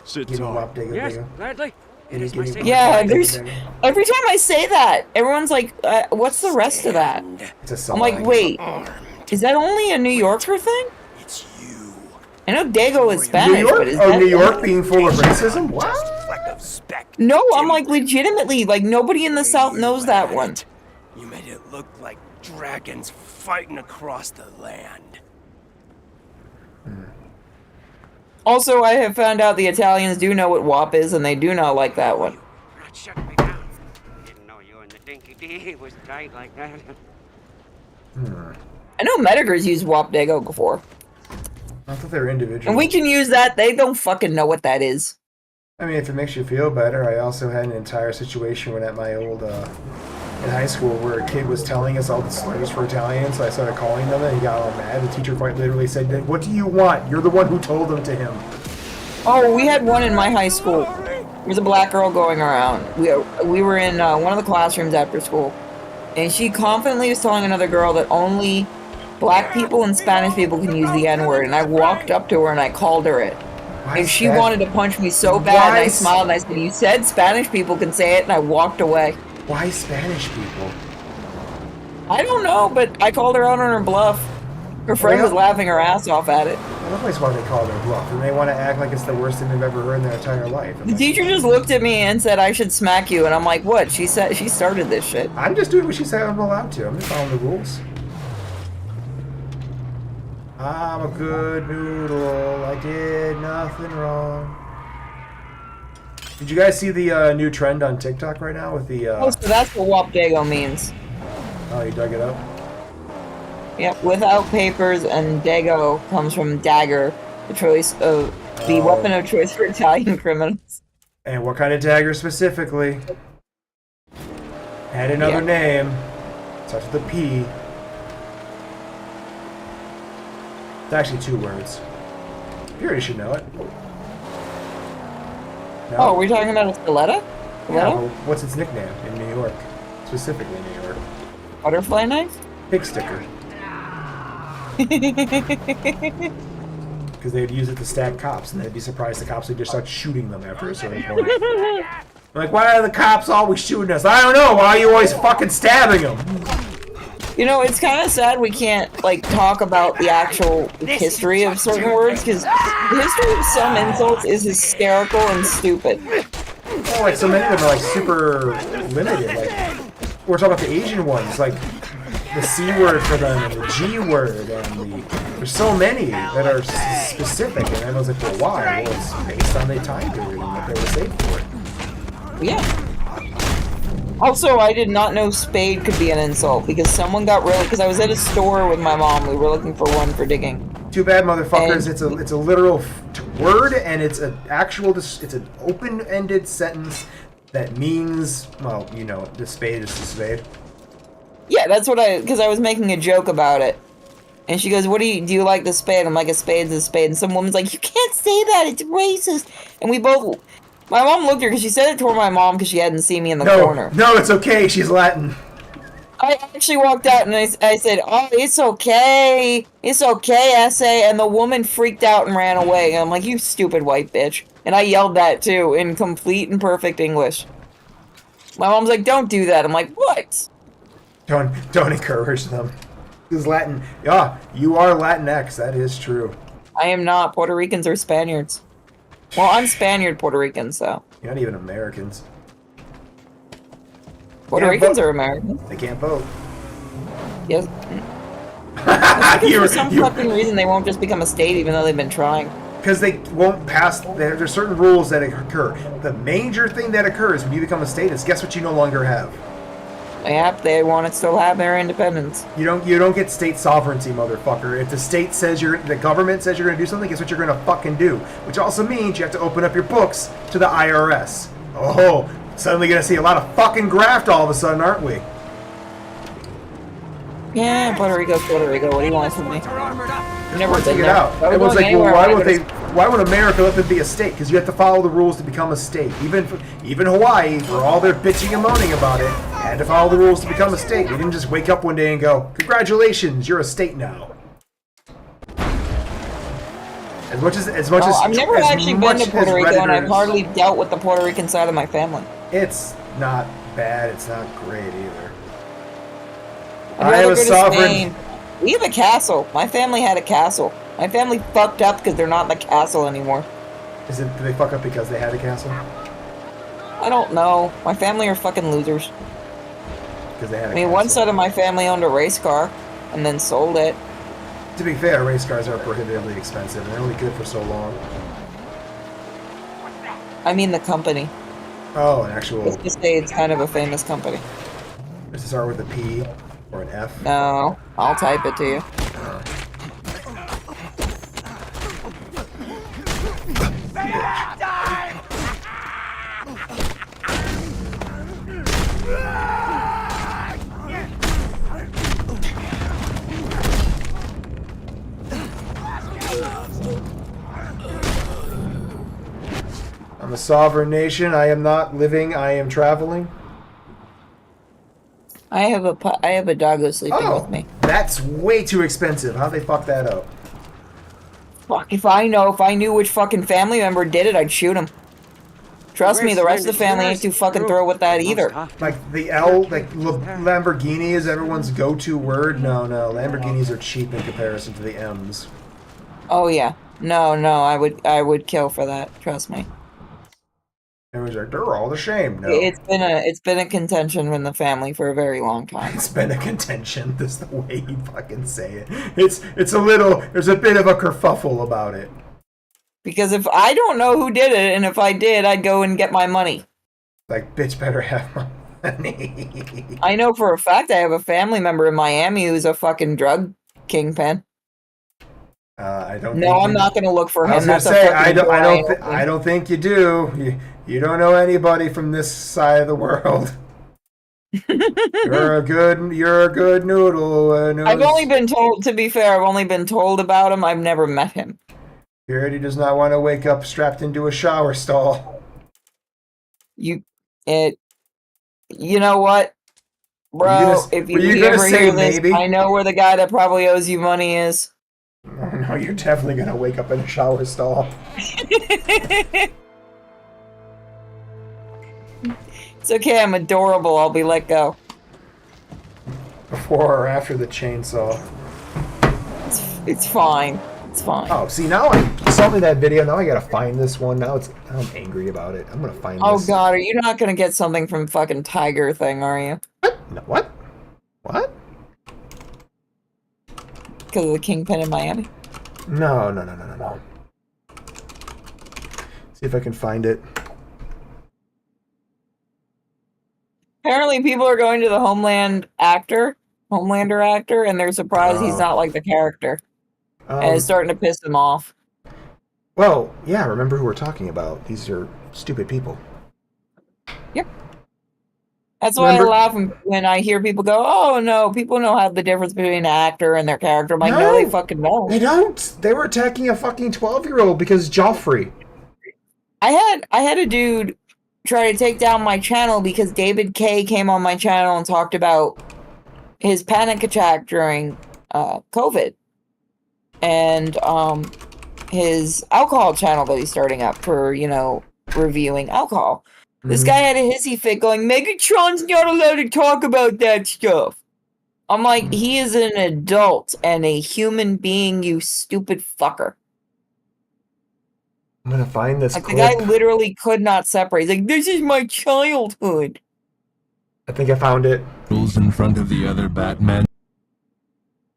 Sit Guinea tight. wop, dago, Yes, dago. gladly. It Guinea, is my guinea, sacred Yeah, right. there's every time I say that, everyone's like, "What's the rest of that?" It's a song. I'm like, "Wait, is that only a New Yorker thing?" It's you. I know dago is New Spanish, York? but is Oh, that New York being full of racism? What? Fleck of speck. No, I'm like legitimately like nobody in the South knows that one. You made it look like dragons fighting across the land. Also, I have found out the Italians do know what WAP is, and they do not like that one. Not shutting me down. Didn't know you and the Dinky D was tight like that. I know Medigers used WAP Dago before. I thought they were individual. And we can use that, they don't fucking know what that is. I mean, if it makes you feel better, I also had an entire situation when at my old, in high school where a kid was telling us all the slurs for Italians, so I started calling them and he got all mad. The teacher quite literally said, "What do you want? You're the one who told them to him." Oh, we had one in my high school. There was a black girl going around. We were in one of the classrooms after school, and she confidently was telling another girl that only black people and Spanish people can use the N-word, and I walked up to her and I called her it. Why And is she that- wanted to punch me so bad, and I smiled and I said, "You said Spanish people can say it," and I walked away. Why Spanish people? I don't know, but I called her out on her bluff. Her friend was laughing her ass off at it. I don't know why they call their bluff, and they want to act like it's the worst thing they've ever heard in their entire life. The teacher just looked at me and said I should smack you, and I'm like, what? She said she started this shit. I'm just doing what she said I'm allowed to. I'm just following the rules. I'm a good noodle. I did nothing wrong. Did you guys see the new trend on TikTok right now with the? Oh, so that's what WAP Dago means. Oh, you dug it up. Yep, without papers, and Dago comes from dagger, the choice of the Oh. weapon of choice for Italian criminals. And what kind of dagger specifically? Had another name. Starts with a P. It's actually 2 words. You already should know it. No? Oh, we're talking about a stiletto? Yeah, Stiletto? well, what's its nickname in New York? Specifically New York. Butterfly knife? Pig sticker. Because they'd use it to stab cops, and they'd be surprised the cops would just start shooting them after a certain point. Like, why are the cops always shooting us? I don't know. Why are you always fucking stabbing them? You know, it's kind of sad we can't, like, talk about the actual history of certain words, because the history of some insults is hysterical and stupid. Oh, like, so many of them are, like, super limited. Like, we're talking about the Asian ones, like, the C word for them, and the G word, and there's so many that are specific, and everyone's like, well, why? Well, it's based on the time period and what they were saved for. Yeah. Also, I did not know spade could be an insult, because someone got really... Because I was at a store with my mom, we were looking for one for digging. Too bad, motherfuckers. And- It's a literal word, and it's an actual. It's an open-ended sentence that means, well, you know, the spade is the spade. Yeah, that's what because I was making a joke about it. And she goes, do you like the spade? I'm like, a spade's a spade. And some woman's like, you can't say that, it's racist. And we both, my mom looked at her because she said it to my mom because she hadn't seen me in the corner. No, it's okay, she's Latin. I actually walked out and I said, oh, it's okay. It's okay, essay. And the woman freaked out and ran away. And I'm like, you stupid white bitch. And I yelled that too in complete and perfect English. My mom's like, don't do that. I'm like, what? Don't encourage them. This is Latin. Yeah, you are Latinx. That is true. I am not. Puerto Ricans are Spaniards. Well, I'm Spaniard Puerto Rican, so. You're not even Americans. Puerto Ricans are Americans. They can't vote. Yes. For some fucking reason, they won't just become a state, even though they've been trying. Because they won't pass. There's certain rules that occur. The major thing that occurs when you become a state is, guess what you no longer have? Yep, they want to still have their independence. You don't get state sovereignty, motherfucker. If the state says the government says you're gonna do something, guess what you're gonna fucking do? Which also means you have to open up your books to the IRS. Oh, suddenly gonna see a lot of fucking graft all of a sudden, aren't we? Yeah, Puerto Rico's Puerto Rico. What do you want from me? Never Figured it out. Everyone's like, well, why would America let them be a state? Because you have to follow the rules to become a state. Even Hawaii, for all their bitching and moaning about it, had to follow the rules to become a state. They didn't just wake up one day and go, congratulations, you're a state now. As much as I've never actually been to Puerto Rico, and I've hardly dealt with the Puerto Rican side of my family. It's not bad. It's not great either. I have a sovereign. We have a castle. My family had a castle. My family fucked up because they're not in the castle anymore. Did they fuck up because they had a castle? I don't know. My family are fucking losers. Because they had a castle. One side of my family owned a race car and then sold it. To be fair, race cars are prohibitively expensive and they're only good for so long. I mean the company. Oh, an actual... Let's just say it's kind of a famous company. Does it start with a P or an F? No, I'll type it to you. I'm a sovereign nation. I am not living. I am traveling. I have a doggo sleeping with me. That's way too expensive. How'd they fuck that up? Fuck, if I knew which fucking family member did it, I'd shoot him. Trust me, the rest of the family ain't too fucking throw with that either. Like Lamborghini is everyone's go-to word? No, Lamborghinis are cheap in comparison to the M's. Oh yeah. No, I would kill for that, trust me. Everyone's like, they're all the same. No. It's been a contention in the family for a very long time. It's been a contention. This is the way you fucking say it. It's a little. There's a bit of a kerfuffle about it. Because if I don't know who did it, and if I did, I'd go and get my money. Like, bitch, better have my money. I know for a fact I have a family member in Miami who's a fucking drug kingpin. I don't. No, I'm not going to look for him. I was gonna say I don't think you do. You don't know anybody from this side of the world. You're a good noodle. I've only been told. To be fair, I've only been told about him. I've never met him. Purity does not want to wake up strapped into a shower stall. You know what, bro? If you ever hear this, maybe? I know where the guy that probably owes you money is. No, you're definitely gonna wake up in a shower stall. It's okay, I'm adorable. I'll be let go. Before or after the chainsaw? It's fine. It's fine. Oh, see, now you saw me that video. Now I gotta find this one. Now I'm angry about it. I'm gonna find this. Oh God, are you not gonna get something from fucking Tiger thing, are you? What? No, what? What? Because of the Kingpin in Miami? No. See if I can find it. Apparently people are going to the Homelander actor, and they're surprised he's not like the character. And it's starting to piss them off. Well, yeah, remember who we're talking about. These are stupid people. Yep. That's why I laugh when I hear people go, "Oh no, people know how the difference between an actor and their character." I'm like, no, they fucking don't. They don't. They were attacking a fucking 12-year-old because Joffrey. I had a dude try to take down my channel because David K came on my channel and talked about his panic attack during COVID, and his alcohol channel that he's starting up for, you know, reviewing alcohol. This guy had a hissy fit going, Megatron's not allowed to talk about that stuff. I'm like, he is an adult and a human being, you stupid fucker. I'm gonna find this like, clip. the guy literally could not separate. He's like, this is my childhood. I think I found it. Rules in front of the other Batman.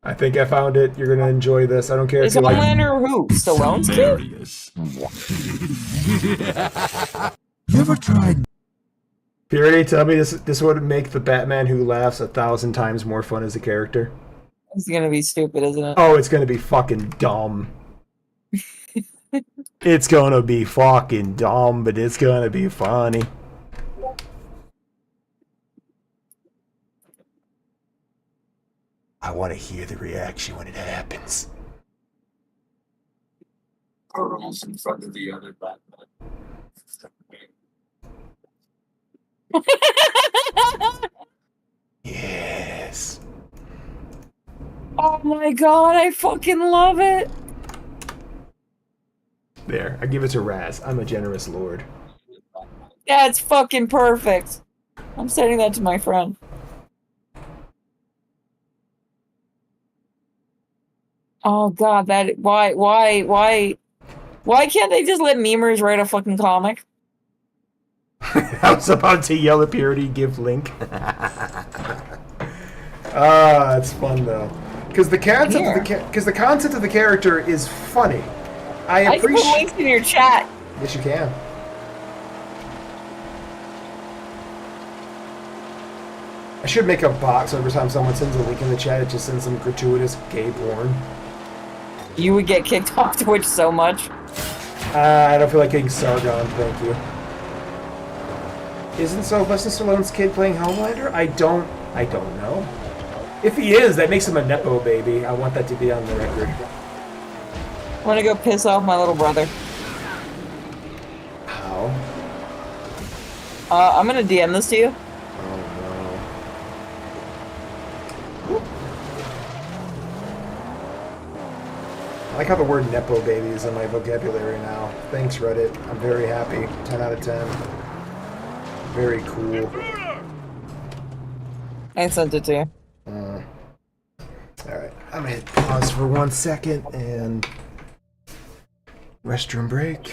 I think I found it. You're gonna enjoy this. I don't care Is if you like. Homelander who? Stallone's kid? You ever tried? Purity, tell me this would make the Batman who laughs 1,000 times more fun as a character. It's gonna be stupid, isn't it? Oh, it's gonna be fucking dumb. It's gonna be fucking dumb, but it's gonna be funny. I want to hear the reaction when it happens. Rules in front of the other Batman. Yes. Oh my god, I fucking love it. There, I give it to Raz. I'm a generous lord. That's fucking perfect. I'm sending that to my friend. Oh god, that why can't they just let memers write a fucking comic? I was about to yell at Purity, give link. Ah, it's fun though, because the concept of the character is funny. I can put appreciate. links in your chat. Yes, you can. I should make a box every time someone sends a link in the chat. It just sends some gratuitous gay porn. You would get kicked off Twitch so much. I don't feel like getting Sargon, thank you. Isn't Sylvester Stallone's kid playing Homelander? I don't know. If he is, that makes him a Nepo baby. I want that to be on the record. I'm gonna go piss off my little brother. How? I'm gonna DM this to you. Oh no. I like how the word Nepo baby is in my vocabulary now. Thanks, Reddit. I'm very happy. 10 out of 10. Very cool. I sent it to you. Alright, I'm gonna hit pause for 1 second and restroom break.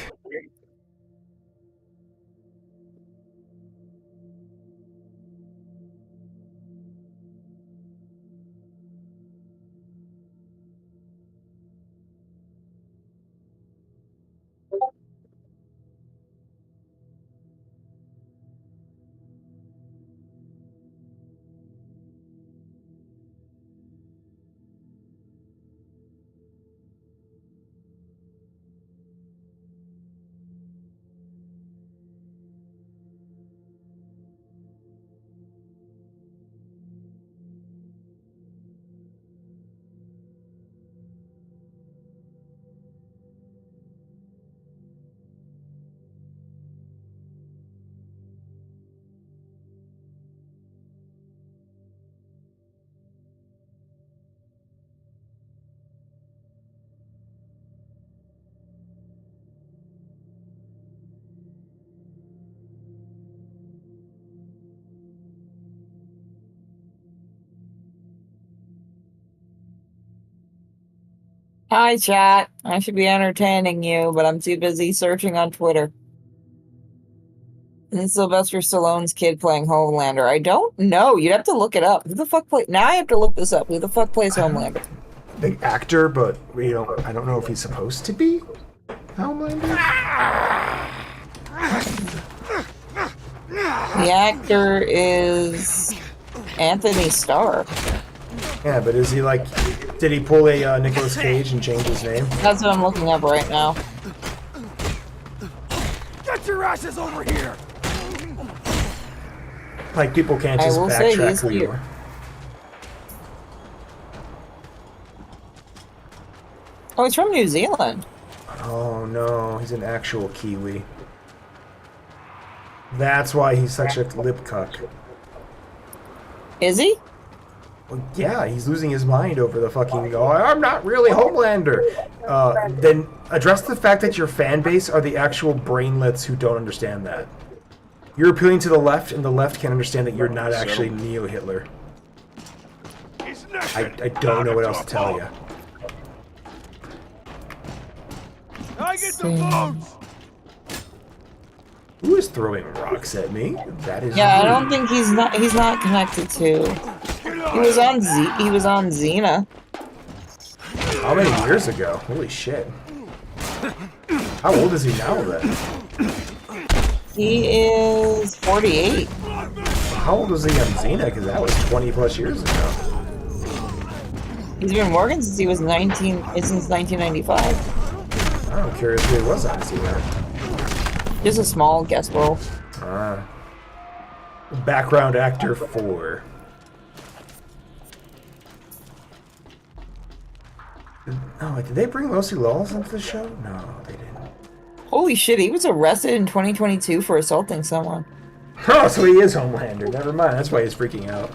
Hi, chat. I should be entertaining you, but I'm too busy searching on Twitter. This is Sylvester Stallone's kid playing Homelander. I don't know. You'd have to look it up. Who the fuck play? Now I have to look this up. Who the fuck plays Homelander? The actor, but I don't know if he's supposed to be Homelander. The actor is Anthony Starr. Yeah, but is he like? Did he pull a Nicolas Cage and change his name? That's what I'm looking up right now. your asses over here! Like, people can't I just will say backtrack he's who you here. are. Oh, he's from New Zealand. Oh no, he's an actual Kiwi. That's why he's such a lip cuck. Is he? Well, yeah, he's losing his mind over the fucking, oh, I'm not really Homelander. Then address the fact that your fan base are the actual brainlets who don't understand that. You're appealing to the left, and the left can't understand that you're not actually Neo-Hitler. I don't know what else to tell you. I get the votes! Who is throwing rocks at me? That is Yeah, I rude. don't think he's not connected to. He was on Xena. How many years ago? Holy shit. How old is he now then? He is 48. How old was he on Xena? Because that was 20 plus years ago. He's been working since he was 19, since 1995. I'm curious who he was on Xena. Just a small guest role. Background actor 4. Oh, wait, did they bring Lucy Lawless into the show? No, they didn't. Holy shit, he was arrested in 2022 for assaulting someone. Oh, so he is Homelander. Never mind. That's why he's freaking out.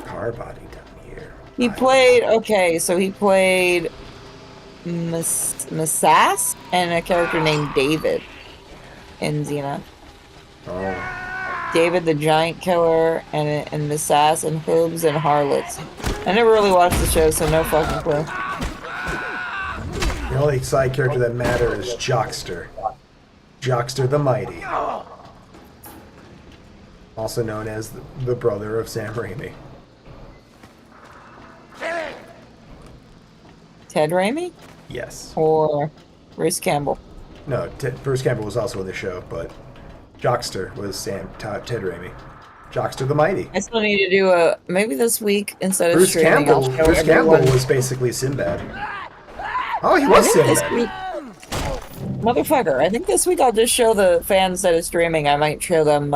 Car body down here. He played, okay, so he played Masass and a character named David in Xena. Oh. David the Giant Killer and Masass and Hooves and Harlots. I never really watched the show, so no fucking clue. The only side character that matters is Jockster. Jockster the Mighty. Also known as the brother of Sam Raimi. Ted Raimi? Yes. Or Bruce Campbell? No, Bruce Campbell was also in the show, but Jockster was Ted Raimi. Jockster the Mighty. I still need to do a, maybe this week instead of Bruce streaming. Campbell. I'll show Bruce Campbell everyone. was basically Sinbad. Oh, he was I think Sinbad. this week, motherfucker, I think this week I'll just show the fans that is streaming. I might show them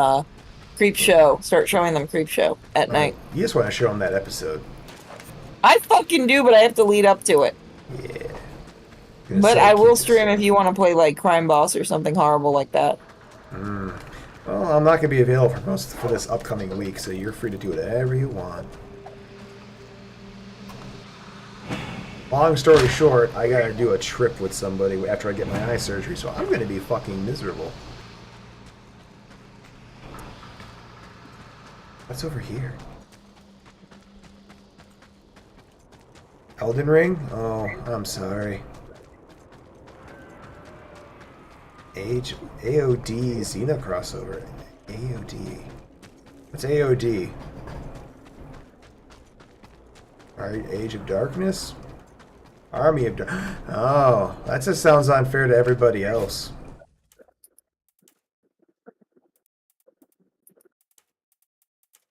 Creep Show. Start showing them Creep Show at night. You just want to show him that episode. I fucking do, but I have to lead up to it. Yeah. But I will stream if you want to play like Crime Boss or something horrible like that. Well, I'm not going to be available for this upcoming week, so you're free to do whatever you want. Long story short, I gotta do a trip with somebody after I get my eye surgery, so I'm gonna be fucking miserable. What's over here? Elden Ring? Oh, I'm sorry. AOD Xena crossover. AOD. What's AOD? Alright, Age of Darkness? Army of Oh, that just sounds unfair to everybody else.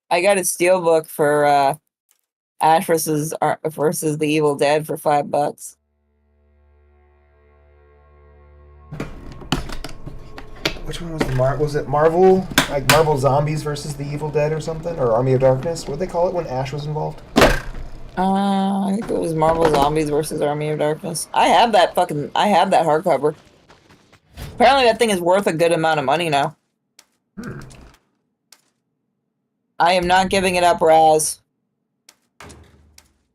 I got a steelbook for Ash versus the Evil Dead for $5. Which one was the was it Marvel? Like Marvel Zombies versus the Evil Dead or something? Or Army of Darkness? What did they call it when Ash was involved? I think it was Marvel Zombies versus Army of Darkness. I have that hardcover. Apparently that thing is worth a good amount of money now. I am not giving it up, Raz.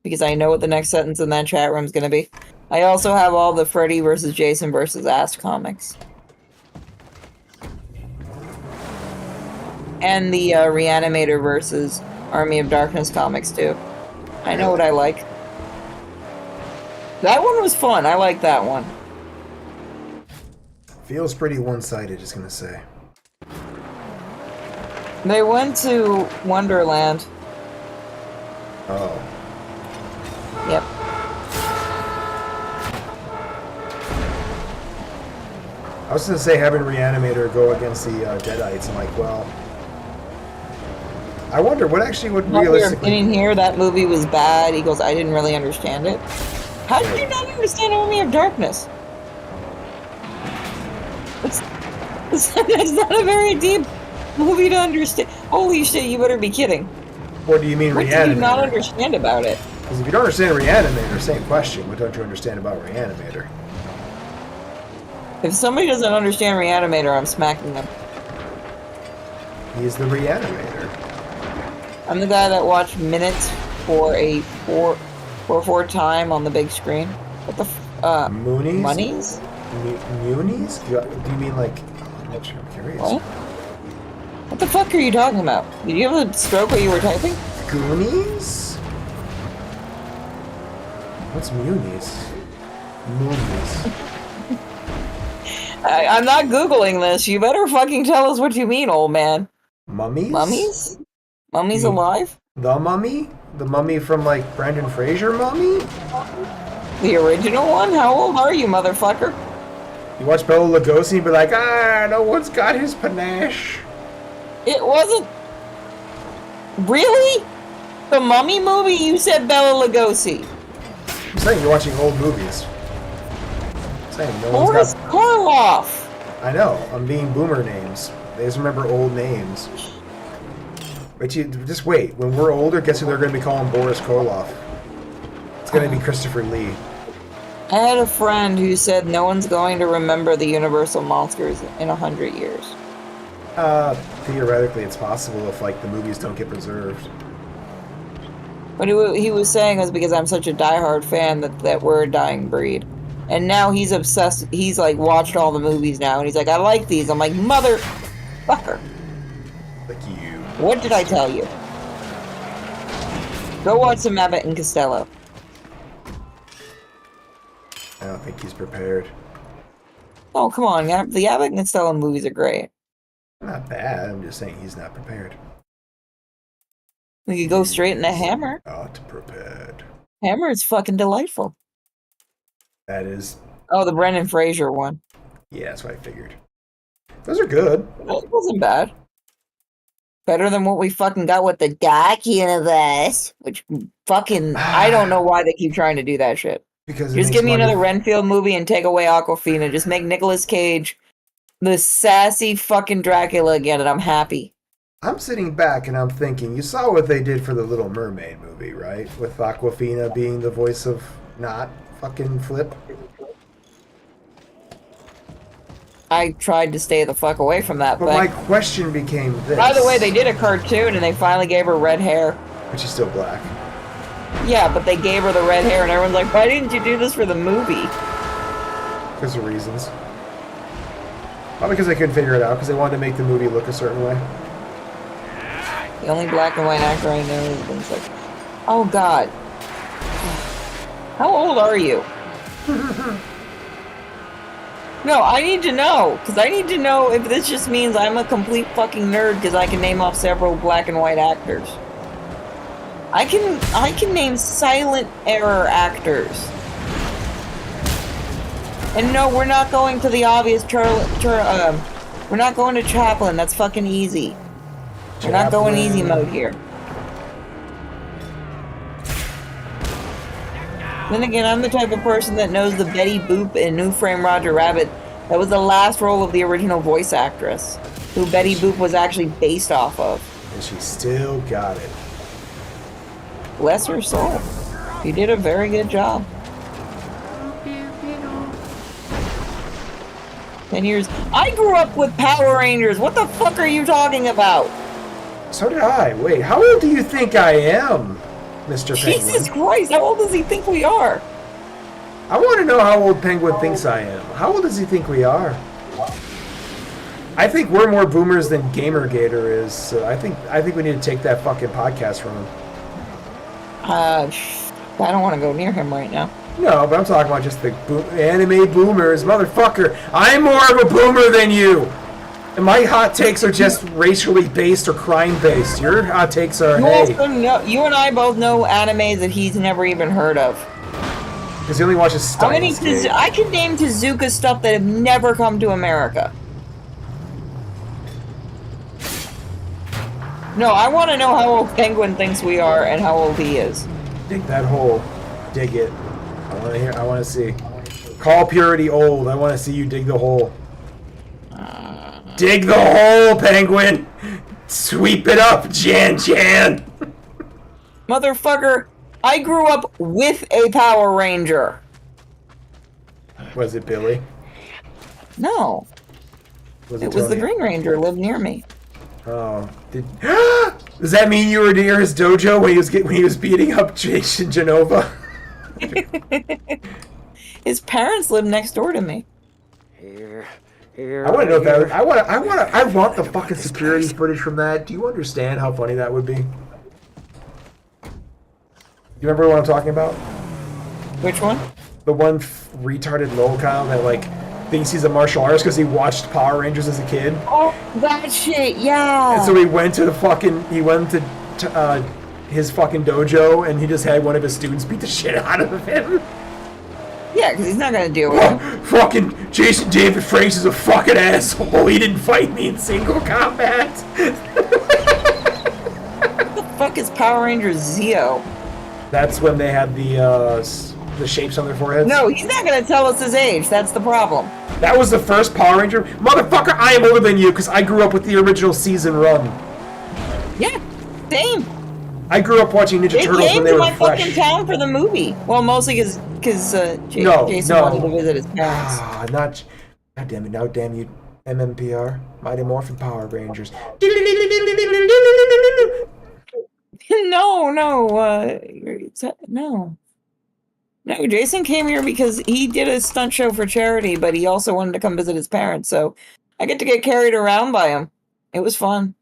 Because I know what the next sentence in that chat room is going to be. I also have all the Freddy versus Jason versus Ash comics. And the Reanimator versus Army of Darkness comics, too. I know what I like. That one was fun. I like that one. Feels pretty one-sided, just gonna say. They went to Wonderland. Oh. Yep. I was gonna say having Reanimator go against the Deadites. I'm like, well, I wonder what actually would Not your realistically. opinion here, that movie was bad. He goes, I didn't really understand it. How did you not understand Army of Darkness? It's not a very deep movie to understand. Holy shit, you better be kidding. What do you mean What Reanimator? did you not understand about it? Because if you don't understand Reanimator, same question. What don't you understand about Reanimator? If somebody doesn't understand Reanimator, I'm smacking them. He's the Reanimator. I'm the guy that watched minutes for a 4 time on the big screen. What the Moonies? Monies? Munies? Do you mean like... I'm curious. What? What the fuck are you talking about? Did you have a stroke while you were typing? Goonies? What's Munies? Moonies. I'm not Googling this. You better fucking tell us what you mean, old man. Mummies? Mummies? Mummies alive? The Mummy? The Mummy from like Brendan Fraser Mummy? The original one? How old are you, motherfucker? You watch Bela Lugosi and be like, no one's got his panache. It wasn't... Really? The Mummy movie? You said Bela Lugosi. I'm saying you're watching old movies. I'm saying no one's Boris got... Karloff! I know, I'm being boomer names. They just remember old names. But you just wait. When we're older, guess who they're going to be calling Boris Karloff? It's going to be Christopher Lee. I had a friend who said no one's going to remember the Universal monsters in 100 years. Theoretically, it's possible if like the movies don't get preserved. What he was saying was because I'm such a diehard fan that we're a dying breed. And now he's obsessed. He's like watched all the movies now, and he's like, I like these. I'm like, motherfucker. Like you. What did I tell you? Go watch some Abbott and Costello. I don't think he's prepared. Oh, come on. The Abbott and Costello movies are great. Not bad. I'm just saying he's not prepared. We could go straight into Hammer. Not prepared. Hammer is fucking delightful. That is... Oh, the Brendan Fraser one. Yeah, that's what I figured. Those are good. It wasn't bad. Better than what we fucking got with the Dark Universe. Which fucking... I don't know why they keep trying to do that shit. Because just give me another Renfield movie and take away Awkwafina. Just make Nicolas Cage the sassy fucking Dracula again, and I'm happy. I'm sitting back and I'm thinking, you saw what they did for the Little Mermaid movie, right? With Awkwafina being the voice of not fucking Flip. I tried to stay the fuck away from that But thing. my question became this. By the way, they did a cartoon and they finally gave her red hair. But she's still black. Yeah, but they gave her the red hair and everyone's like, why didn't you do this for the movie? Because of reasons. Probably because they couldn't figure it out, because they wanted to make the movie look a certain way. The only black and white actor I know is Vince like, oh god. How old are you? No, I need to know, because I need to know if this just means I'm a complete fucking nerd because I can name off several black and white actors. I can name silent era actors. And no, we're not going to the obvious we're not going to Chaplin, that's fucking easy. We're not going easy mode here. Then again, I'm the type of person that knows the Betty Boop in Who Framed Roger Rabbit. That was the last role of the original voice actress, who Betty Boop was actually based off of. And she still got it. Bless her soul. She did a very good job. 10 years. I grew up with Power Rangers. What the fuck are you talking about? So did I. Wait, how old do you think I am, Mr. Penguin? Jesus Christ, how old does he think we are? I want to know how old Penguin thinks I am. How old does he think we are? I think we're more boomers than Gamergator is. So I think we need to take that fucking podcast from him. I don't want to go near him right now. No, but I'm talking about just the anime boomers. Motherfucker, I'm more of a boomer than you. And my hot takes are just racially based or crime based. Your hot takes are, You and I both know animes that he's never even heard of. Because he only watches Steins Gate. I can name Tezuka stuff that have never come to America. No, I want to know how old Penguin thinks we are and how old he is. Dig that hole. Dig it. I want to hear. I want to see. Call Purity old. I want to see you dig the hole. Dig the hole, Penguin. Sweep it up, Jan. Motherfucker, I grew up with a Power Ranger. Was it Billy? No. It was the Tony? Green Ranger, lived near me. Oh, does that mean you were near his dojo when he was beating up Jason Genova? His parents lived next door to me. I want to know if that. I want the fucking security footage from that. Do you understand how funny that would be? You remember what I'm talking about? Which one? The one retarded lolcow that like thinks he's a martial artist because he watched Power Rangers as a kid. Oh, that shit, yeah. And so he went to his fucking dojo and he just had one of his students beat the shit out of him. Yeah, because he's not gonna deal with it. Fucking Jason David Frakes is a fucking asshole. He didn't fight me in single combat. What the fuck is Power Ranger Zeo? That's when they had the shapes on their foreheads. No, he's not gonna tell us his age. That's the problem. That was the first Power Ranger. Motherfucker, I am older than you because I grew up with the original season run. Yeah, same. I grew up watching Ninja Turtles when they came were to my fresh. fucking town for the movie. Well, mostly because Jason wanted to visit his parents. God damn it! Now, damn you, MMPR, Mighty Morphin Power Rangers. No, Jason came here because he did a stunt show for charity, but he also wanted to come visit his parents, so I get to get carried around by him. It was fun.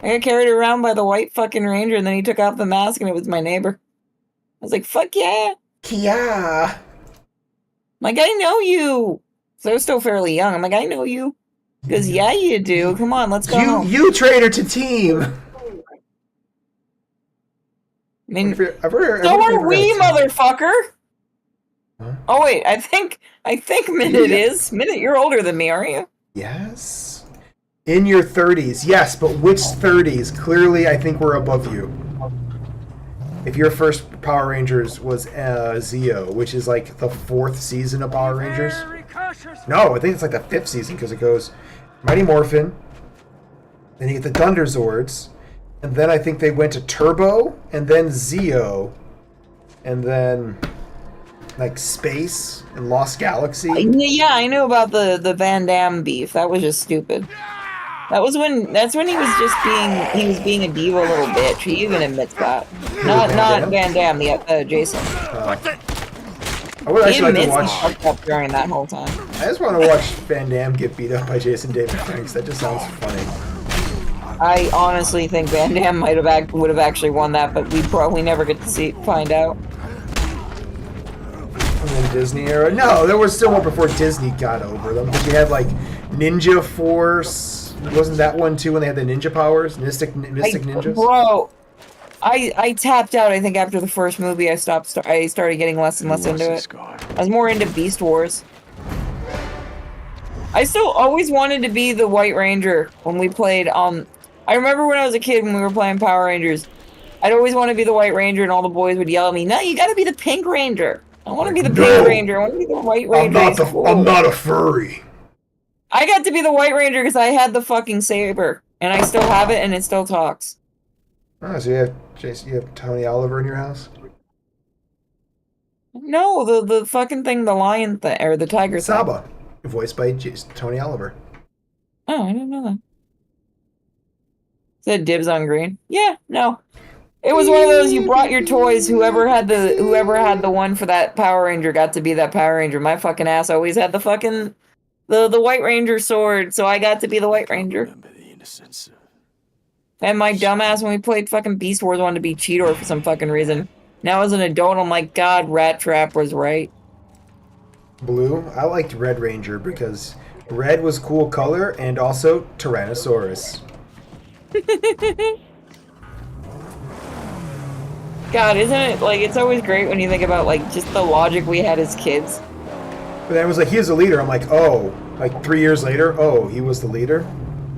I got carried around by the white fucking ranger, and then he took off the mask, and it was my neighbor. I was like, fuck yeah! Yeah! Like, I know you! So I was still fairly young. I'm like, I know you. Because, yeah, you do. Come on, let's go home. You traitor to team! I mean, so are we, motherfucker! Huh? Oh, wait, I think Minute is. Minute, you're older than me, aren't you? Yes. In your 30s, yes, but which 30s? Clearly, I think we're above you. If your first Power Rangers was Zeo, which is like the 4th season of Power Rangers. No, I think it's like the 5th season because it goes Mighty Morphin, then you get the Thunder Zords, and then I think they went to Turbo, and then Zeo, and then like Space and Lost Galaxy. Yeah, I knew about the Van Damme beef. That was just stupid. That's when he was being a diva little bitch. He even admits that. Not Van Damme, Jason. I would actually like to watch. watch. He fucked up during that whole time. I just want to watch Van Damme get beat up by Jason David Franks. That just sounds funny. I honestly think Van Damme would have actually won that, but we probably never get to find out. And then Disney era. No, there was still one before Disney got over them. Because you had like Ninja Force. Wasn't that one too when they had the ninja powers? Mystic Ninjas? Bro, I tapped out, I think, after the first movie. I started getting less and less into it. I was more into Beast Wars. I still always wanted to be the White Ranger when we played, I remember when I was a kid when we were playing Power Rangers. I'd always want to be the White Ranger and all the boys would yell at me, no, you gotta be the Pink Ranger. I want to be the Pink Ranger. I want to be the White Ranger. I'm not a furry. I got to be the White Ranger because I had the fucking saber. And I still have it and it still talks. Oh, so you have Tony Oliver in your house? No, the fucking thing, the lion thing, or the tiger thing. Saba, voiced by Tony Oliver. Oh, I didn't know that. Said dibs on green. Yeah, no. It was one of those, you brought your toys, whoever had the one for that Power Ranger got to be that Power Ranger. My fucking ass always had the fucking the White Ranger sword, so I got to be the White Ranger. And my dumbass, when we played fucking Beast Wars, wanted to be Cheetor for some fucking reason. Now as an adult, I'm like, God, Rat Trap was right. Blue? I liked Red Ranger because red was cool color and also Tyrannosaurus. God, isn't it, like, it's always great when you think about, like, just the logic we had as kids. But then it was like, he was the leader. I'm like, oh, like 3 years later, oh, he was the leader?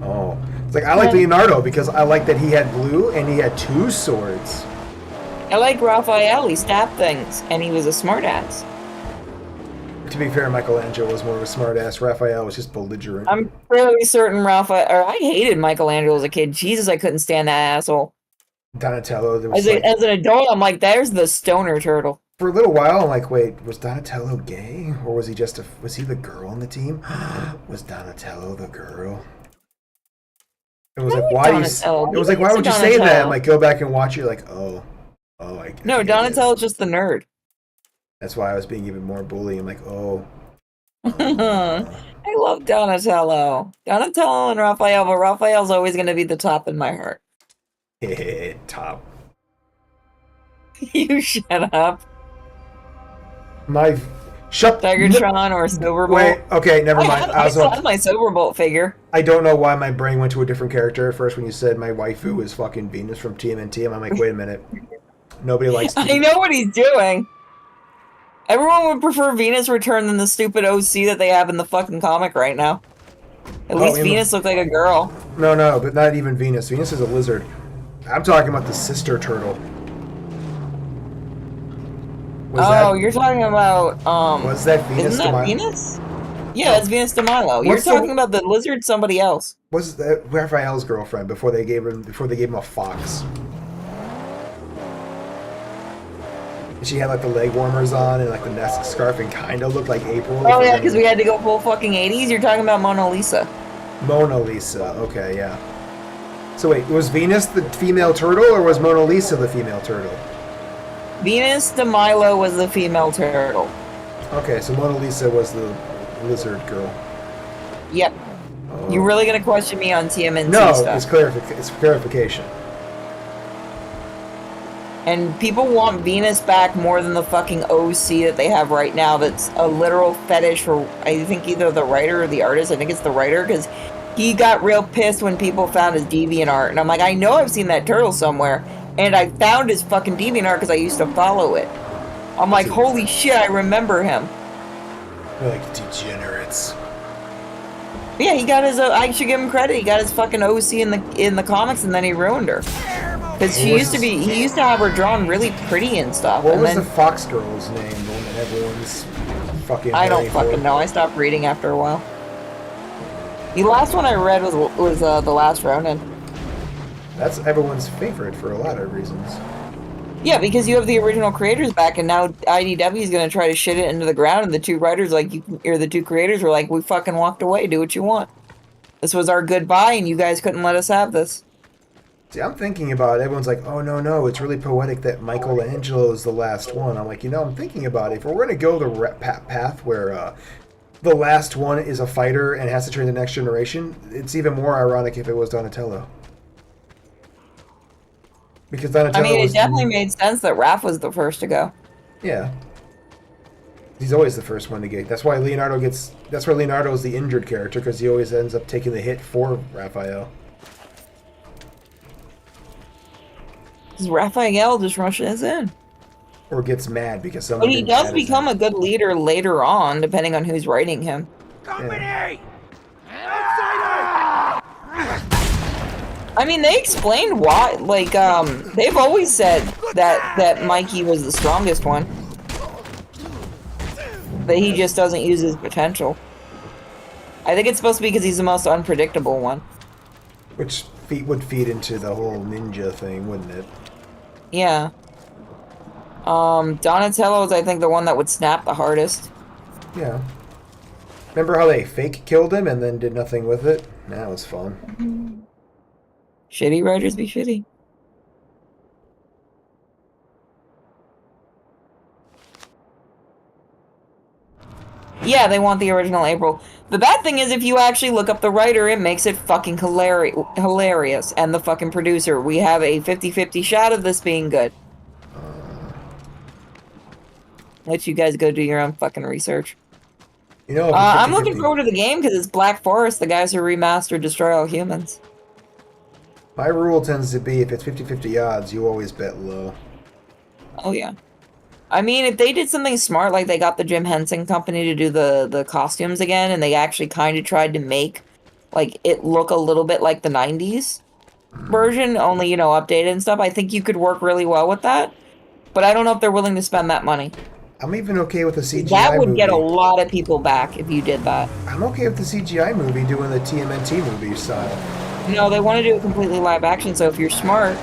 Oh. It's like I like Leonardo because I like that he had blue and he had 2 swords. I like Raphael. He stabbed things, and he was a smartass. To be fair, Michelangelo was more of a smartass. Raphael was just belligerent. I'm fairly certain Raphael. Or I hated Michelangelo as a kid. Jesus, I couldn't stand that asshole. Donatello. There was As an adult, I'm like, there's the stoner turtle. For a little while, I'm like, wait, was Donatello gay, or was he just was he the girl on the team? Was Donatello the girl? It was like, why do you? It was like, why would you say that? I'm like, go back and watch it. Like, oh, I. No, Donatello's just the nerd. That's why I was being even more bully. I'm like, oh. I love Donatello. Donatello and Raphael, but Raphael's always going to be the top in my heart. Top. You shut up. Shut Tigertron or Silverbolt. Wait, okay, never mind. I still have my Silverbolt figure. I don't know why my brain went to a different character at first when you said my waifu is fucking Venus from TMNT. And I'm like, wait a minute. Nobody likes I know what he's doing. Everyone would prefer Venus Return than the stupid OC that they have in the fucking comic right now. At least Venus looked like a girl. No, but not even Venus. Venus is a lizard. I'm talking about the sister turtle. You're talking about was that Venus? Isn't that Venus? Yeah, that's Venus de Milo. You're talking about the lizard somebody else. Was that Raphael's girlfriend before they gave him a fox? She had like the leg warmers on and like the neck scarf and kind of looked like April. Oh yeah, because we had to go full fucking 80s. You're talking about Mona Lisa. Mona Lisa. Okay, yeah. So wait, was Venus the female turtle or was Mona Lisa the female turtle? Venus de Milo was the female turtle. Okay, so Mona Lisa was the lizard girl. Yep. Oh. You really gonna question me on TMNT stuff? No, it's clarification. And people want Venus back more than the fucking OC that they have right now. That's a literal fetish for, I think, either the writer or the artist. I think it's the writer, because he got real pissed when people found his DeviantArt. And I'm like, I know I've seen that turtle somewhere. And I found his fucking DeviantArt because I used to follow it. I'm like, holy shit, I remember him. They're like degenerates. Yeah, he got his. I should give him credit. He got his fucking OC in the comics, and then he ruined her. Because he used to have her drawn really pretty and stuff. What was the fox girl's name? The one that everyone's fucking. I don't fucking know. I stopped reading after a while. The last one I read was The Last Ronin. That's everyone's favorite for a lot of reasons. Yeah, because you have the original creators back, and now IDW is going to try to shit it into the ground, and the two writers, the two creators were like, we fucking walked away, do what you want. This was our goodbye, and you guys couldn't let us have this. See, I'm thinking about it. Everyone's like, oh, no, it's really poetic that Michelangelo is the last one. I'm like, I'm thinking about it. If we're going to go the path where the last one is a fighter and has to train the next generation, it's even more ironic if it was Donatello. Because Donatello it definitely made sense that Raph was the first to go. Yeah. He's always the first one to get. That's why Leonardo is the injured character, because he always ends up taking the hit for Raphael. Because Raphael just rushes in. Or gets mad because someone. But he does become a good leader later on, depending on who's writing him. Company! I mean, they explained why. Like, they've always said that Mikey was the strongest one. But he just doesn't use his potential. I think it's supposed to be because he's the most unpredictable one. Which would feed into the whole ninja thing, wouldn't it? Yeah. Donatello is, I think, the one that would snap the hardest. Yeah. Remember how they fake killed him and then did nothing with it? That was fun. Shitty writers be shitty. Yeah, they want the original April. The bad thing is, if you actually look up the writer, it makes it fucking hilarious. And the fucking producer. We have a 50-50 shot of this being good. Let you guys go do your own fucking research. I'm looking forward to the game because it's Black Forest, the guys who remastered Destroy All Humans. My rule tends to be, if it's 50-50 odds, you always bet low. Oh, yeah. I mean, if they did something smart, like they got the Jim Henson company to do the costumes again, and they actually kind of tried to make like it look a little bit like the 90s version, only, you know, updated and stuff. I think you could work really well with that. But I don't know if they're willing to spend that money. I'm even okay with the CGI That would movie. get a lot of people back if you did that. I'm okay with the CGI movie doing the TMNT movie style. No, they want to do it completely live action, so if you're smart,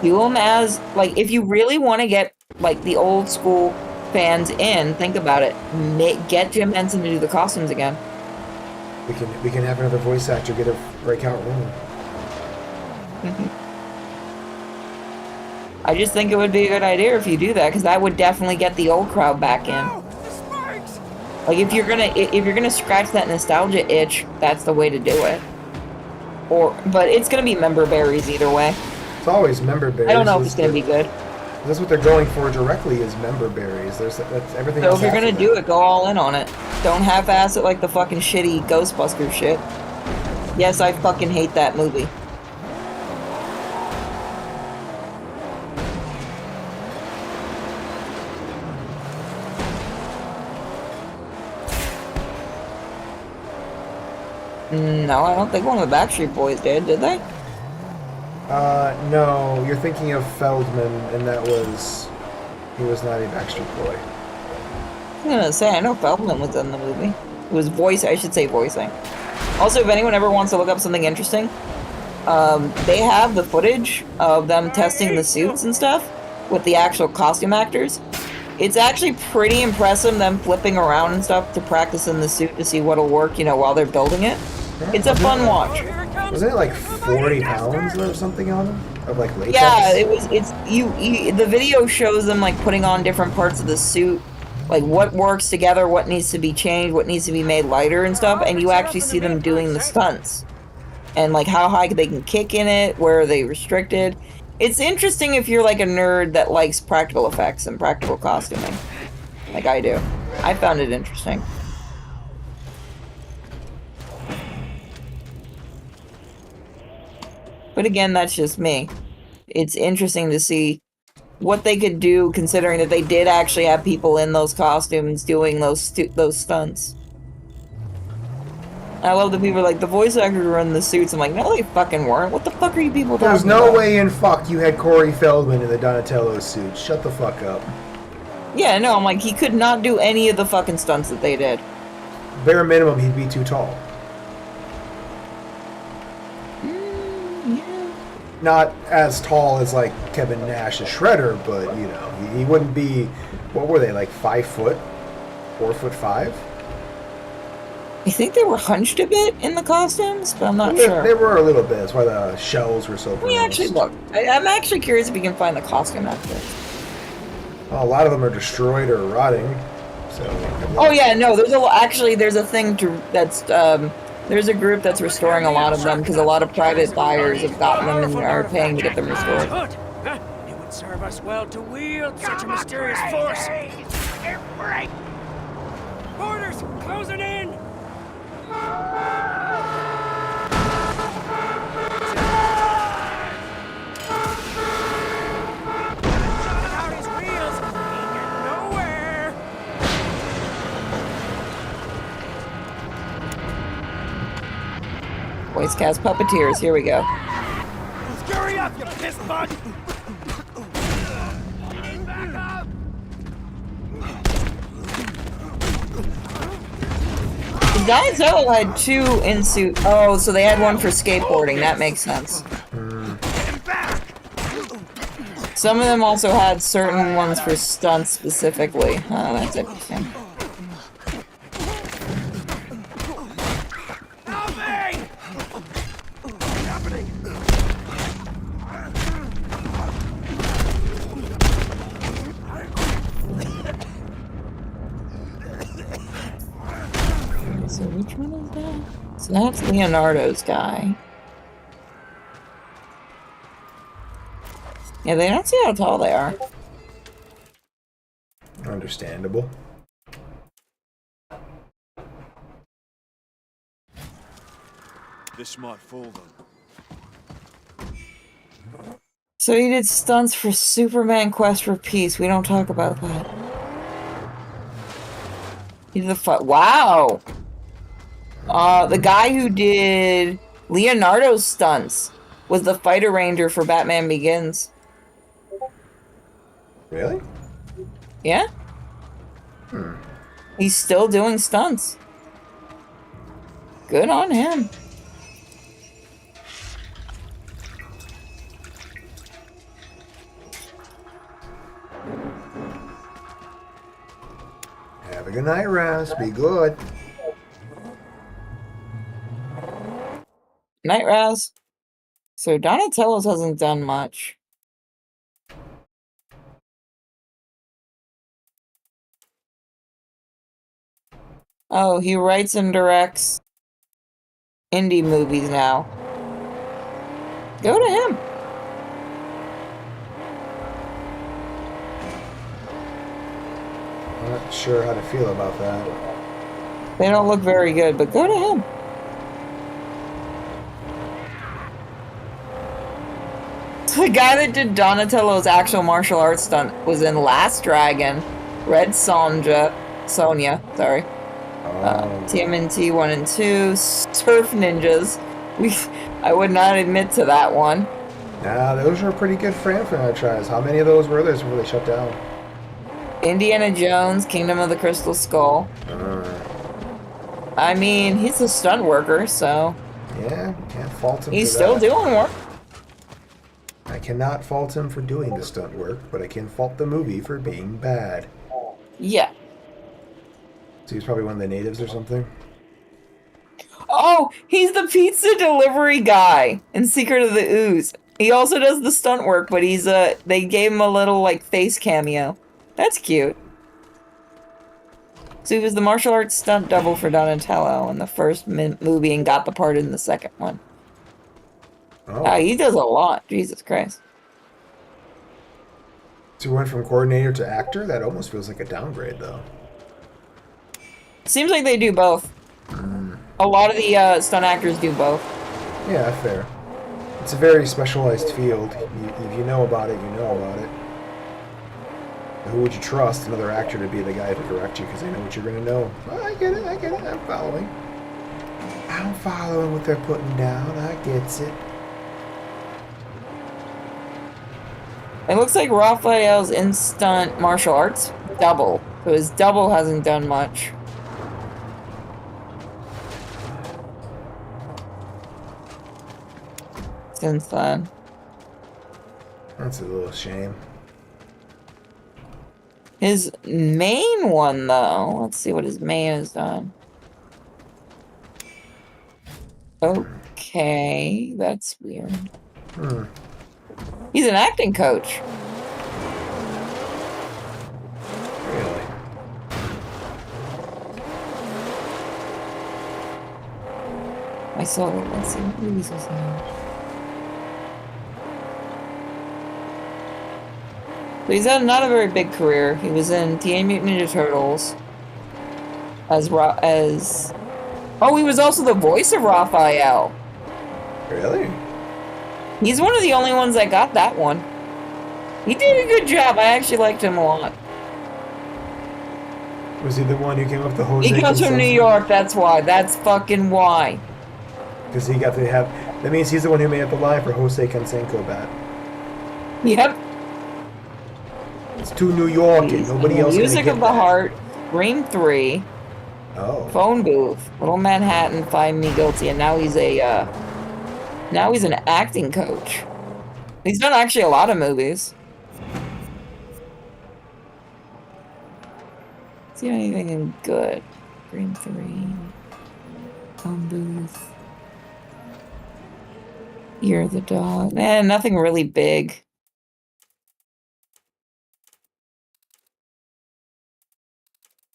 do them as, like, if you really want to get, like, the old school fans in, think about it. Get Jim Henson to do the costumes again. We can have another voice actor get a breakout role. I just think it would be a good idea if you do that, because that would definitely get the old crowd back in. Like, if you're gonna scratch that nostalgia itch, that's the way to do it. But it's gonna be member berries either way. It's always member berries. I don't know if it's gonna be good. That's what they're going for directly is member berries. That's everything So else. if you're gonna after do that. it, go all in on it. Don't half-ass it like the fucking shitty Ghostbusters shit. Yes, I fucking hate that movie. No, I don't think one of the Backstreet Boys did they? No, you're thinking of Feldman, and he was not a Backstreet Boy. I was gonna say, I know Feldman was in the movie. It was I should say voicing. Also, if anyone ever wants to look up something interesting, they have the footage of them testing the suits and stuff with the actual costume actors. It's actually pretty impressive, them flipping around and stuff to practice in the suit to see what'll work, you know, while they're building it. It's a fun watch. Wasn't it like 40 pounds or something on them? Of like latex? Yeah, the video shows them like putting on different parts of the suit, like what works together, what needs to be changed, what needs to be made lighter and stuff, and you actually see them doing the stunts. And like how high they can kick in it, where are they restricted. It's interesting if you're like a nerd that likes practical effects and practical costuming. Like I do. I found it interesting. But again, that's just me. It's interesting to see what they could do, considering that they did actually have people in those costumes doing those stunts. I love the people like, the voice actors were in the suits. I'm like, no, they fucking weren't. What the fuck are you people talking There's about? no way in fuck you had Corey Feldman in the Donatello suit. Shut the fuck up. Yeah, no, I'm like, he could not do any of the fucking stunts that they did. Bare minimum, he'd be too tall. Not as tall as like Kevin Nash as Shredder, but you know, he wouldn't be. What were they, like 5 foot, 4'5"? I think they were hunched a bit in the costumes, but I'm not sure. They were a little bit. That's why the shells were so. Let me actually look. I'm actually curious if we can find the costume actors. Well, a lot of them are destroyed or rotting. So. Oh yeah, no. There's a thing that's there's a group that's restoring a lot of them because a lot of private buyers have gotten them and are paying to get them restored. It would serve us well to wield such a mysterious force. Boarders, closing in! Out his wheels, ain't getting nowhere. Voice cast puppeteers. Here we go. Scurry up, you piss bug! Back up! Donatello had 2 in suit. Oh, so they had one for skateboarding. That makes sense. Some of them also had certain ones for stunts specifically. Oh, that's interesting. So which one is that? So that's Leonardo's guy. Yeah, they don't see how tall they are. Understandable. This might fool them. So he did stunts for Superman Quest for Peace. We don't talk about that. He did the wow! The guy who did Leonardo's stunts was the fighter ranger for Batman Begins. Really? Yeah. He's still doing stunts. Good on him. Have a good night, Raz. Be good. Night Raz. So Donatello's hasn't done much. Oh, he writes and directs indie movies now. Go to him. I'm not sure how to feel about that. They don't look very good, but go to him. The guy that did Donatello's actual martial arts stunt was in Last Dragon, Red Sonja, Sonya, sorry. TMNT 1 and 2, Surf Ninjas. I would not admit to that one. Nah, those were pretty good franchises. How many of those were there before they shut down? Indiana Jones, Kingdom of the Crystal Skull. I mean, he's a stunt worker, so... Yeah, can't fault him he's for still that. doing work. I cannot fault him for doing the stunt work, but I can fault the movie for being bad. Yeah. So he's probably one of the natives or something? Oh, he's the pizza delivery guy in Secret of the Ooze. He also does the stunt work, but he's they gave him a little, like, face cameo. That's cute. So he was the martial arts stunt double for Donatello in the first movie and got the part in the second one. Oh. He does a lot. Jesus Christ. So he went from coordinator to actor? That almost feels like a downgrade, though. Seems like they do both. A lot of the stunt actors do both. Yeah, fair. It's a very specialized field. If you know about it, you know about it. Who would you trust? Another actor to be the guy to direct you because they know what you're going to know. Well, I get it, I'm following. I'm following what they're putting down, I gets it. It looks like Raphael's in stunt martial arts double. So his double hasn't done much. Since then. That's a little shame. His main one, though. Let's see what his main has done. Okay, that's weird. He's an acting coach. Really? I saw it. Let's see what movies was in. So he's had not a very big career. He was in Teenage Mutant Ninja Turtles. Oh, he was also the voice of Raphael. Really? He's one of the only ones that got that one. He did a good job. I actually liked him a lot. Was he the one who came up with Jose? He comes from New York, that's why. That's fucking why. Because he got to have... That means he's the one who made up the line for Jose Canseco bat. Yep. It's too New York and nobody else Music can of the Heart, Scream 3, Phone Booth, Little Manhattan, Find Me Guilty, and now he's an acting coach. He's done actually a lot of movies. See anything good? Scream 3, Phone Booth, Year of the Dog. Nothing really big.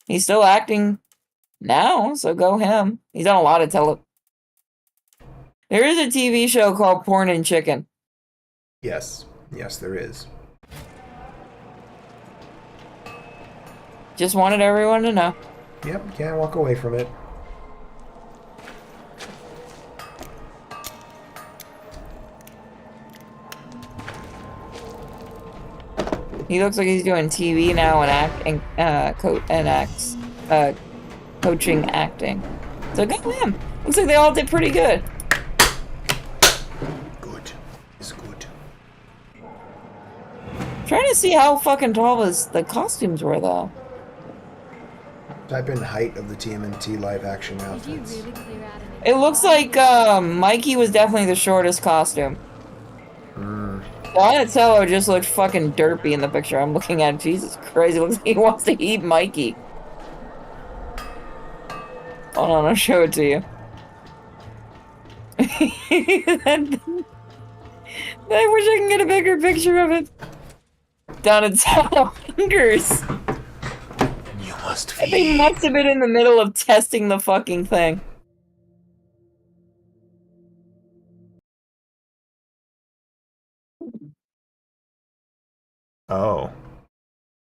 He's still acting now, so go him. He's done a lot of There is a TV show called Porn and Chicken. Yes. Yes, there is. Just wanted everyone to know. Yep, can't walk away from it. He looks like he's doing TV now and coaching acting. So good for them. Looks like they all did pretty good. Good. It's good. Trying to see how fucking tall the costumes were though. Type in height of the TMNT live action outfits. It looks like Mikey was definitely the shortest costume. Donatello just looked fucking derpy in the picture I'm looking at. Jesus Christ, it looks like he wants to eat Mikey. Hold on, I'll show it to you. I wish I can get a bigger picture of it. Donatello fingers. You must feed. They must have been in the middle of testing the fucking thing. Oh.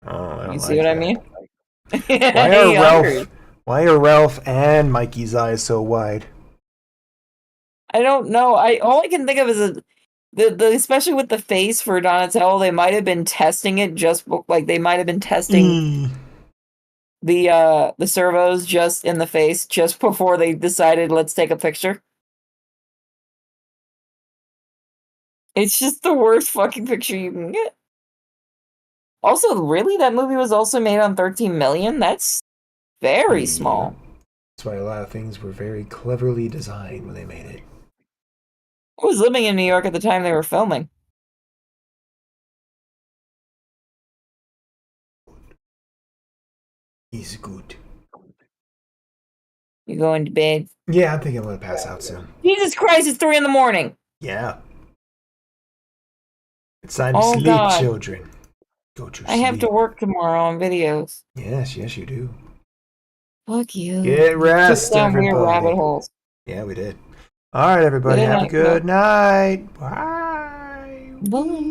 Oh, I don't You see what I mean? Why are Ralph and Mikey's eyes so wide? I don't know. All I can think of is the especially with the face for Donatello, they might have been testing it they might have been testing the servos just in the face just before they decided let's take a picture. It's just the worst fucking picture you can get. Also, really, that movie was also made on 13 million? That's very small. That's why a lot of things were very cleverly designed when they made it. I was living in New York at the time they were filming. He's good. You going to bed? Yeah, I think I'm gonna pass out soon. Jesus Christ, it's 3 in the morning! Yeah. It's time to sleep, children. Go to sleep. I have to work tomorrow on videos. Yes, you do. Fuck you. Get rest, down everybody. weird rabbit holes. Yeah, we did. All right, everybody. Have a good night. Bye. Bye.